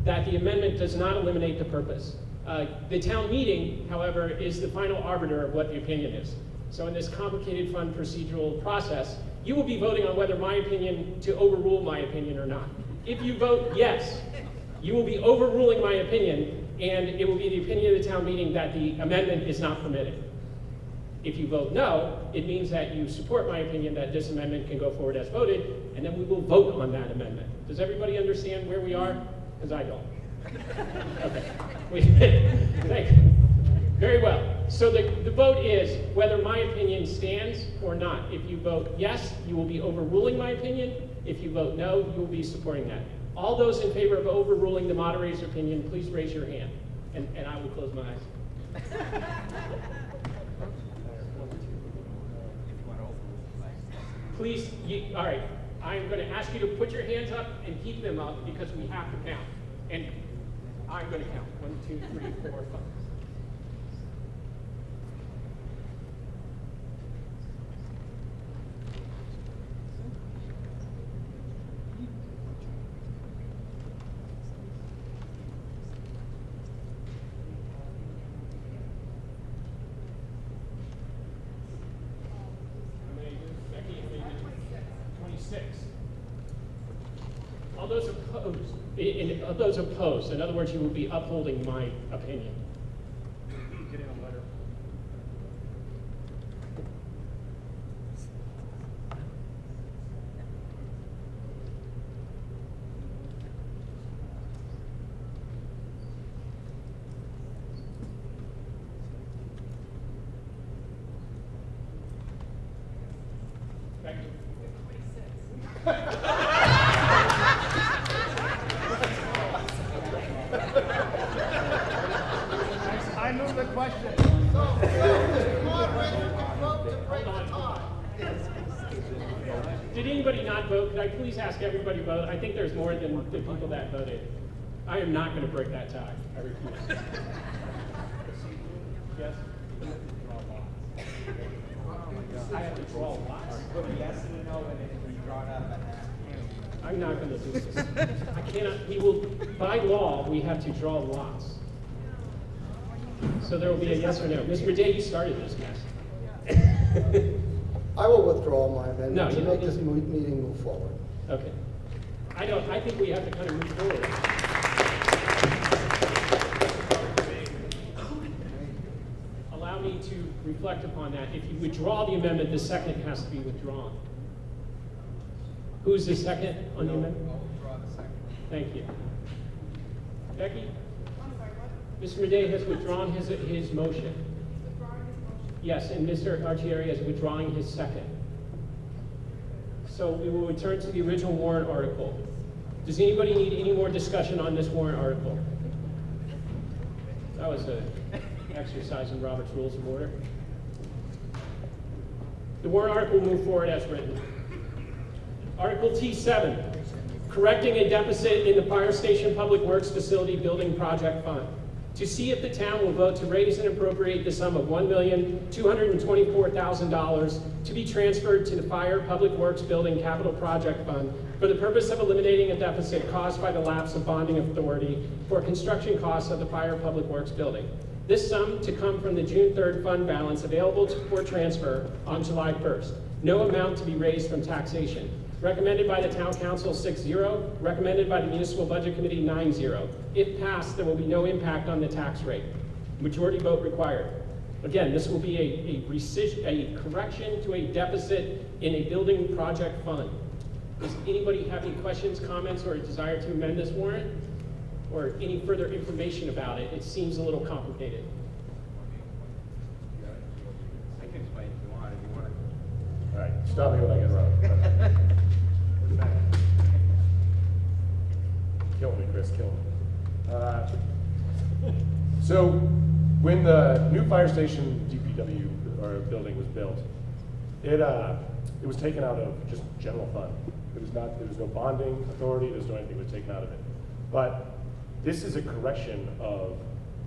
that the amendment does not eliminate the purpose. The town meeting, however, is the final arbiter of what the opinion is. So in this complicated, fun procedural process, you will be voting on whether my opinion to overrule my opinion or not. If you vote yes, you will be overruling my opinion, and it will be the opinion of the town meeting that the amendment is not permitted. If you vote no, it means that you support my opinion that this amendment can go forward as voted, and then we will vote on that amendment. Does everybody understand where we are? Because I don't. Okay. Thank you. Very well. So the vote is whether my opinion stands or not. If you vote yes, you will be overruling my opinion. If you vote no, you will be supporting that. All those in favor of overruling the moderator's opinion, please raise your hand, and I will close my eyes. Please, all right, I'm going to ask you to put your hands up and keep them up because we have to count. And I'm going to count. 1, 2, 3, 4, 5. Those opposed, in other words, you will be upholding my opinion. Get in a letter. Thank you. I move the question. So, the moderator can vote to break the tie. Did anybody not vote? Could I please ask everybody to vote? I think there's more than the people that voted. I am not going to break that tie. I refuse. Yes? I have to draw lots. Put a yes and a no in it and draw it out of a hat. I'm not going to do this. I cannot, we will, by law, we have to draw lots. So there will be a yes or no. Mr. Day, you started this mess. I will withdraw my amendment No, to you make don't. this meeting move forward. Okay. I think we have to kind of move forward. Allow me to reflect upon that. If you withdraw the amendment, the second has to be withdrawn. Who's the second on the amendment? I'll withdraw the second. Thank you. Becky? Mr. Madej has withdrawn his motion. Yes, and Mr. Archieri is withdrawing his second. So we will return to the original warrant article. Does anybody need any more discussion on this warrant article? That was an exercise in Robert's Rules of Order. The warrant article will move forward as written. Article T7, correcting a deficit in the Fire Station Public Works Facility Building Project Fund. To see if the town will vote to raise and appropriate the sum of $1,224,000 to be transferred to the Fire Public Works Building Capital Project Fund for the purpose of eliminating a deficit caused by the lapse of bonding authority for construction costs of the Fire Public Works Building. This sum to come from the June 3rd fund balance available for transfer on July 1st. No amount to be raised from taxation. Recommended by the Town Council 6-0. Recommended by the Municipal Budget Committee 9-0. If passed, there will be no impact on the tax rate. Majority vote required. Again, this will be a correction to a deficit in a building project fund. Does anybody have any questions, comments, or a desire to amend this warrant? Or any further information about it? It seems a little complicated. I can explain if you want, All right, stop me when I get wrong. Kill me, Chris, kill me. So, when the new fire station DPW or building was built, it was taken out of just general fund. There was no bonding authority, there was no anything that was taken out of it. But this is a correction of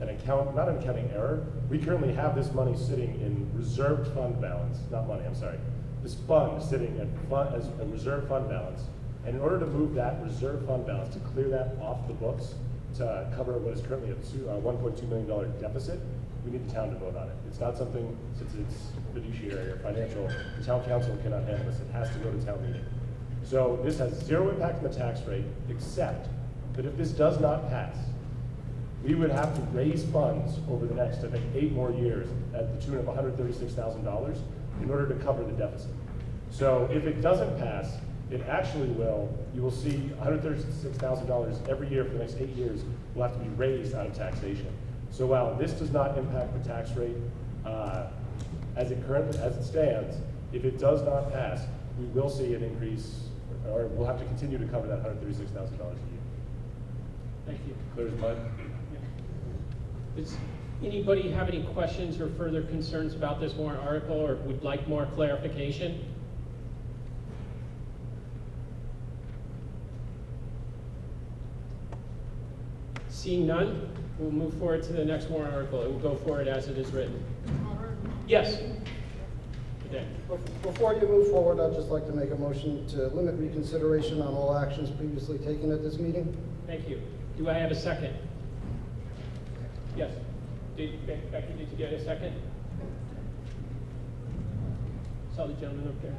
not an accounting error. We currently have this money sitting in reserved fund balance, not money, I'm sorry. This fund sitting as a reserve fund balance. And in order to move that reserve fund balance, to clear that off the books, to cover what is currently a $1.2 million deficit, we need the town to vote on it. It's not something, since it's fiduciary or financial, the town council cannot handle this. It has to go to town meeting. So this has zero impact on the tax rate, except that if this does not pass, we would have to raise funds over the next, I think, 8 more years at the tune of $136,000 in order to cover the deficit. So if it doesn't pass, it actually will, you will see $136,000 every year for the next 8 years will have to be raised out of taxation. So while this does not impact the tax rate as it stands, if it does not pass, we will see an increase, or we'll have to continue to cover that $136,000 a year. Thank you. Clear as mud? Does anybody have any questions or further concerns about this warrant article, or would like more clarification? Seeing none, we'll move forward to the next warrant article. It will go forward as it is written. Yes? Okay. Before you move forward, I'd just like to make a motion to limit reconsideration on all actions previously taken at this meeting. Thank you. Do I have a second? Yes. Becky, did you get a second? Saw the gentleman up there.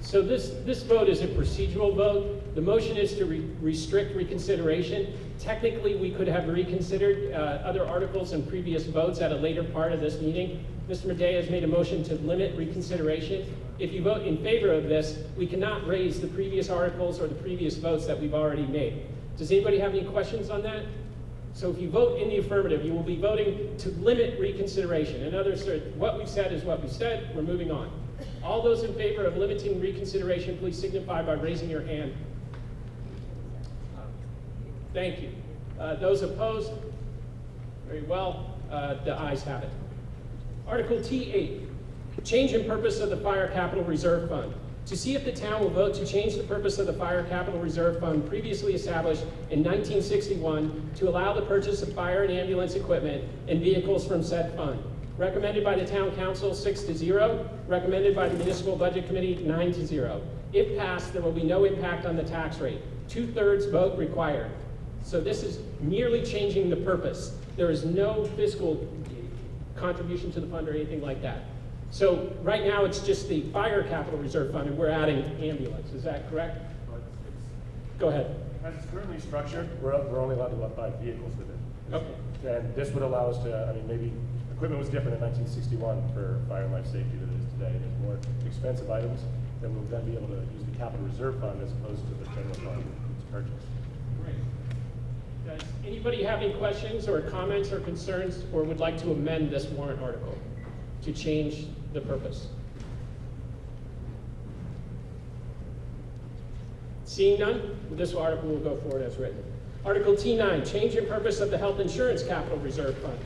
So this vote is a procedural vote. The motion is to restrict reconsideration. Technically, we could have reconsidered other articles and previous votes at a later part of this meeting. Mr. Medea has made a motion to limit reconsideration. If you vote in favor of this, we cannot raise the previous articles or the previous votes that we've already made. Does anybody have any questions on that? So if you vote in the affirmative, you will be voting to limit reconsideration. In other words, what we've said is what we said. We're moving on. All those in favor of limiting reconsideration, please signify by raising your hand. Thank you. Those opposed? Very well. The ayes have it. Article T8, change in purpose of the Fire Capital Reserve Fund. To see if the town will vote to change the purpose of the Fire Capital Reserve Fund previously established in 1961 to allow the purchase of fire and ambulance equipment and vehicles from said fund. Recommended by the Town Council 6-0. Recommended by the Municipal Budget Committee 9-0. If passed, there will be no impact on the tax rate. 2/3 vote required. So this is merely changing the purpose. There is no fiscal contribution to the fund or anything like that. So right now it's just the Fire Capital Reserve Fund and we're adding ambulance. Is that correct? Go ahead. As it's currently structured, we're only allowed to buy vehicles with it. Okay. And this would allow us to, maybe equipment was different in 1961 for fire and life safety than it is today. There's more expensive items, then we'll then be able to use the capital reserve fund as opposed to the general fund to purchase. Great. Does anybody have any questions or comments or concerns or would like to amend this warrant article to change the purpose? Seeing none, this article will go forward as written. Article T9, change in purpose of the Health Insurance Capital Reserve Fund.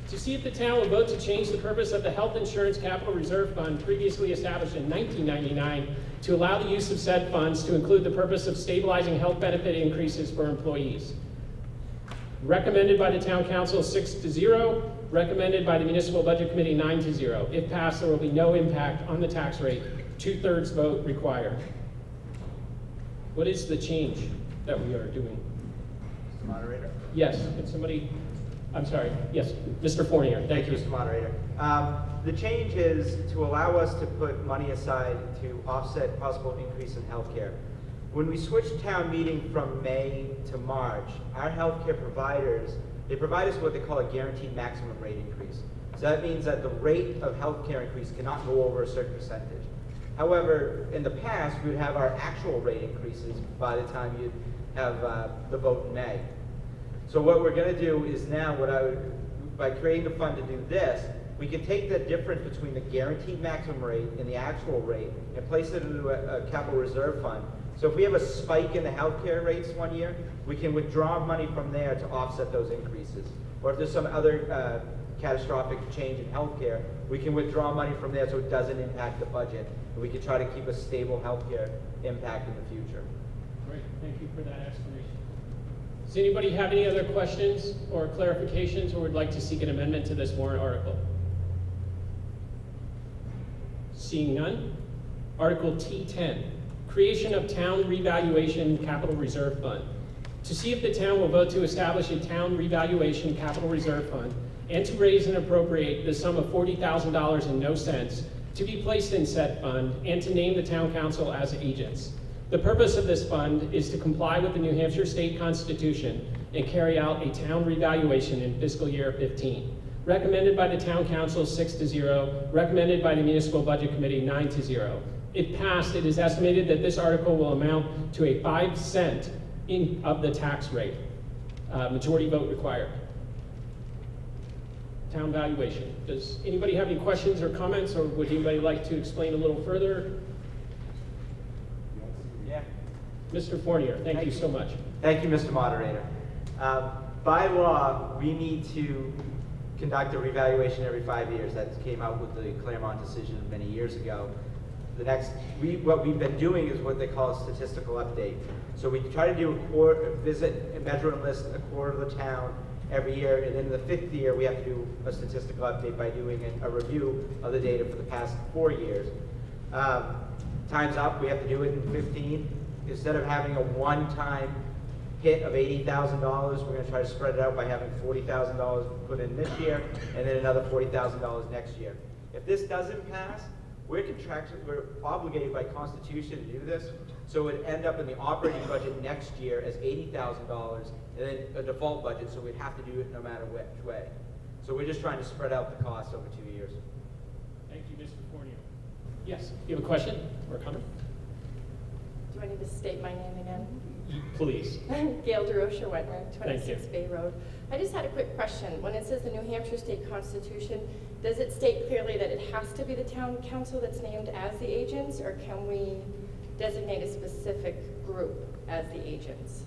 To see if the town will vote to change the purpose of the Health Insurance Capital Reserve Fund previously established in 1999 to allow the use of said funds to include the purpose of stabilizing health benefit increases for employees. Recommended by the Town Council 6-0. Recommended by the Municipal Budget Committee 9-0. If passed, there will be no impact on the tax rate. 2/3 vote required. What is the change that we are doing? Mr. Moderator? Yes, can somebody, I'm sorry, yes, Mr. Fournier, thank you. Mr. Moderator. The change is to allow us to put money aside to offset possible increase in healthcare. When we switched town meeting from May to March, our healthcare providers, they provide us what they call a guaranteed maximum rate increase. So that means that the rate of healthcare increase cannot go over a certain percentage. However, in the past, we would have our actual rate increases by the time you'd have the vote in May. So what we're going to do is now, by creating the fund to do this, we can take the difference between the guaranteed maximum rate and the actual rate and place it into a capital reserve fund. So if we have a spike in the healthcare rates one year, we can withdraw money from there to offset those increases. Or if there's some other catastrophic change in healthcare, we can withdraw money from there so it doesn't impact the budget. And we can try to keep a stable healthcare impact in the future. Great, thank you for that explanation. Does anybody have any other questions or clarifications or would like to seek an amendment to this warrant article? Seeing none. Article T10, creation of town revaluation capital reserve fund. To see if the town will vote to establish a town revaluation capital reserve fund and to raise and appropriate the sum of $40,000 and no cents to be placed in said fund and to name the town council as agents. The purpose of this fund is to comply with the New Hampshire State Constitution and carry out a town revaluation in fiscal year 15. Recommended by the Town Council 6-0, recommended by the Municipal Budget Committee 9-0. If passed, it is estimated that this article will amount to a 5 cent of the tax rate. Majority vote required. Town valuation. Does anybody have any questions or comments, or would anybody like to explain a little further? Yeah. Mr. Fournier, thank you so much. Thank you, Mr. Moderator. By law, we need to conduct a revaluation every 5 years. That came out with the Claremont decision many years ago. What we've been doing is what they call a statistical update. So we try to do visit and measure and list a quarter of the town every year, and in the 5th year we have to do a statistical update by doing a review of the data for the past 4 years. Time's up, we have to do it in 15. Instead of having a one-time hit of $80,000, we're going to try to spread it out by having $40,000 put in this year and then another $40,000 next year. If this doesn't pass, we're obligated by Constitution to do this, so it would end up in the operating budget next year as $80,000 and then a default budget, so we'd have to do it no matter which way. So we're just trying to spread out the cost over 2 years. Thank you, Mr. Fournier. Yes, you have a question or a comment? Do I need to state my name again? Please. Gail DeRocher Wetner, Thank you. 26 Bay Road. I just had a quick question. When it says the New Hampshire State Constitution, does it state clearly that it has to be the town council that's named as the agents, or can we designate a specific group as the agents?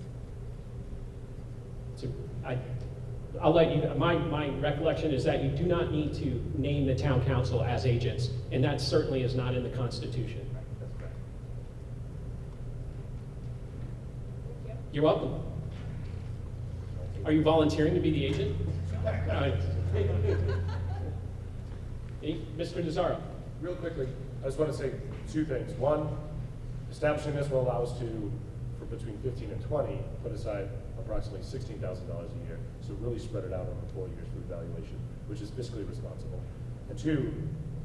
I'll let you, my recollection is that you do not need to name the town council as agents, and that certainly is not in the Constitution. That's correct. You're welcome. Are you volunteering to be the agent? Mr. Nazaro. Real quickly, I just want to say 2 things. One, establishing this will allow us to, for between 15 and 20, put aside approximately $16,000 a year. So really spread it out over 4 years for evaluation, which is fiscally responsible. And 2,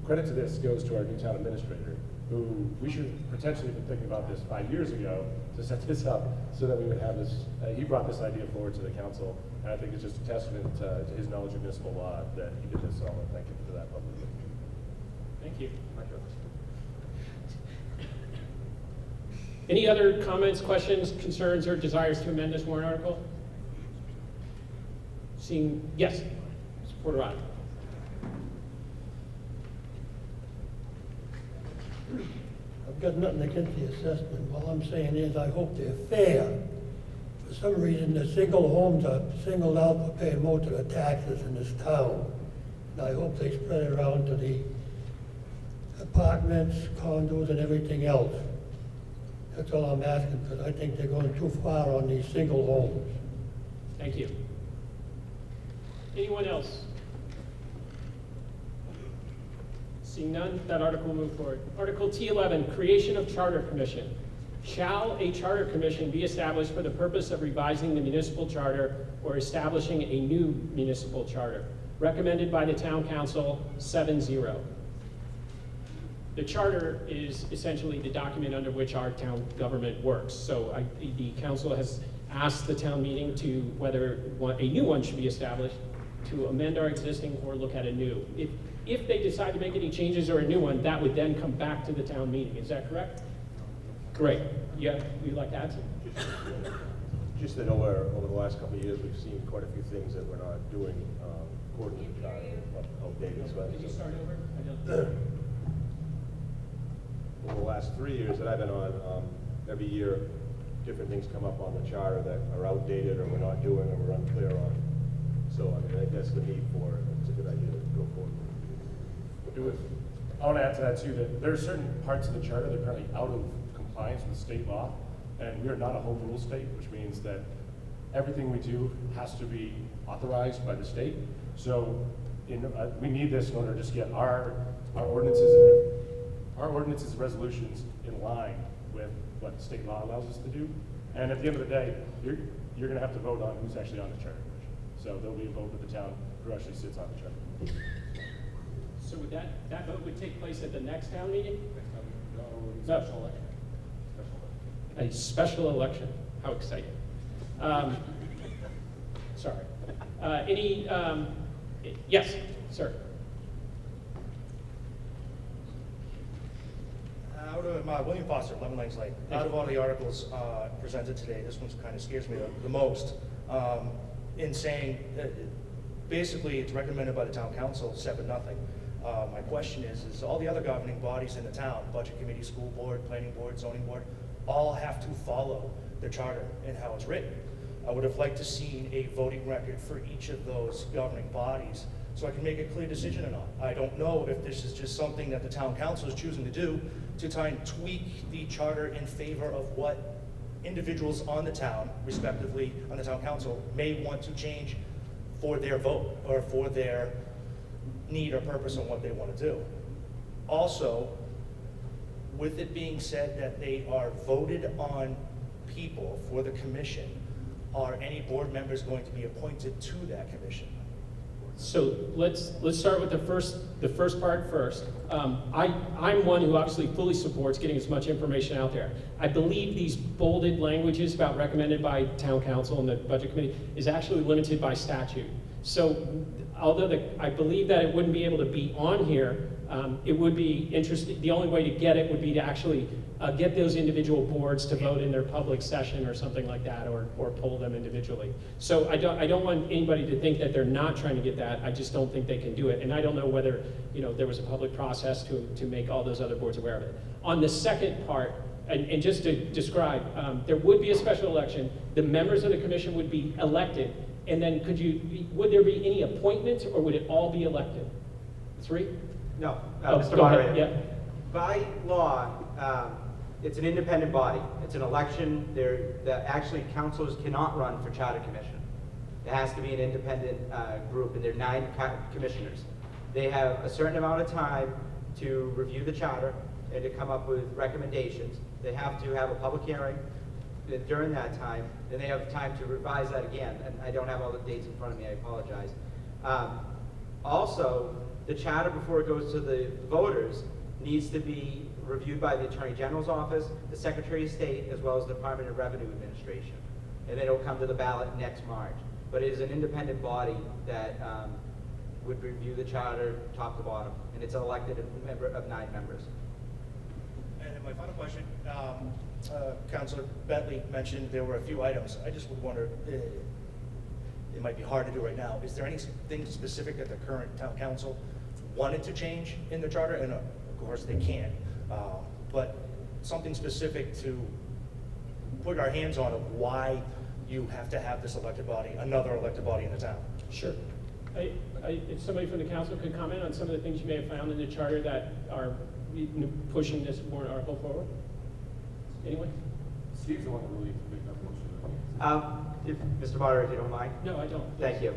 credit to this goes to our new town administrator, who we should potentially have been thinking about this 5 years ago to set this up so that we would have this. He brought this idea forward to the council, and I think it's just a testament to his knowledge of municipal law that he did this. So I want to thank him for that publicly. Thank you. Any other comments, questions, concerns, or desires to amend this warrant article? Seeing, yes, Mr. Porterado. I've got nothing against the assessment. All I'm saying is I hope they're fair. For some reason, the single homes are singled out for paying most of the taxes in this town. And I hope they spread it around to the apartments, condos, and everything else. That's all I'm asking, because I think they're going too far on these single homes. Thank you. Anyone else? Seeing none, that article will move forward. Article T11, creation of charter commission. Shall a charter commission be established for the purpose of revising the municipal charter or establishing a new municipal charter? recommended by the town council 7-0. The charter is essentially the document under which our town government works. So the council has asked the town meeting to whether a new one should be established, to amend our existing or look at a new. If they decide to make any changes or a new one, that would then come back to the town meeting. Is that correct? Great. Yeah, you'd like to add something? Just that over the last couple of years, we've seen quite a few things that we're not doing according to the charter, outdated. So Could you start over? I don't. Over the last 3 years that I've been on, every year, different things come up on the charter that are outdated or we're not doing or we're unclear on. So I mean, I think that's the need for it. It's a good idea to go forward. I want to add to that too, that there are certain parts of the charter that are currently out of compliance with state law, and we are not a home rule state, which means that everything we do has to be authorized by the state. So we need this in order to just get our ordinances and resolutions in line with what the state law allows us to do. And at the end of the day, you're going to have to vote on who's actually on the charter commission. So there'll be a vote of the town who actually sits on the charter. So would that vote would take place at the next town meeting? No, special election. A special election. How exciting. Sorry. Yes, sir. William Foster, Lemon Lanes Lane. Out of all the articles presented today, this one kind of scares me the most. In saying, basically, it's recommended by the town council, 7-0. My question is all the other governing bodies in the town, budget committee, school board, planning board, zoning board, all have to follow the charter and how it's written. I would have liked to see a voting record for each of those governing bodies so I can make a clear decision or not. I don't know if this is just something that the town council is choosing to do to try and tweak the charter in favor of what individuals on the town, respectively on the town council, may want to change for their vote or for their need or purpose on what they want to do. Also, with it being said that they are voted on people for the commission, are any board members going to be appointed to that commission? So let's start with the first part first. I'm one who obviously fully supports getting as much information out there. I believe these bolded languages about recommended by town council and the budget committee is actually limited by statute. So although I believe that it wouldn't be able to be on here, it would be interesting. The only way to get it would be to actually get those individual boards to vote in their public session or something like that, or poll them individually. So I don't want anybody to think that they're not trying to get that. I just don't think they can do it. And I don't know whether there was a public process to make all those other boards aware of it. On the second part, and just to describe, there would be a special election. The members of the commission would be elected. And then would there be any appointments, or would it all be elected? 3? No, Mr. Moderator. Yeah. By law, it's an independent body. It's an election. Actually, councilors cannot run for charter commission. It has to be an independent group, and there are 9 commissioners. They have a certain amount of time to review the charter and to come up with recommendations. They have to have a public hearing during that time. Then they have time to revise that again. And I don't have all the dates in front of me. I apologize. Also, the charter, before it goes to the voters, needs to be reviewed by the Attorney General's office, the Secretary of State, as well as the Department of Revenue Administration. And then it'll come to the ballot next March. But it is an independent body that would review the charter top to bottom. And it's an elected member of 9 members. And then my final question, Councilor Bentley mentioned there were a few items. I just would wonder, it might be hard to do right now. Is there anything specific that the current town council wanted to change in the charter? And of course they can't. But something specific to put our hands on of why you have to have this elected body, another elected body in the town. Sure. If somebody from the council could comment on some of the things you may have found in the charter that are pushing this warrant article forward. Anyone? Steve's the one that really made that motion. Mr. Moderator, if you don't mind. No, I don't. Thank you.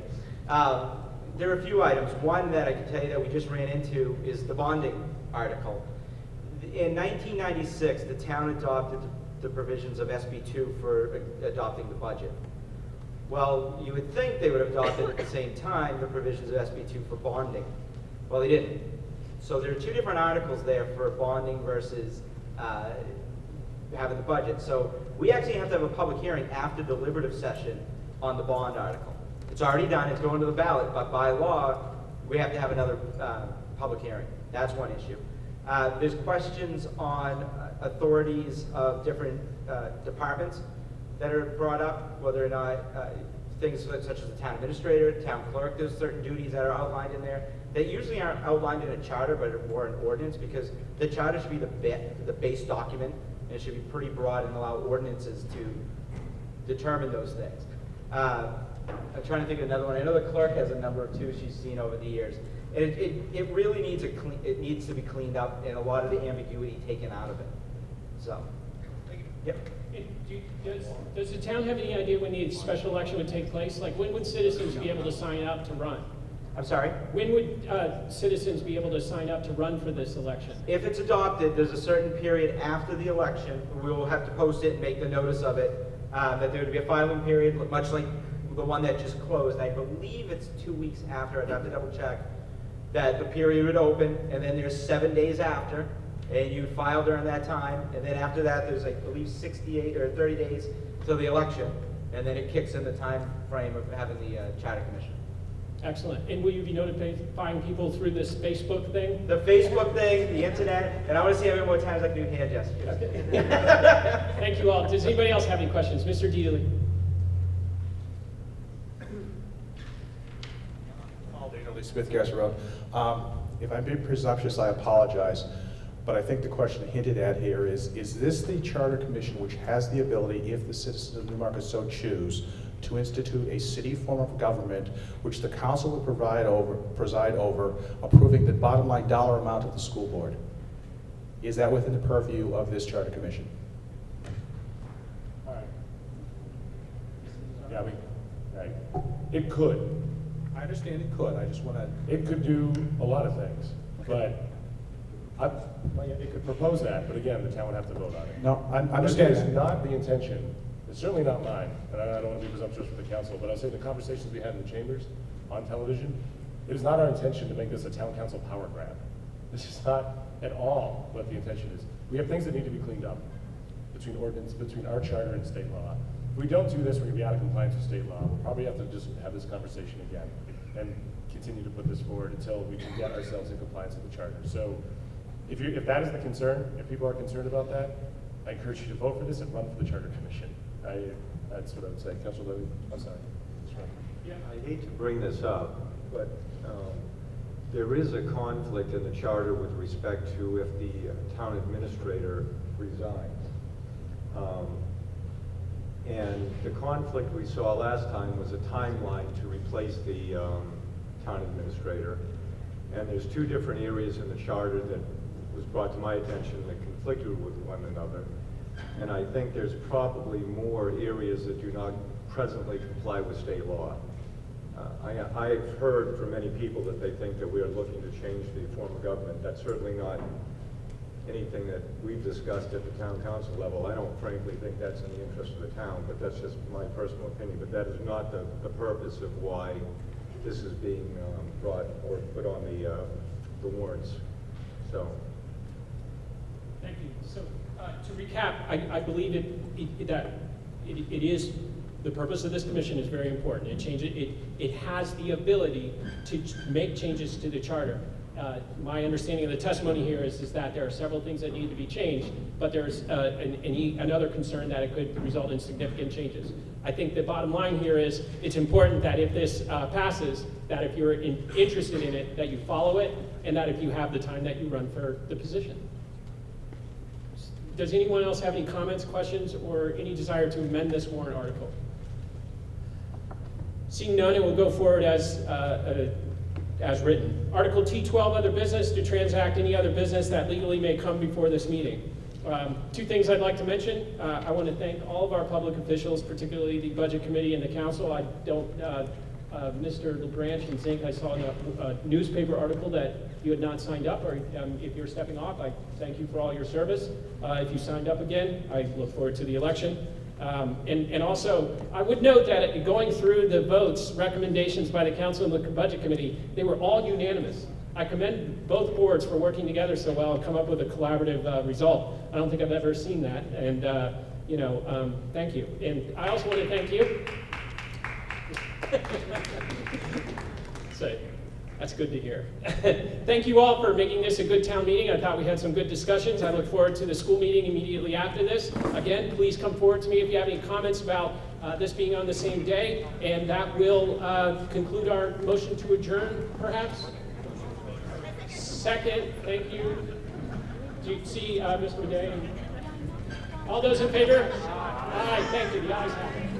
There are a few items. One that I can tell you that we just ran into is the bonding article. In 1996, the town adopted the provisions of SB 2 for adopting the budget. Well, you would think they would have adopted at the same time the provisions of SB2 for bonding. Well, they didn't. So there are two different articles there for bonding versus having the budget. So we actually have to have a public hearing after deliberative session on the bond article. It's already done, it's going to the ballot, but by law, we have to have another public hearing. That's one issue. There's questions on authorities of different departments that are brought up, whether or not things such as the town administrator, town clerk, there's certain duties that are outlined in there that usually aren't outlined in a charter, but are more an ordinance, because the charter should be the base document, and it should be pretty broad and allow ordinances to determine those things. I'm trying to think of another one. I know the clerk has a number too she's seen over the years. And it really needs to be cleaned up and a lot of the ambiguity taken out of it. So, yep. Does the town have any idea when the special election would take place? Like, when would citizens be able to sign up to run? I'm sorry? When would citizens be able to sign up to run for this election? If it's adopted, there's a certain period after the election. We will have to post it and make the notice of it, that there would be a filing period, much like the one that just closed. I believe it's 2 weeks after. I'd have to double check. That the period would open, and then there's 7 days after, and you file during that time, and then after that, there's, I believe, 68 or 30 days till the election, and then it kicks in the time frame of having the charter commission. Excellent. And will you be notifying people through this Facebook thing? The Facebook thing, the internet, and I want to see how many more times I can do hand gestures. Okay. Thank you all. Does anybody else have any questions? Mr. Dealey. Smith Gas Road. If I'm being presumptuous, I apologize, but I think the question hinted at here is this the Charter Commission which has the ability, if the citizens of Newmarket so choose, to institute a city form of government which the council would preside over, approving the bottom line dollar amount of the school board? Is that within the purview of this Charter Commission? All right. Yeah, right. It could. I understand it could. I just want to. It could do a lot of things, but it could propose that. But again, the town would have to vote on it. No, I But understand. it's not the intention. It's certainly not mine, and I don't want to be presumptuous for the council. But I'll say the conversations we had in the chambers on television. It is not our intention to make this a town council power grab. This is not at all what the intention is. We have things that need to be cleaned up between ordinance, between our charter and state law. If we don't do this, we're going to be out of compliance with state law. We'll probably have to just have this conversation again and continue to put this forward until we can get ourselves in compliance with the charter. So if that is the concern, if people are concerned about that, I encourage you to vote for this and run for the Charter Commission. That's what I would say. Councilor Levy, I'm sorry. Yeah, I hate to bring this up, but there is a conflict in the charter with respect to if the town administrator resigns. And the conflict we saw last time was a timeline to replace the town administrator. And there's two different areas in the charter that was brought to my attention that conflicted with one another. And I think there's probably more areas that do not presently comply with state law. I've heard from many people that they think that we are looking to change the form of government. That's certainly not anything that we've discussed at the town council level. I don't frankly think that's in the interest of the town, but that's just my personal opinion. But that is not the purpose of why this is being brought or put on the warrants. So. Thank you. So to recap, I believe that it is, the purpose of this commission is very important. It has the ability to make changes to the charter. My understanding of the testimony here is that there are several things that need to be changed, but there's another concern that it could result in significant changes. I think the bottom line here is it's important that if this passes, that if you're interested in it, that you follow it, and that if you have the time, that you run for the position. Does anyone else have any comments, questions, or any desire to amend this warrant article? Seeing none, it will go forward as written. Article T12, other business, to transact any other business that legally may come before this meeting. Two things I'd like to mention. I want to thank all of our public officials, particularly the Budget Committee and the Council. I don't, Mr. LeBranch and Zink, I saw in a newspaper article that you had not signed up, or if you're stepping off, I thank you for all your service. If you signed up again, I look forward to the election. And also, I would note that going through the votes, recommendations by the council and the budget committee, they were all unanimous. I commend both boards for working together so well and come up with a collaborative result. I don't think I've ever seen that, and thank you. And I also want to thank you. So, that's good to hear. Thank you all for making this a good town meeting. I thought we had some good discussions. I look forward to the school meeting immediately after this. Again, please come forward to me if you have any comments about this being on the same day. And that will conclude our motion to adjourn, perhaps. Second, thank you. Do you see Mr. Day? All those in favor? Aye, thank you. The ayes have it.